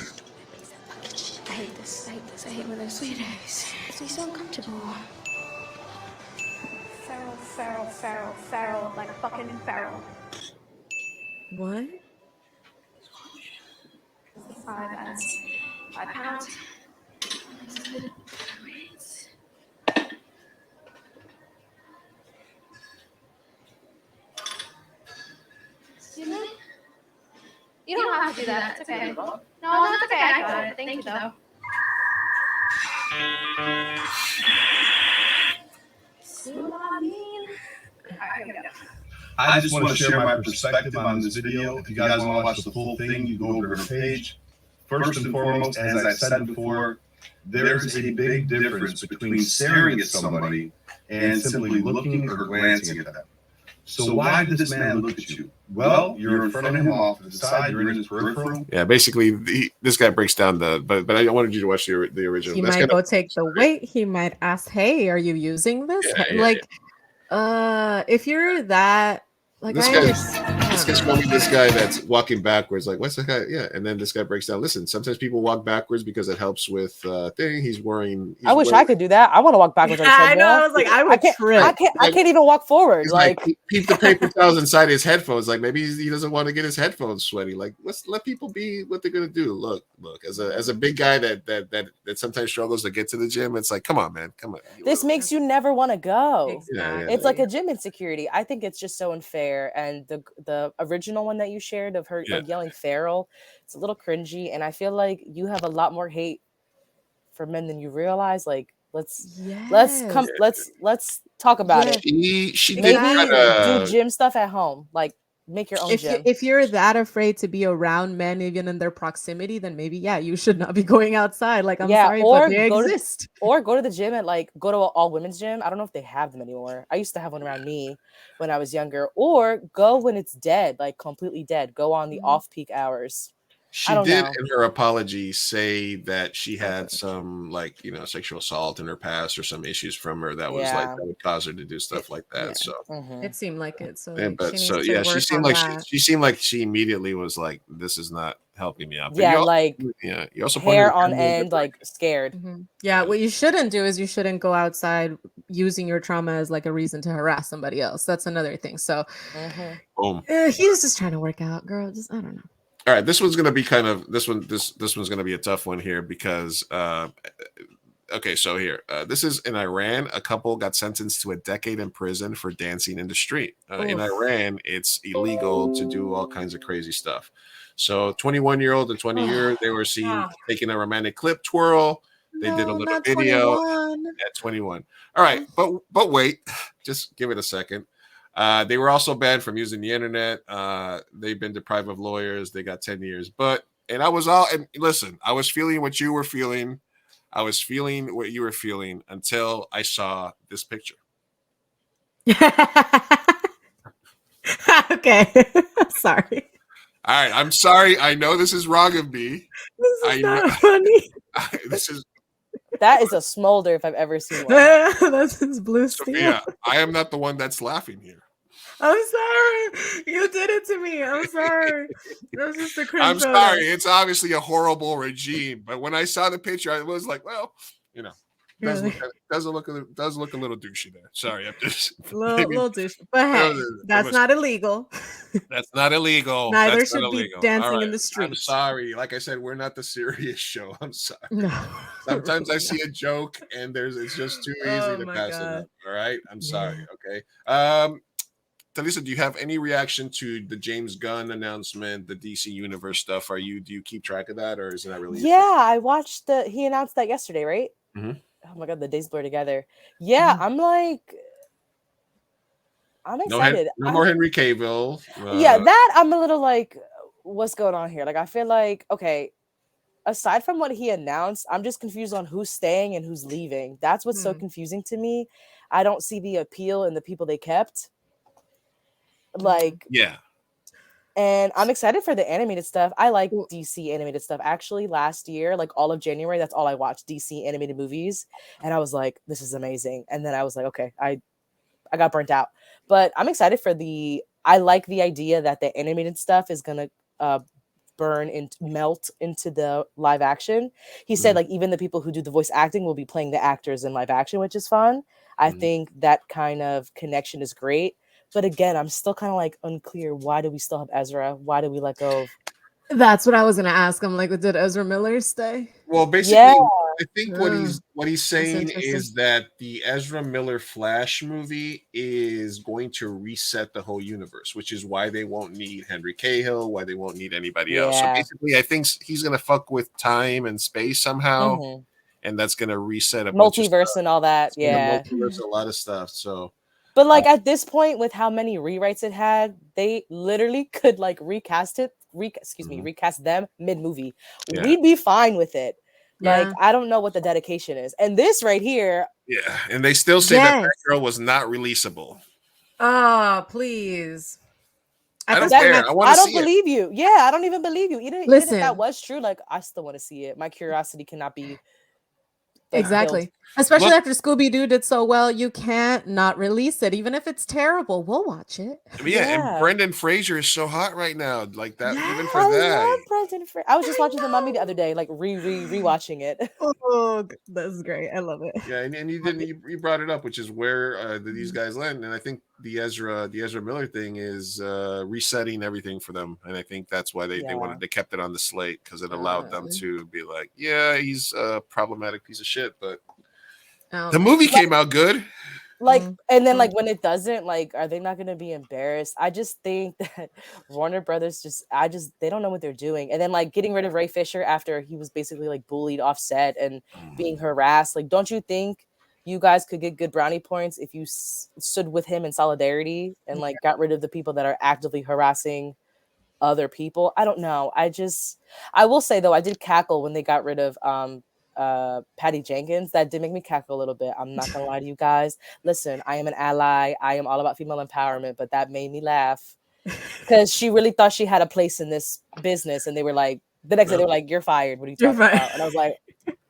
S12: I hate when they're sweeties. It's so uncomfortable. Feral, like fucking feral.
S7: What?
S12: 5 pounds. Excuse me? You don't have to do that. It's okay. No, that's okay. I got it. Thank you, though. See what I mean? Alright, here we go.
S15: I just want to share my perspective on this video. If you guys want to watch the full thing, you go over to her page. First and foremost, as I said before, there's a big difference between staring at somebody and simply looking or glancing at them. So why did this man look at you? Well, you're in front of him off to the side, you're in his peripheral.
S6: Yeah, basically, this guy breaks down but I wanted you to watch the original.
S7: He might go take the weight. He might ask, "Hey, are you using this?" If you're that, like,
S6: this guy's showing me this guy that's walking backwards. Like, what's the guy? Yeah, and then this guy breaks down. Listen, sometimes people walk backwards because it helps with thing. He's wearing.
S8: I wish I could do that. I want to walk backwards.
S7: I know. I was like, I would trip.
S8: I can't even walk forward. Like,
S6: keep the paper towels inside his headphones. Like, maybe he doesn't want to get his headphones sweaty. Like, let's let people be what they're gonna do. Look. As a big guy that sometimes struggles to get to the gym, it's like, come on, man, come on.
S8: This makes you never want to go.
S7: Exactly.
S8: It's like a gym insecurity. I think it's just so unfair. And the original one that you shared of her like yelling feral, it's a little cringy. And I feel like you have a lot more hate for men than you realize. Like, let's talk about it.
S6: She
S8: maybe
S6: do
S8: gym stuff at home. Like, make your own gym.
S7: If you're that afraid to be around men, even in their proximity, then maybe you should not be going outside. Like, I'm sorry, but they exist.
S8: Or go to the gym at go to an all women's gym. I don't know if they have them anymore. I used to have one around me when I was younger. Or go when it's dead, like completely dead. Go on the off-peak hours.
S6: She did in her apology say that she had some sexual assault in her past or some issues from her that was that would cause her to do stuff like that.
S7: Yeah.
S6: So
S7: it seemed like it. So
S6: she seemed like she immediately was like, this is not helping me out.
S8: But
S6: you also
S8: hair on end, like scared.
S7: Yeah, what you shouldn't do is you shouldn't go outside using your trauma as like a reason to harass somebody else. That's another thing. So
S6: boom.
S7: He was just trying to work out, girl. Just I don't know.
S6: All right, this one's gonna be this one's gonna be a tough one here because okay, so here this is in Iran. A couple got sentenced to a decade in prison for dancing in the street. In Iran, it's illegal to do all kinds of crazy stuff. So 21-year-old and 20-year, they were seen taking a romantic clip twirl. They did a little video
S7: 21.
S6: at 21. All right, but wait, just give it a second. They were also banned from using the internet. They've been deprived of lawyers. They got 10 years. And I was feeling what you were feeling. I was feeling what you were feeling until I saw this picture.
S7: Okay. Sorry.
S6: All right, I'm sorry. I know this is wrong of me.
S7: This is not funny.
S8: That is a smolder if I've ever seen one.
S7: That's his blue steel.
S6: Sophia, I am not the one that's laughing here.
S7: I'm sorry. You did it to me. I'm sorry. That was just a cringe.
S6: I'm sorry. It's obviously a horrible regime, but when I saw the picture, I was like, well, you know, does look a little douchey there. Sorry, I'm just
S7: little douchey. But hey, that's not illegal.
S6: That's not illegal.
S7: Neither
S6: that's
S7: should be dancing in the streets.
S6: I'm sorry. Like I said, we're not the serious show. I'm sorry.
S7: No.
S6: Sometimes I see a joke and it's just too easy to pass it up. All right. I'm sorry. Okay. Talisa, do you have any reaction to the James Gunn announcement, the DC Universe stuff? Do you keep track of that, or is it not really?
S8: Yeah, I watched he announced that yesterday, right?
S6: Mm-hmm.
S8: Oh my god, the days blur together. Yeah, I'm excited.
S6: No more Henry Cavill.
S8: Yeah, that I'm a little like, what's going on here? Like, I feel like, okay, aside from what he announced, I'm just confused on who's staying and who's leaving. That's what's so confusing to me. I don't see the appeal in the people they kept. Like,
S6: yeah.
S8: And I'm excited for the animated stuff. I like DC animated stuff. Actually, last year, like all of January, that's all I watched, DC animated movies. And I was like, this is amazing. And then I was like, okay, I got burnt out. But I'm excited for I like the idea that the animated stuff is going to melt into the live action. He said, like, even the people who do the voice acting will be playing the actors in live action, which is fun. I think that kind of connection is great. But again, I'm still kind of like unclear. Why do we still have Ezra? Why do we let go of?
S7: That's what I was gonna ask. I'm like, did Ezra Miller stay?
S6: Well, basically, I think what he's saying is that the Ezra Miller Flash movie is going to reset the whole universe, which is why they won't need Henry Cavill, why they won't need anybody else. So basically, I think he's gonna fuck with time and space somehow, and that's gonna reset a
S8: multiverse and all that. Yeah,
S6: multiverse, a lot of stuff. So.
S8: But like at this point, with how many rewrites it had, they literally could like recast them mid-movie. Yeah. We'd be fine with it. Like, I don't know what the dedication is. And this right here.
S6: Yeah, and they still say that girl was not releasable.
S7: Oh, please.
S6: I don't care.
S8: I don't believe you. Yeah, I don't even believe you. Even if that was true, like, I still want to see it. My curiosity cannot be.
S7: Exactly. Especially after Scooby-Doo did so well, you can't not release it. Even if it's terrible, we'll watch it.
S6: And Brendan Fraser is so hot right now. Like that, even for that.
S8: I love Brendan Fraser. I was just watching The Mummy the other day, like rewatching it.
S7: Oh, that's great. I love it.
S6: Yeah, and you brought it up, which is where these guys land. And I think the Ezra Miller thing is resetting everything for them. And I think that's why they kept it on the slate, because it allowed them to be like, yeah, he's a problematic piece of shit. But the movie came out good.
S8: Like, and then like when it doesn't, like, are they not going to be embarrassed? I just think that Warner Brothers they don't know what they're doing. And then like getting rid of Ray Fisher after he was basically like bullied off set and being harassed. Like, don't you think you guys could get good brownie points if you stood with him in solidarity and like got rid of the people that are actively harassing other people? I don't know. I will say though, I did cackle when they got rid of Patty Jenkins. That did make me cackle a little bit. I'm not gonna lie to you guys. Listen, I am an ally. I am all about female empowerment, but that made me laugh because she really thought she had a place in this business, and they were like, the next day they were like, "You're fired. What are you talking about?" And I was like,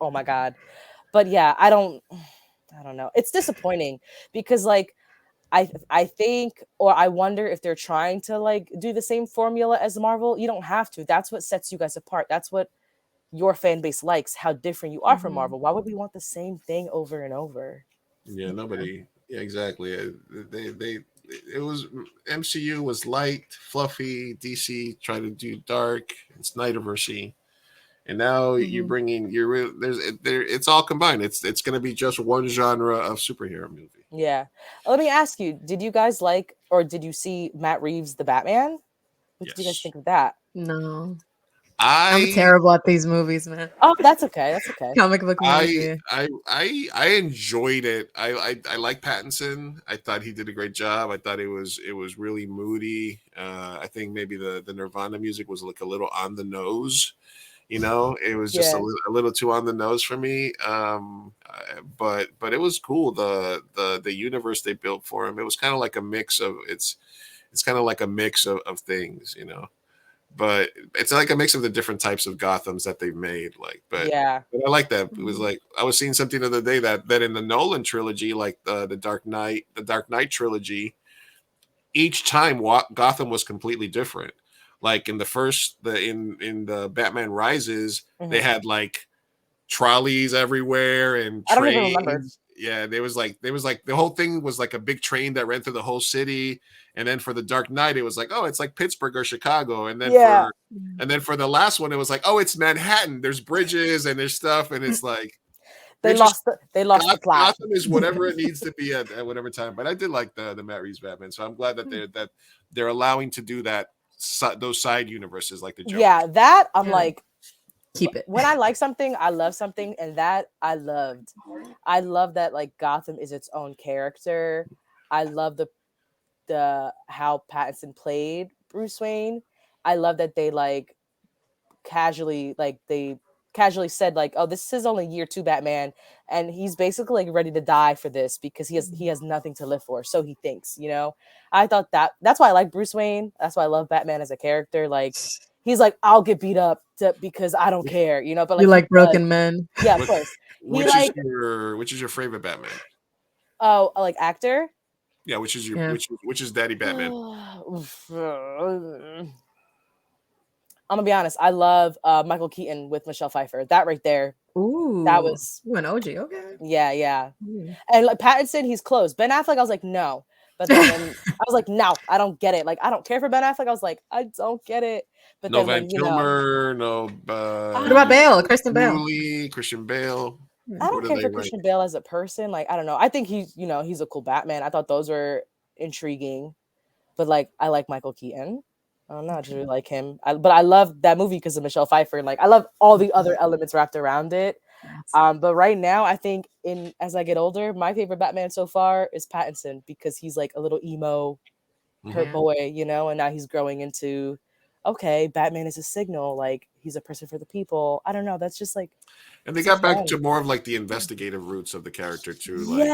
S8: "Oh my god." But yeah, I don't know. It's disappointing because like I think, or I wonder if they're trying to like do the same formula as Marvel. You don't have to. That's what sets you guys apart. That's what your fan base likes, how different you are from Marvel. Why would we want the same thing over and over?
S6: Yeah, nobody. Yeah, exactly. It was MCU was light, fluffy. DC tried to do dark. It's Snyderverse, and now you're bringing it's all combined. It's going to be just one genre of superhero movie.
S8: Yeah. Let me ask you: did you guys like, or did you see Matt Reeves' The Batman? What did you guys think of that?
S7: No. I'm terrible at these movies, man.
S8: Oh, that's okay. That's okay.
S7: Comic book movie.
S6: I enjoyed it. I like Pattinson. I thought he did a great job. I thought it was really moody. I think maybe the Nirvana music was like a little on the nose, You know, it was just
S8: Yeah.
S6: a little too on the nose for me. But it was cool. The universe they built for him. It was kind of like a mix of it's kind of like a mix of things, you know. But it's like a mix of the different types of Gothams that they've made. Like, but I like that. It was like I was seeing something the other day that in the Nolan trilogy, like the Dark Knight trilogy, each time Gotham was completely different. Like in the first, in the Batman Rises, they had like trolleys everywhere and
S8: I don't even remember.
S6: trains. Yeah, there was like the whole thing was like a big train that ran through the whole city. And then for the Dark Knight, it was like, oh, it's like Pittsburgh or Chicago. And then for the last one, it was like, oh, it's Manhattan. There's bridges and there's stuff, and it's like
S8: they lost the plot.
S6: Gotham is whatever it needs to be at whatever time. But I did like the Matt Reeves Batman, so I'm glad that they're allowing to do that. Those side universes like the Joker.
S8: Yeah, that I'm like,
S7: keep it.
S8: When I like something, I love something, and that I loved. I love that like Gotham is its own character. I love the how Pattinson played Bruce Wayne. I love that they casually said like, oh, this is only year 2 Batman, and he's basically like ready to die for this because he has nothing to live for, so he thinks, you know. I thought that's why I like Bruce Wayne. That's why I love Batman as a character. Like, he's like, I'll get beat up because I don't care, you know. But like,
S7: you like broken men.
S8: Yeah, of course.
S6: Which is your favorite Batman?
S8: Oh, like actor?
S6: Yeah, which is your which is Daddy Batman?
S8: I'm gonna be honest. I love Michael Keaton with Michelle Pfeiffer. That right there.
S7: Ooh,
S8: that was
S7: an OG. Okay.
S8: Yeah. And like Pattinson, he's close. Ben Affleck, I was like, no. But then I was like, no, I don't get it. Like, I don't care for Ben Affleck. I was like, I don't get it. But
S6: no
S8: then
S6: Van Kilmer, no.
S7: What about Bale? Christian Bale.
S6: Christian Bale.
S8: I don't care for Christian Bale as a person. Like, I don't know. I think he's a cool Batman. I thought those were intriguing. But like, I like Michael Keaton. I don't know. I just really like him. But I love that movie because of Michelle Pfeiffer. Like, I love all the other elements wrapped around it. But right now, I think as I get older, my favorite Batman so far is Pattinson because he's like a little emo, hurt boy, you know, and now he's growing into, okay, Batman is a signal, like he's a person for the people. I don't know. That's just like,
S6: and they got back to more of like the investigative roots of the character too. Like,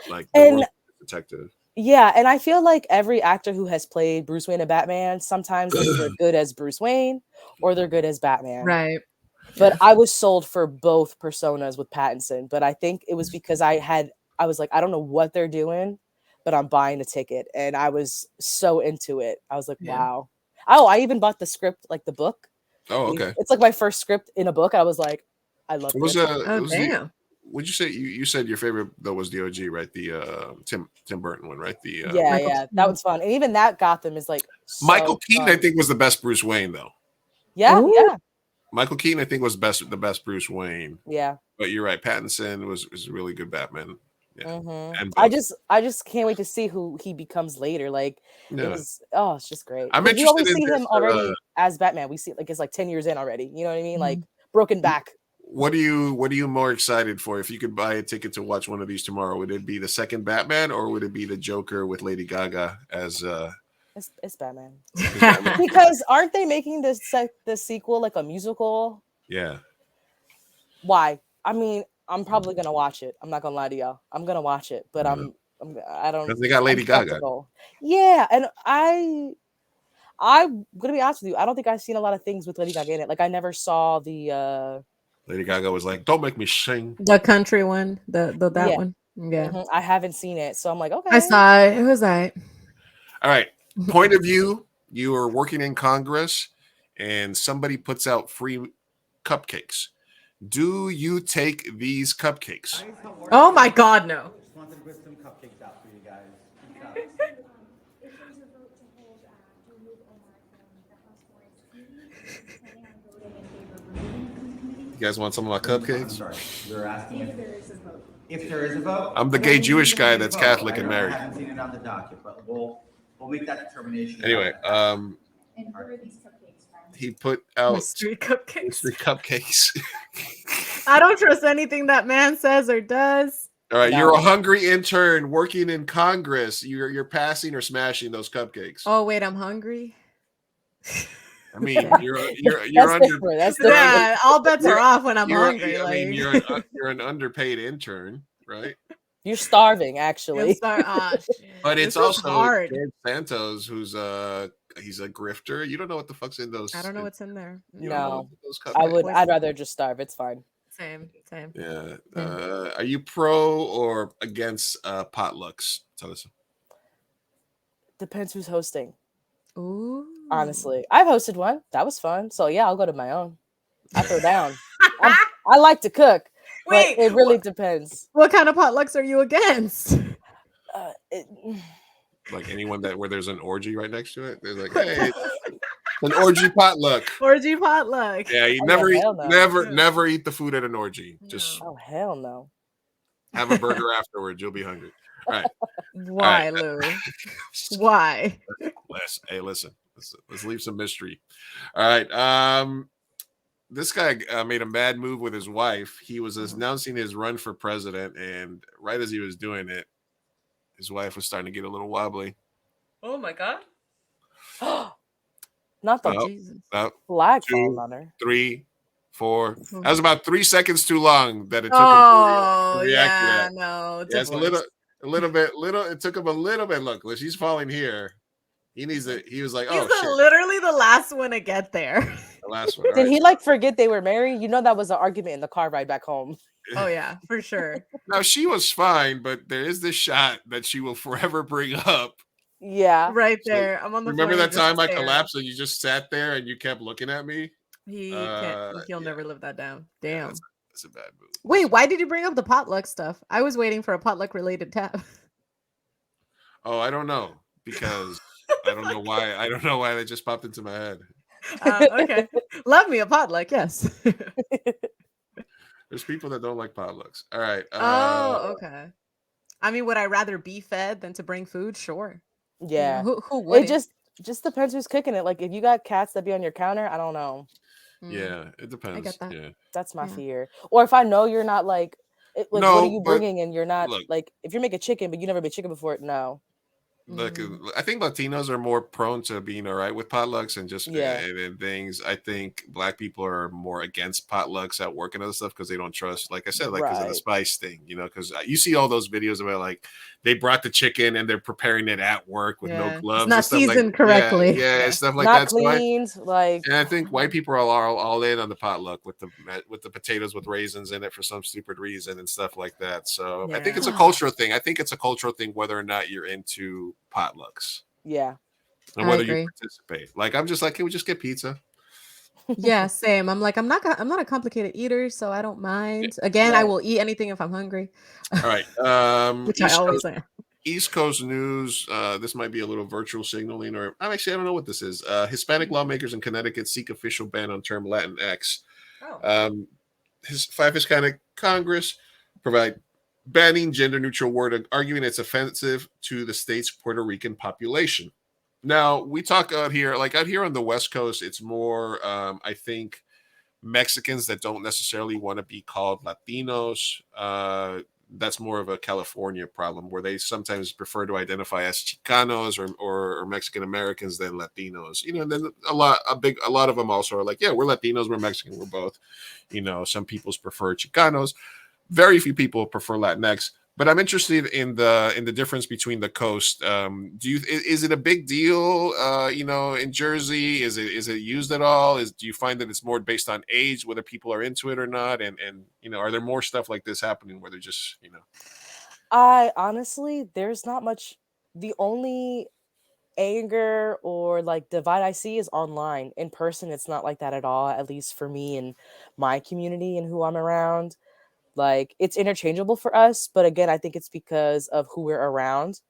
S6: like the detective.
S8: Yeah, and I feel like every actor who has played Bruce Wayne and Batman, sometimes they're good as Bruce Wayne or they're good as Batman.
S7: Right.
S8: But I was sold for both personas with Pattinson. But I think it was because I was like, I don't know what they're doing, but I'm buying a ticket. And I was so into it. I was like, wow. Oh, I even bought the script, like the book.
S6: Oh, okay.
S8: It's like my first script in a book. I was like, I love it.
S7: Damn.
S6: Would you say you said your favorite though was the OG, right? The Tim Burton one, right? The
S8: yeah, that was fun. And even that Gotham is like so
S6: Michael Keaton,
S8: fun.
S6: I think was the best Bruce Wayne though.
S8: Yeah.
S6: Michael Keaton, I think, was the best Bruce Wayne.
S8: Yeah. But
S6: you're right. Pattinson was a really good Batman. Yeah. And
S8: I just can't wait to see who he becomes later. Like, it's just great.
S6: I'm
S8: we
S6: interested
S8: always
S6: in
S8: see
S6: this,
S8: him already as Batman. We see it's like 10 years in already. You know what I mean? Like broken back.
S6: What are you more excited for? If you could buy a ticket to watch one of these tomorrow, would it be the second Batman or would it be the Joker with Lady Gaga as
S8: It's Batman. Because aren't they making the sequel like a musical?
S6: Yeah.
S8: Why? I mean, I'm probably gonna watch it. I'm not gonna lie to y'all. I'm gonna watch it, but I don't.
S6: Because they got Lady Gaga.
S8: Yeah, and I'm gonna be honest with you. I don't think I've seen a lot of things with Lady Gaga in it. Like I never saw the.
S6: Lady Gaga was like, "Don't make me sing."
S7: The country one, that one. Yeah,
S8: I haven't seen it, so I'm like, okay.
S7: I saw it. It was alright.
S6: All right. Point of view: you are working in Congress, and somebody puts out free cupcakes. Do you take these cupcakes?
S7: Oh my God, no!
S11: Just wanted to put some cupcakes out for you guys.
S6: You guys want some of my cupcakes?
S11: I'm sorry. We're asking if there is a vote. If there is a vote.
S6: I'm the gay Jewish guy that's Catholic and married.
S11: I haven't seen it on the docket, but we'll make that determination.
S6: Anyway,
S12: And who are these cupcakes from?
S6: he put out
S7: Mystery cupcakes.
S6: mystery cupcakes.
S7: I don't trust anything that man says or does.
S6: All right, you're a hungry intern working in Congress. You're passing or smashing those cupcakes.
S7: Oh wait, I'm hungry.
S6: I mean, you're
S8: That's
S6: under.
S8: different. That's different.
S7: Yeah, all bets are off when I'm
S6: you're-
S7: hungry.
S6: I mean,
S7: Like
S6: you're an underpaid intern, right?
S8: You're starving, actually.
S6: But it's
S7: This is
S6: also
S7: hard.
S6: George Santos, who's he's a grifter. You don't know what the fuck's in those.
S7: I don't know what's in there.
S6: You don't know
S8: No,
S6: what's in those
S8: I
S6: cupcakes.
S8: would. I'd rather just starve. It's fine.
S7: Same.
S6: Yeah. Are you pro or against potlucks? Tell us.
S8: Depends who's hosting.
S7: Ooh.
S8: Honestly, I've hosted one. That was fun. So yeah, I'll go to my own. I throw down. I like to cook,
S7: Wait,
S8: but it really depends.
S7: What kind of potlucks are you against?
S6: Like anyone where there's an orgy right next to it, they're like, hey, an orgy potluck.
S7: Orgy potluck.
S6: Yeah, you
S8: Oh,
S6: never eat,
S8: hell no.
S6: never eat the food at an orgy. Just
S8: Oh hell no.
S6: have a burger afterwards. You'll be hungry. All right.
S7: Why,
S6: All right.
S7: Lou? Why?
S6: Listen. Let's leave some mystery. All right. This guy made a mad move with his wife. He was announcing his run for president, and right as he was doing it, his wife was starting to get a little wobbly.
S7: Oh my god.
S8: Not the flag falling on her.
S6: 3, 4. That was about 3 seconds too long that it took him to react to that.
S7: No.
S6: Yeah, it's a little bit. It took him a little bit. Look, she's falling here. He needs it. He was like,
S7: He's
S6: oh shit.
S7: literally the last one to get there.
S6: The last one.
S8: Did he forget they were married? You know that was an argument in the car ride back home.
S7: Oh yeah, for sure.
S6: Now she was fine, but there is this shot that she will forever bring up.
S8: Yeah,
S7: right there. I'm on the.
S6: Remember
S7: floor,
S6: that time I
S7: stare.
S6: collapsed and you just sat there and you kept looking at me?
S7: He'll never live that down. Damn.
S6: That's a bad move.
S7: Wait, why did you bring up the potluck stuff? I was waiting for a potluck related tab.
S6: Oh, I don't know because I don't know why. I don't know why that just popped into my head.
S7: Okay, love me a potluck. Yes.
S6: There's people that don't like potlucks. All right.
S7: Okay. I mean, would I rather be fed than to bring food? Sure.
S8: Yeah.
S7: Who would?
S8: It just depends who's cooking it. Like if you got cats that be on your counter, I don't know.
S6: Yeah, it depends.
S7: I get that.
S6: Yeah.
S8: That's my fear. Or if I know you're not what are you bringing and you're not like if you're making chicken but you never made chicken before, no.
S6: Look, I think Latinos are more prone to being all right with potlucks and just and things. I think Black people are more against potlucks at work and other stuff because they don't trust, like I said, because of the spice thing, because you see all those videos about like they brought the chicken and they're preparing it at work with no gloves,
S7: it's not
S6: and stuff
S7: seasoned correctly,
S6: stuff like
S8: not
S6: that.
S8: Cleaned,
S6: and I think white people are all in on the potluck with the potatoes with raisins in it for some stupid reason and stuff like that. So I think it's a cultural thing. I think it's a cultural thing whether or not you're into potlucks.
S8: Yeah.
S6: And whether you participate. Like I'm just like, can we just get pizza?
S7: Yeah, same. I'm like, I'm not a complicated eater, so I don't mind. Again, I will eat anything if I'm hungry.
S6: All right.
S7: Which I always am.
S6: East Coast news. This might be a little virtual signaling, or I don't know what this is. Hispanic lawmakers in Connecticut seek official ban on term LatinX. Five Hispanic Congress provide banning gender-neutral word, arguing it's offensive to the state's Puerto Rican population. Now, we talk out here on the West Coast, it's more, I think, Mexicans that don't necessarily want to be called Latinos. That's more of a California problem where they sometimes prefer to identify as Chicanos or Mexican Americans than Latinos. And then a lot of them also are like, yeah, we're Latinos, we're Mexican, we're both. Some people's prefer Chicanos. Very few people prefer Latinx, but I'm interested in the difference between the coast. Is it a big deal? In Jersey, is it used at all? Do you find that it's more based on age, whether people are into it or not? And are there more stuff like this happening where they're just
S8: I honestly, there's not much. The only anger or divide I see is online. In person, it's not like that at all. At least for me and my community and who I'm around. It's interchangeable for us, but again, I think it's because of who we're around.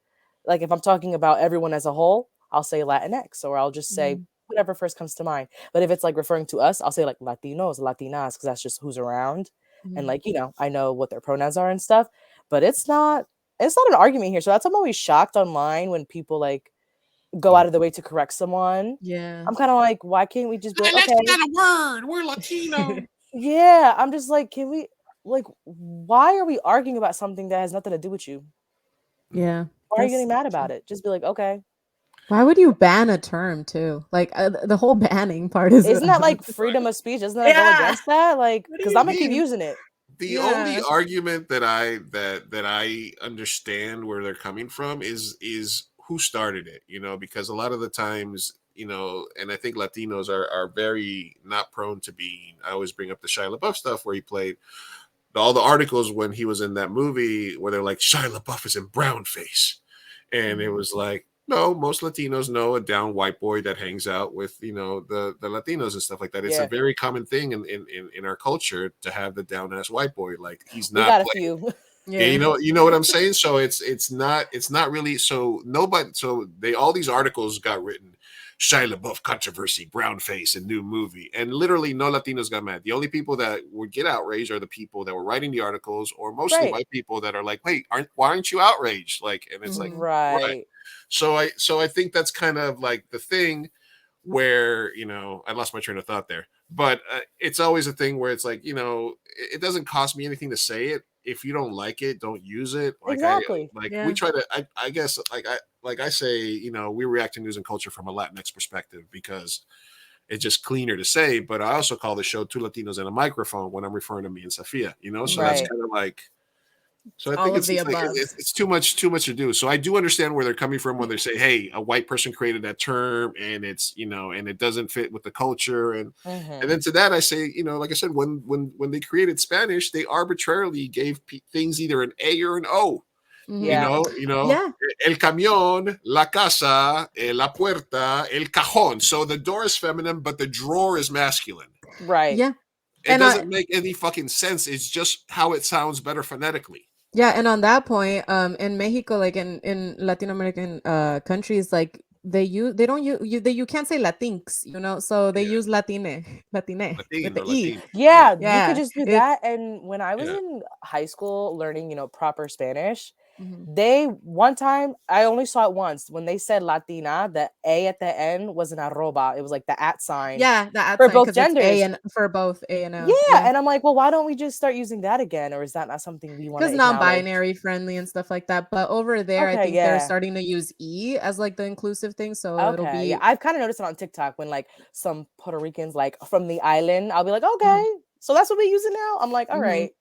S8: If I'm talking about everyone as a whole, I'll say Latinx, or I'll just say whatever first comes to mind. But if it's referring to us, I'll say Latinos, Latinas, because that's just who's around. And I know what their pronouns are and stuff, but it's not an argument here. So I'm always shocked online when people go out of the way to correct someone.
S7: Yeah.
S8: I'm kind of like, why can't we just be
S6: that's not a word, we're Latino.
S8: Yeah, I'm just like, can we why are we arguing about something that has nothing to do with you?
S7: Yeah.
S8: Why are you getting mad about it? Just be like, okay.
S7: Why would you ban a term too? Like the whole banning part is.
S8: Isn't that like freedom of speech? Doesn't that go against that? Like, because I'm gonna keep using it.
S6: The only argument that I understand where they're coming from is who started it, because a lot of the times, and I think Latinos are very not prone to being. I always bring up the Shia LaBeouf stuff where he played all the articles when he was in that movie where they're like Shia LaBeouf is in brown face, and it was like, no, most Latinos know a down white boy that hangs out with, the Latinos and stuff like that. It's a very common thing in our culture to have the down ass white boy. Like he's not.
S8: We got a few.
S6: Yeah, you know what I'm saying. So it's not really. So nobody. So all these articles got written. Shia LaBeouf controversy, brown face, and new movie, and literally no Latinos got mad. The only people that would get outraged are the people that were writing the articles, or mostly white people that are like, "Wait, why aren't you outraged?" Like, and it's like, right. So I think that's kind of like the thing where I lost my train of thought there, but it's always a thing where it's like it doesn't cost me anything to say it. If you don't like it, don't use it. Like
S8: exactly.
S6: We try to. I guess like I say, we react to news and culture from a Latinx perspective because it's just cleaner to say. But I also call the show Two Latinos and a Microphone when I'm referring to me and Safia. So that's kind of like. So I think it's too much to do. So I do understand where they're coming from when they say, "Hey, a white person created that term, and it's and it doesn't fit with the culture." And and then to that I say, like I said, when they created Spanish, they arbitrarily gave things either an A or an O.
S8: Yeah.
S6: El camión, la casa, la puerta, el cajón. So the door is feminine, but the drawer is masculine.
S8: Right.
S7: Yeah.
S6: It doesn't make any fucking sense. It's just how it sounds better phonetically.
S7: Yeah, and on that point, in Mexico, like in Latin American countries, like you can't say LatinX, so they use Latine with the E.
S8: Yeah, you could just do that. And when I was in high school learning, proper Spanish, they one time I only saw it once when they said Latina, the A at the end was an arroba. It was like the at sign.
S7: Yeah, the at
S8: for
S7: sign,
S8: both genders.
S7: A and for both A and O.
S8: Yeah, and I'm like, well, why don't we just start using that again? Or is that not something we want to?
S7: Because non-binary friendly and stuff like that. But over there, I think they're starting to use E as like the inclusive thing. So it'll be.
S8: Yeah, I've kind of noticed it on TikTok when like some Puerto Ricans like from the island, I'll be like, okay, so that's what we use it now. I'm like, all right,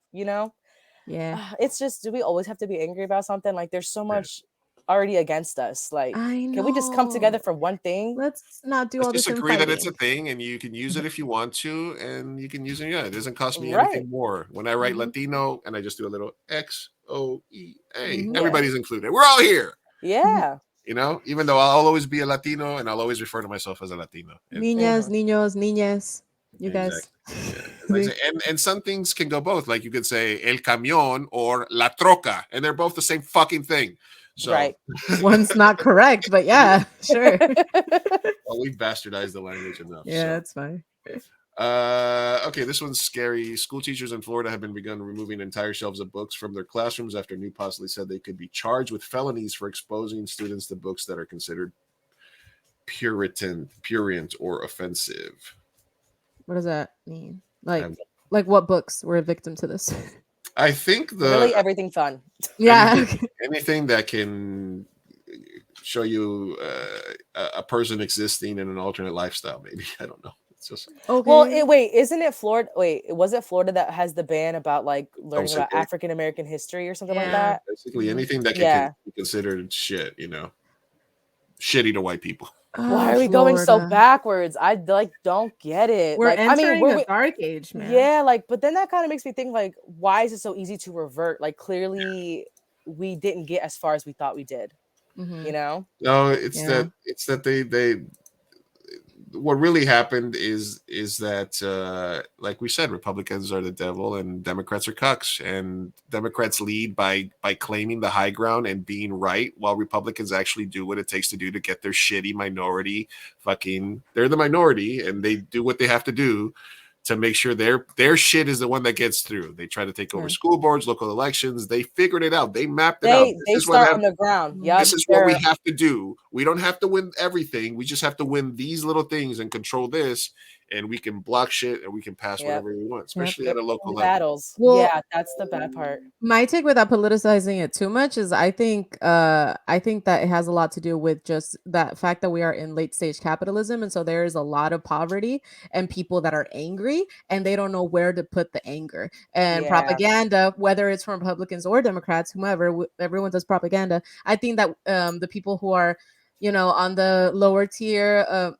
S7: Yeah,
S8: it's just, do we always have to be angry about something? Like there's so much already against us. Like, can we just come together for one thing?
S7: Let's not do all this.
S6: Just agree that it's a thing, and you can use it if you want to, and you can use it. Yeah, it doesn't cost me anything more. When I write Latino and I just do a little XOEA, everybody's included. We're all here.
S8: Yeah.
S6: Even though I'll always be a Latino, and I'll always refer to myself as a Latino.
S7: Niñas, niños, niñas. You guys.
S6: Yeah. And some things can go both. Like you could say el camión or la troca, and they're both the same fucking thing. So
S8: right.
S7: One's not correct, but yeah, sure.
S6: Well, we've bastardized the language enough.
S7: Yeah, that's fine.
S6: Okay, this one's scary. School teachers in Florida have begun removing entire shelves of books from their classrooms after new policy said they could be charged with felonies for exposing students to books that are considered prurient, or offensive.
S7: What does that mean? Like what books were a victim to this?
S6: I think
S8: really everything fun.
S7: Yeah,
S6: anything that can show you a person existing in an alternate lifestyle. Maybe I don't know. It's just
S7: okay.
S8: Well, wait, isn't it Florida? Wait, was it Florida that has the ban about like learning about African American history or something like that?
S6: Basically, anything that can be considered shit, shitty to white people.
S8: Why are we going so backwards? I don't get it.
S7: We're entering a dark age, man.
S8: Yeah, but then that kind of makes me think why is it so easy to revert? Like clearly we didn't get as far as we thought we did.
S6: No, it's that they what really happened is that like we said, Republicans are the devil and Democrats are cucks, and Democrats lead by claiming the high ground and being right, while Republicans actually do what it takes to do to get their shitty minority they're the minority, and they do what they have to do to make sure their shit is the one that gets through. They try to take over school boards, local elections. They figured it out. They mapped it out.
S8: They start on the ground. Yep,
S6: this is what we have to do. We don't have to win everything. We just have to win these little things and control this. and we can block shit and we can pass whatever we want, especially at a local level.
S8: Battles.
S7: Well,
S8: yeah, that's the bad part.
S7: My take without politicizing it too much is I think that it has a lot to do with just that fact that we are in late stage capitalism, and so there is a lot of poverty and people that are angry and they don't know where to put the anger and propaganda, whether it's from Republicans or Democrats, whomever, everyone does propaganda. I think that the people who are on the lower tier,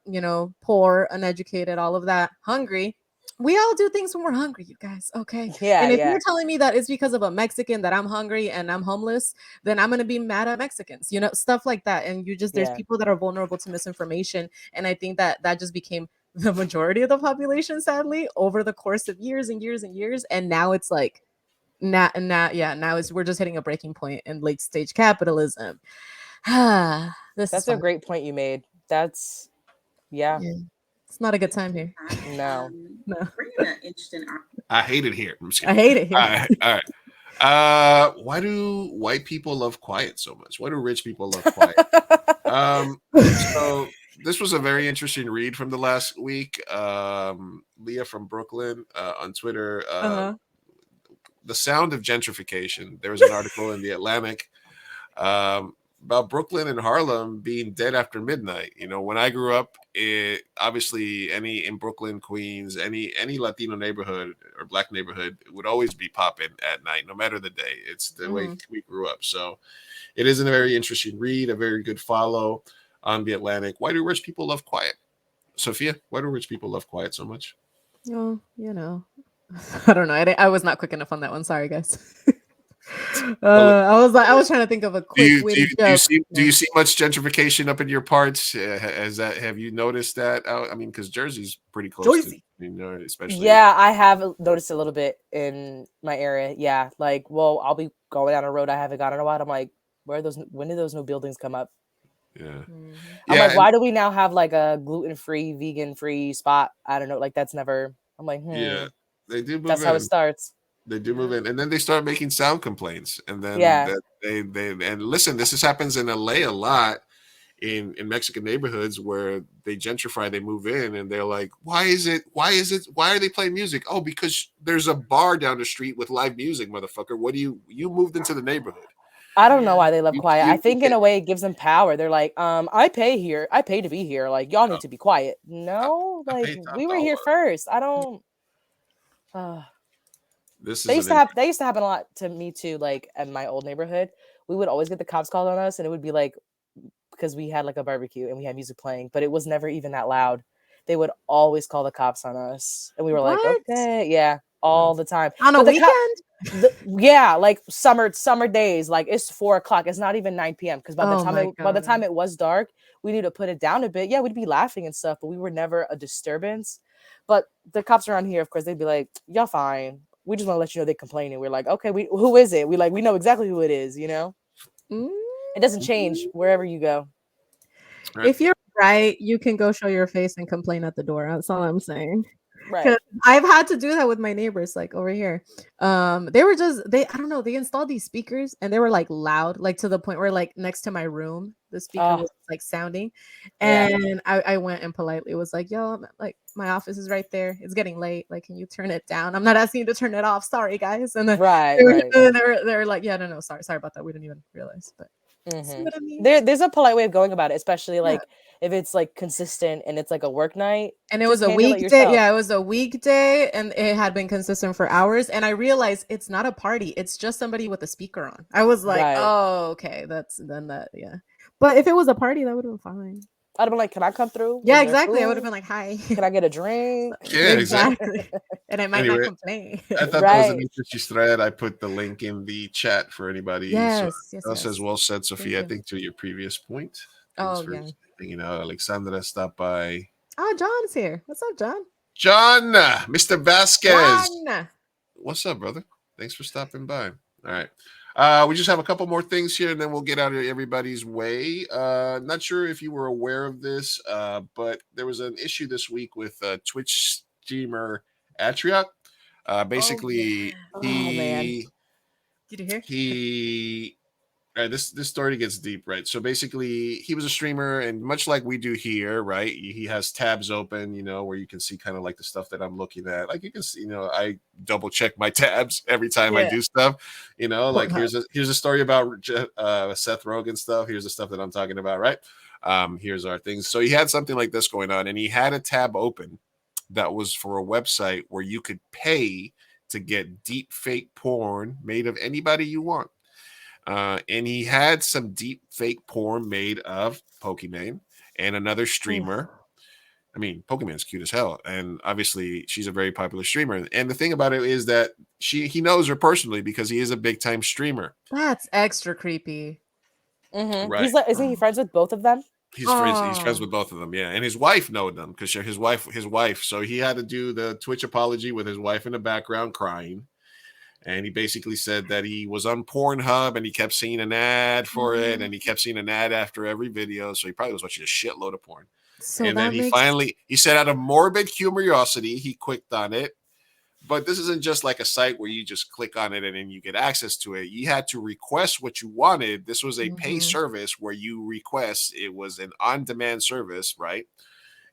S7: poor, uneducated, all of that, hungry. We all do things when we're hungry, you guys. Okay.
S8: Yeah.
S7: And if you're telling me that it's because of a Mexican that I'm hungry and I'm homeless, then I'm going to be mad at Mexicans, stuff like that. And there's people that are vulnerable to misinformation. And I think that just became the majority of the population, sadly, over the course of years and years and years. And now it's like, now we're just hitting a breaking point in late stage capitalism.
S8: That's a great point you made. That's
S7: it's not a good time here.
S8: No.
S6: I hate it here. I'm just
S7: I hate it here.
S6: All right. Why do white people love quiet so much? Why do rich people love quiet? So this was a very interesting read from the last week. Leah from Brooklyn on Twitter. The sound of gentrification. There was an article in the Atlantic about Brooklyn and Harlem being dead after midnight. When I grew up, obviously in Brooklyn, Queens, any Latino neighborhood or Black neighborhood would always be popping at night, no matter the day. It's the way we grew up. So it is a very interesting read, a very good follow on the Atlantic. Why do rich people love quiet? Sophia, why do rich people love quiet so much?
S7: Oh, I don't know. I was not quick enough on that one. Sorry, guys. I was trying to think of a quick way to joke.
S6: Do you see much gentrification up in your parts? Have you noticed that? I mean, because Jersey's pretty close to, especially.
S8: Yeah, I have noticed a little bit in my area. Yeah, I'll be going down a road I haven't gone in a while. I'm like, when did those new buildings come up?
S6: Yeah.
S8: I'm like, why do we now have a gluten-free, vegan-free spot? I don't know. That's never. I'm like,
S6: Yeah, they do.
S8: That's how it starts.
S6: They do move in, and then they start making sound complaints, and then they and listen. This happens in LA a lot, in Mexican neighborhoods where they gentrify, they move in, and they're like, why are they playing music? Oh, because there's a bar down the street with live music, motherfucker. What do you moved into the neighborhood?
S8: I don't know why they love quiet. I think in a way it gives them power. They're like, I pay here. I pay to be here. Y'all need to be quiet. No, we were here first. I don't. They used to happen a lot to me too. In my old neighborhood, we would always get the cops called on us, and it would be because we had a barbecue and we had music playing, but it was never even that loud. They would always call the cops on us, and we were like, okay, all the time
S7: on a weekend.
S8: Summer days, it's 4:00. It's not even 9 p.m. because by the time it was dark, we need to put it down a bit. Yeah, we'd be laughing and stuff, but we were never a disturbance. But the cops around here, of course, they'd be like, y'all fine. We just want to let you know they're complaining. We're like, okay, who is it? We know exactly who it is, It doesn't change wherever you go.
S7: If you're right, you can go show your face and complain at the door. That's all I'm saying.
S8: Right.
S7: I've had to do that with my neighbors, over here. They were I don't know, they installed these speakers and they were loud, to the point where next to my room, the speaker was sounding. And I went and politely was like, yo, my office is right there. It's getting late. Can you turn it down? I'm not asking you to turn it off. Sorry, guys. And then they were like, yeah, no, sorry about that. We didn't even realize, but see what I mean?
S8: There's a polite way of going about it, especially if it's consistent and it's a work night.
S7: And it was a weekday. Yeah, it was a weekday and it had been consistent for hours. And I realized it's not a party. It's just somebody with a speaker on. I was like, oh, okay. Yeah. But if it was a party, that would have been fine.
S8: I'd have been like, can I come through?
S7: Yeah, exactly. I would have been like, hi.
S8: Can I get a drink?
S6: Yeah, exactly.
S7: And I might not complain.
S6: I thought that was an interesting thread. I put the link in the chat for anybody.
S7: Yes.
S6: Says, well said, Sophia. I think to your previous point. Thanks for hanging out. Alexandra stopped by.
S7: Oh, John's here. What's up, John?
S6: John, Mr. Vasquez.
S7: John.
S6: What's up, brother? Thanks for stopping by. All right. We just have a couple more things here, and then we'll get out of everybody's way. Not sure if you were aware of this, but there was an issue this week with Twitch streamer Atriot. Basically,
S7: Did you hear?
S6: He All right, this story gets deep, right? So basically, he was a streamer, and much like we do here, right? He has tabs open, where you can see kind of like the stuff that I'm looking at. Like you can see, I double check my tabs every time I do stuff. Like here's a story about Seth Rogen stuff. Here's the stuff that I'm talking about, right? Here's our things. So he had something like this going on, and he had a tab open that was for a website where you could pay to get deep fake porn made of anybody you want. And he had some deep fake porn made of Pokimane and another streamer. I mean, Pokemon's cute as hell, and obviously she's a very popular streamer. And the thing about it is that he knows her personally because he is a big time streamer.
S7: That's extra creepy.
S8: Mm-hmm.
S6: Right.
S8: He's like, isn't he friends with both of them?
S6: He's friends with both of them, yeah. And his wife knowed them because his wife. So he had to do the Twitch apology with his wife in the background crying. And he basically said that he was on Pornhub and he kept seeing an ad for it, and he kept seeing an ad after every video. So he probably was watching a shitload of porn.
S7: So
S6: and then he said out of morbid curiosity, he clicked on it. But this isn't just like a site where you just click on it and then you get access to it. You had to request what you wanted. This was a pay service where you request. It was an on-demand service, right?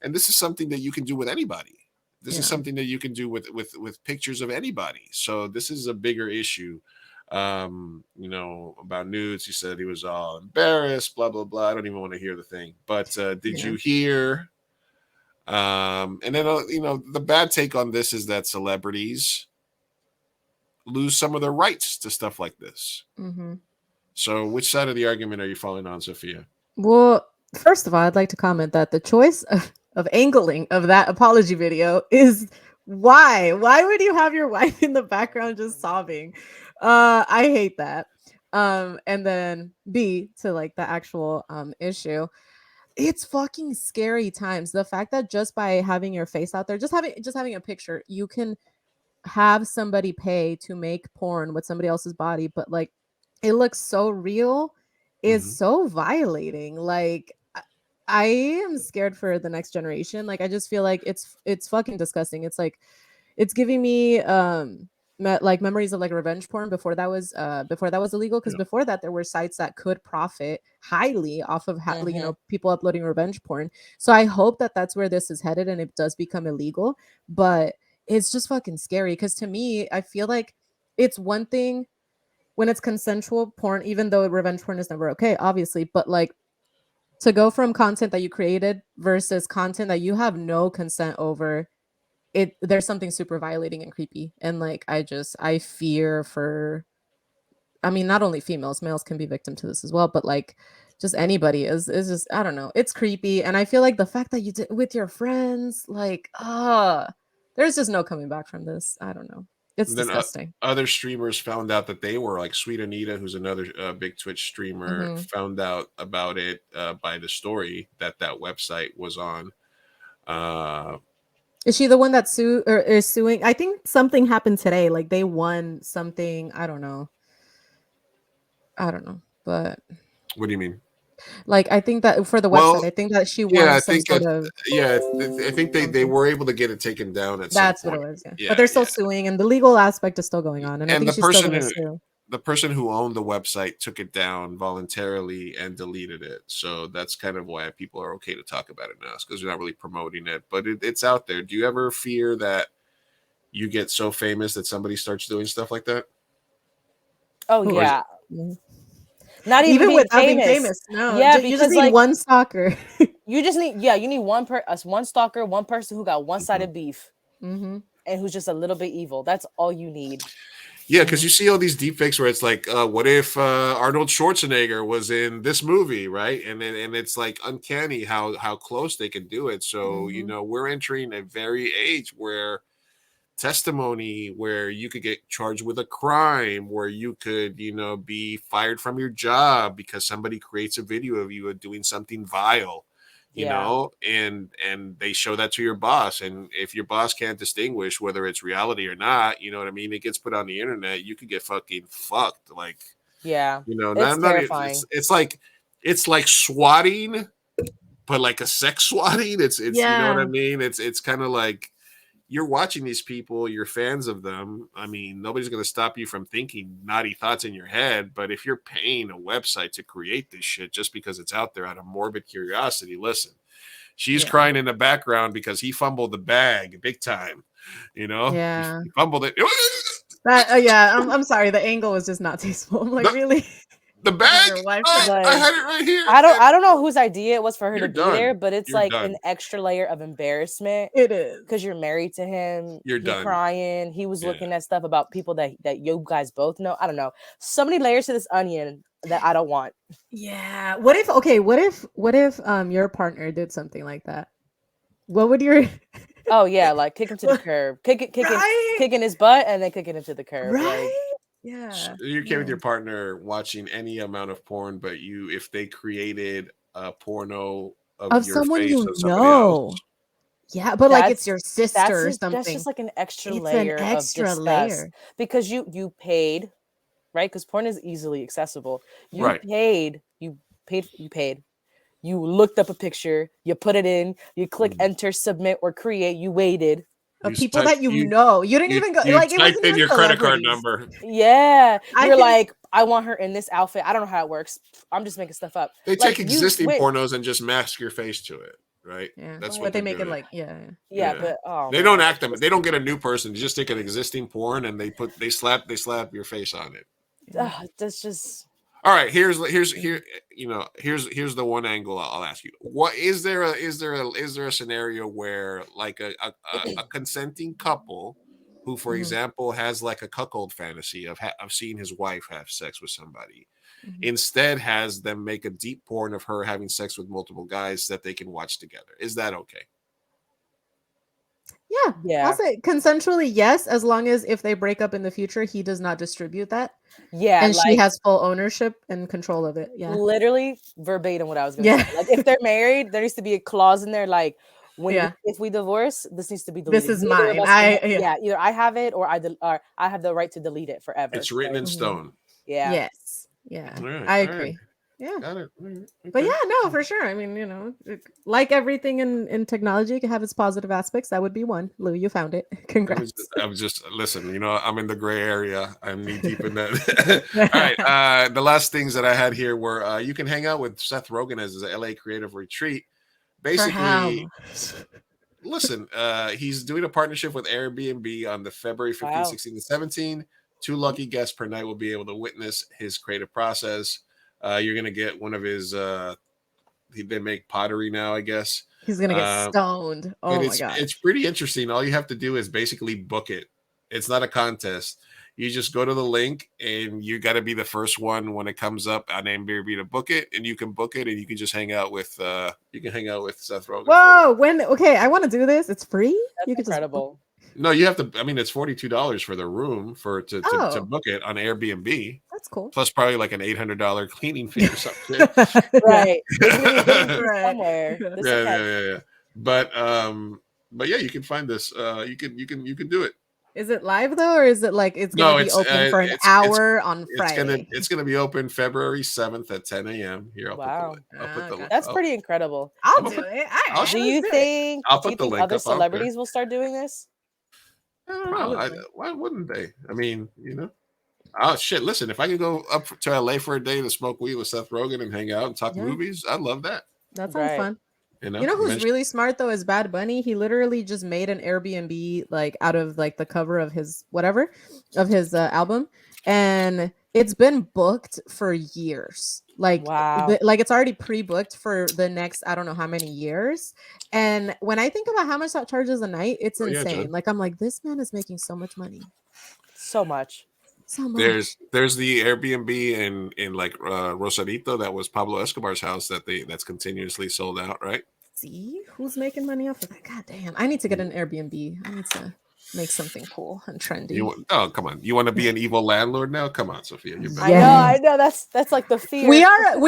S6: And this is something that you can do with anybody. This is something that you can do with pictures of anybody. So this is a bigger issue. About nudes. He said he was all embarrassed, blah, blah, blah. I don't even want to hear the thing. But did you hear? And then, the bad take on this is that celebrities lose some of their rights to stuff like this. Mm-hmm. So which side of the argument are you falling on, Sophia?
S7: Well, first of all, I'd like to comment that the choice of angling of that apology video is why would you have your wife in the background just sobbing? I hate that. And then B, to like the actual issue, it's fucking scary times. The fact that just by having your face out there, just having a picture, you can have somebody pay to make porn with somebody else's body, but like it looks so real, is so violating. Like I am scared for the next generation. Like I just feel like it's fucking disgusting. It's like it's giving me like memories of like revenge porn before that was illegal, because before that there were sites that could profit highly off of people uploading revenge porn. So I hope that that's where this is headed and it does become illegal. But it's just fucking scary, because to me I feel like it's one thing when it's consensual porn, even though revenge porn is never okay, obviously, but like to go from content that you created versus content that you have no consent over, there's something super violating and creepy. And like I fear for, I mean, not only females, males can be victim to this as well, but like just anybody is just, I don't know, it's creepy. And I feel like the fact that you did with your friends, like there's just no coming back from this. I don't know, it's disgusting.
S6: Other streamers found out that they were like Sweet Anita, who's another big Twitch streamer, found out about it by the story that website was on.
S7: Is she the one that is suing? I think something happened today. Like they won something. I don't know. But
S6: what do you mean?
S7: Like I think that for the website, I think that she won I think
S6: they were able to get it taken down at
S7: that's
S6: some point.
S7: What it was. Yeah. But they're still suing, and the legal aspect is still going on. And I think she's still going to sue.
S6: The person who owned the website took it down voluntarily and deleted it. So that's kind of why people are okay to talk about it now, because they're not really promoting it. But it's out there. Do you ever fear that you get so famous that somebody starts doing stuff like that?
S8: Oh, yeah. Not even
S7: without being famous. No.
S8: Yeah,
S7: you just need one stalker.
S8: You need one stalker, one person who got one-sided beef and who's just a little bit evil. That's all you need.
S6: Yeah, because you see all these deepfakes where it's like, what if Arnold Schwarzenegger was in this movie, right? And it's like uncanny how close they can do it. So, we're entering a very age where testimony, where you could get charged with a crime, where you could, be fired from your job because somebody creates a video of you doing something vile. You know, and they show that to your boss. And if your boss can't distinguish whether it's reality or not, you know what I mean? It gets put on the internet. You could get fucking fucked. Like,
S8: it's terrifying.
S6: It's like swatting, but like a sex swatting. It's you know what I mean? It's kind of like, you're watching these people, you're fans of them. I mean, nobody's going to stop you from thinking naughty thoughts in your head. But if you're paying a website to create this shit just because it's out there out of morbid curiosity, listen, she's crying in the background because he fumbled the bag big time. You know, he fumbled it.
S7: I'm sorry. The angle was just not tasteful. I'm like, really?
S6: The bag?
S8: Like,
S6: I had it right here.
S8: I don't know whose idea it was for her
S6: You're
S8: to
S6: done.
S8: be there, but it's
S6: You're
S8: like
S6: done.
S8: an extra layer of embarrassment.
S7: It is
S8: because you're married to him.
S6: You're done.
S8: Crying. He was looking at stuff about people that you guys both know. I don't know. So many layers to this onion that I don't want.
S7: Yeah. What if your partner did something like that? What would your
S8: Oh yeah, like kick him to the curb, kicking his butt, and then kicking him to the curb.
S7: Right?
S8: Like,
S7: yeah.
S6: So you're okay with your partner watching any amount of porn, but if they created a porno of your
S7: someone
S6: face
S7: you
S6: of somebody
S7: know.
S6: else.
S7: Yeah, but like it's your sister or something.
S8: That's just like an extra
S7: It's
S8: layer
S7: an extra
S8: of disgust.
S7: layer.
S8: Because you paid, right? Because porn is easily accessible. You
S6: Right.
S8: paid. You paid. You looked up a picture. You put it in. You click enter, submit, or create. You waited.
S7: Of people that you know. You didn't even go like it
S6: typed
S7: wasn't
S6: in
S7: even
S6: your credit card
S7: celebrities.
S6: number.
S8: Yeah.
S7: I
S8: You're
S7: think-
S8: like, I want her in this outfit. I don't know how it works. I'm just making stuff up.
S6: They
S8: Like,
S6: take existing
S8: wait.
S6: pornos and just mask your face to it, right?
S7: Yeah.
S6: That's
S7: But
S6: what
S7: they
S6: they're
S7: make it
S6: doing.
S7: like
S8: Yeah, but oh,
S6: They
S8: man.
S6: don't act them. They don't get a new person. They just take an existing porn and they slap your face on it.
S8: That's just.
S6: All right, here's the one angle I'll ask you. What is there a scenario where like a consenting couple who, for example, has like a cuckold fantasy of seeing his wife have sex with somebody, instead has them make a deep porn of her having sex with multiple guys that they can watch together? Is that okay?
S7: Yeah. I'll say consensually, yes, as long as if they break up in the future, he does not distribute that.
S8: Yeah,
S7: And she
S8: like-
S7: has full ownership and control of it. Yeah.
S8: Literally verbatim what I was going to say. Like if they're married, there needs to be a clause in there like if we divorce, this needs to be deleted.
S7: This is
S8: Neither of
S7: mine.
S8: us can- either I have it or I have the right to delete it forever.
S6: It's written in stone.
S8: Yeah.
S7: Yes. Yeah.
S6: All right,
S7: I
S6: all
S7: agree.
S6: right.
S7: Yeah.
S6: Got it. All right,
S7: But
S6: okay.
S7: yeah, no, for sure. I mean, like everything in technology, it can have its positive aspects. That would be one. Lou, you found it. Congrats.
S6: I was just listen. I'm in the gray area. I'm knee deep in that. All right. The last things that I had here were you can hang out with Seth Rogen as his LA creative retreat. Basically, listen. He's doing a partnership with Airbnb on the February 15, 16, and 17. 2 lucky guests per night will be able to witness his creative process. You're gonna get one of his. They make pottery now, I guess.
S7: He's gonna get stoned. Oh my god!
S6: It's pretty interesting. All you have to do is basically book it. It's not a contest. You just go to the link, and you got to be the first one when it comes up on Airbnb to book it, and you can book it, and you can just hang out with Seth Rogen.
S7: Whoa! Okay, I want to do this. It's free.
S8: That's incredible.
S6: No, you have to. I mean, it's $42 for the room to book it on Airbnb.
S7: That's cool.
S6: Plus, probably like an $800 cleaning fee or something.
S8: Right.
S7: Right.
S8: Somewhere.
S6: Yeah. But yeah, you can find this. You can do it.
S7: Is it live though, or is it like it's gonna be open for an hour on Friday?
S6: It's gonna be open February 7th at 10 a.m. Here, I'll put the link.
S8: That's pretty incredible.
S7: I'll do it.
S8: Do you think
S6: link
S8: other
S6: up.
S8: celebrities will start doing this?
S6: I don't know. Why wouldn't they? I mean, oh shit! Listen, if I could go up to LA for a day to smoke weed with Seth Rogen and hang out and talk movies, I'd love that.
S7: That sounds fun.
S6: You know
S7: who's really smart though is Bad Bunny. He literally just made an Airbnb like out of like the cover of his album, and it's been booked for years. Like,
S8: wow.
S7: Like it's already pre-booked for the next I don't know how many years. And when I think about how much that charges a night, it's insane. Like I'm like, this man is making so much money.
S8: So much.
S6: There's the Airbnb in like Rosarito that was Pablo Escobar's house that's continuously sold out, right?
S7: See who's making money off of that? God damn! I need to get an Airbnb. I need to make something cool and trendy.
S6: Come on! You want to be an evil landlord now? Come on, Sophia. You're back.
S8: I know. That's like the fear.
S7: We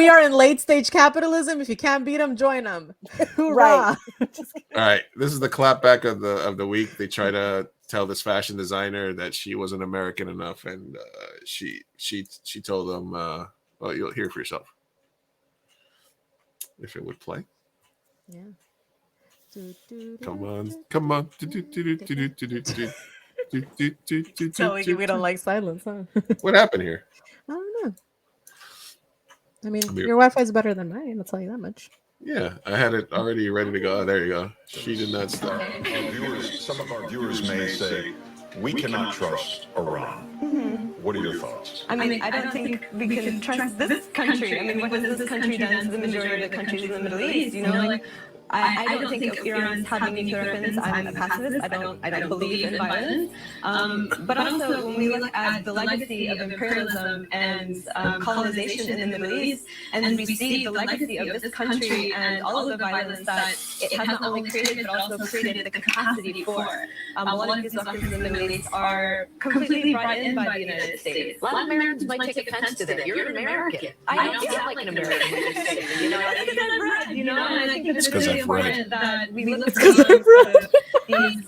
S7: are in late stage capitalism. If you can't beat them, join them.
S8: Right.
S6: All right. This is the clapback of the week. They try to tell this fashion designer that she wasn't American enough, and she told them, well, you'll hear for yourself if it would play.
S7: Yeah.
S6: Come on, come on.
S7: Telling you we don't like silence, huh?
S6: What happened here?
S7: I don't know. I mean, your Wi-Fi is better than mine. I'll tell you that much.
S6: Yeah, I had it already ready to go. Oh, there you go. She did not stop.
S9: Some of our viewers may say, we cannot trust Iran. What are your thoughts?
S12: I mean, I don't think we can trust this country. I mean, what has this country done to the majority of the countries in the Middle East? You know, like, I don't think Iran's having nuclear weapons. I'm a pacifist. I don't believe in violence. But also, when we look at the legacy of imperialism and colonization in the Middle East, and then we see the legacy of this country and all of the violence that it has not only created, but also created the capacity for. A lot of these weapons in the Middle East are completely brought in by the United States.
S17: A lot of Americans might take offense to that. You're an American. I don't sound like an American when you're saying it, you know?
S12: It's because I've read, you know, and I think it's really important that we look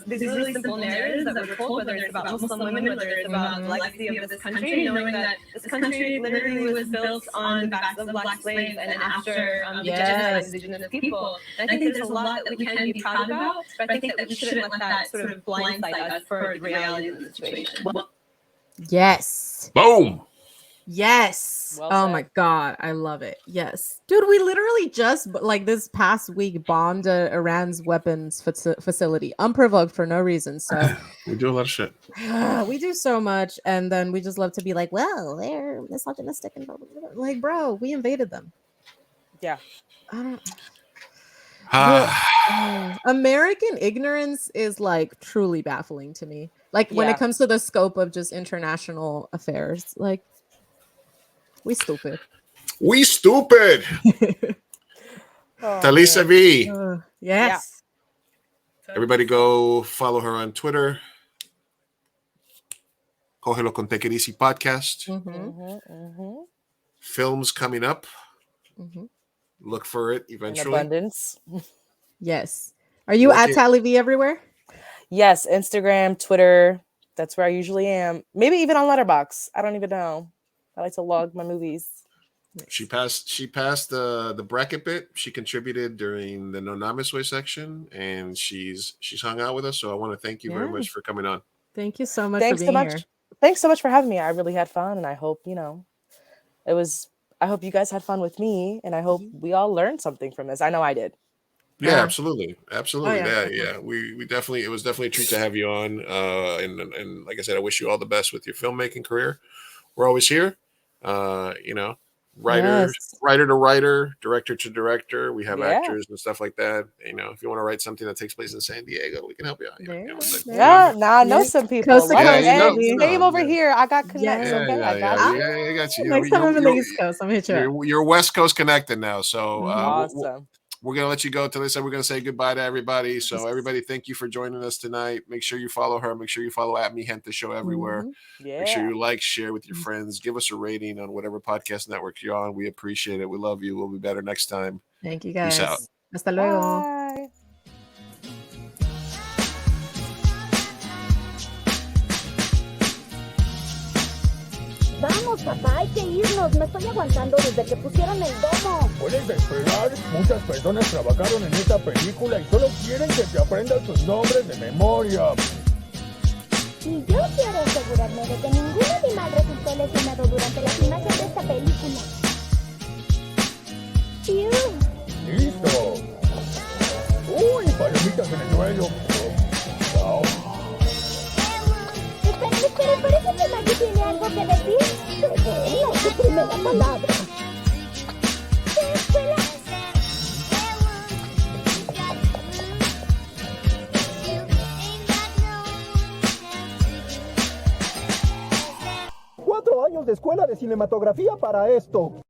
S12: these really simple narratives that we're told, whether it's about Muslim women, whether it's about the legacy of this country, knowing that this country literally was built on the backs of black slaves and after the genocide of indigenous people. And I think there's a lot that we can be proud about, but I think that we shouldn't let that sort of blindside us for the reality of the situation.
S7: Yes.
S6: Boom.
S7: Yes.
S8: Well
S7: oh
S8: said.
S7: my God. I love it. Yes. Dude, we literally just, like this past week, bombed Iran's weapons facility unprovoked for no reason. So
S6: we do a lot of shit.
S7: We do so much. And then we just love to be like, well, they're misogynistic and blah, blah, blah. Like, bro, we invaded them.
S8: Yeah.
S7: I don't. American ignorance is like truly baffling to me. Like when it comes to the scope of just international affairs, like we stupid.
S6: We stupid. Talisa V.
S7: Yes.
S6: Yeah. Everybody go follow her on Twitter. Cojelo con Tequerisi podcast. Films coming up. Look for it eventually.
S8: In abundance.
S7: Yes. Are you at Tally V everywhere?
S8: Yes, Instagram, Twitter. That's where I usually am. Maybe even on Letterboxd. I don't even know. I like to log my movies.
S6: She passed the bracket bit. She contributed during the No Namiswe section, and she's hung out with us. So I want to thank you very much for coming on.
S7: Thank you so much for being here.
S8: Thanks so much for having me. I really had fun, and I hope, I hope you guys had fun with me, and I hope we all learned something from this. I know I did.
S6: Yeah, absolutely.
S7: Oh,
S6: yeah. We definitely, it was definitely a treat to have you on. And like I said, I wish you all the best with your filmmaking career. We're always here. Writer to writer, director to director. We have actors and stuff like that. If you want to write something that takes place in San Diego, we can help you out.
S8: I know some people. Same over here. I got connects.
S6: I got you.
S7: Next time I'm in the East Coast, I'm hit you.
S6: You're West Coast connected now, so
S8: awesome.
S6: We're going to let you go. Talisa, we're going to say goodbye to everybody. So everybody, thank you for joining us tonight. Make sure you follow her. Make sure you follow @Me Gente Show everywhere. Make sure you like, share with your friends. Give us a rating on whatever podcast network you're on. We appreciate it. We love you. We'll be better next time.
S7: Thank you, guys.
S6: Peace out.
S7: Hasta luego.
S8: Bye.
S18: Vamos, papá, hay que irnos. Me estoy aguantando desde que pusieron el domo.
S14: Puedes esperar. Muchas personas trabajaron en esta película y solo quieren que te aprendas sus nombres de memoria.
S18: Y yo quiero asegurarme de que ningún animal resultó lesionado durante la filmación de esta película.
S14: ¡Listo! ¡Uy, palomitas en el suelo! Wow.
S18: Espera, parece que Maggie tiene algo que decir. Revela su primera palabra. Espera.
S14: 4 años de escuela de cinematografía para esto.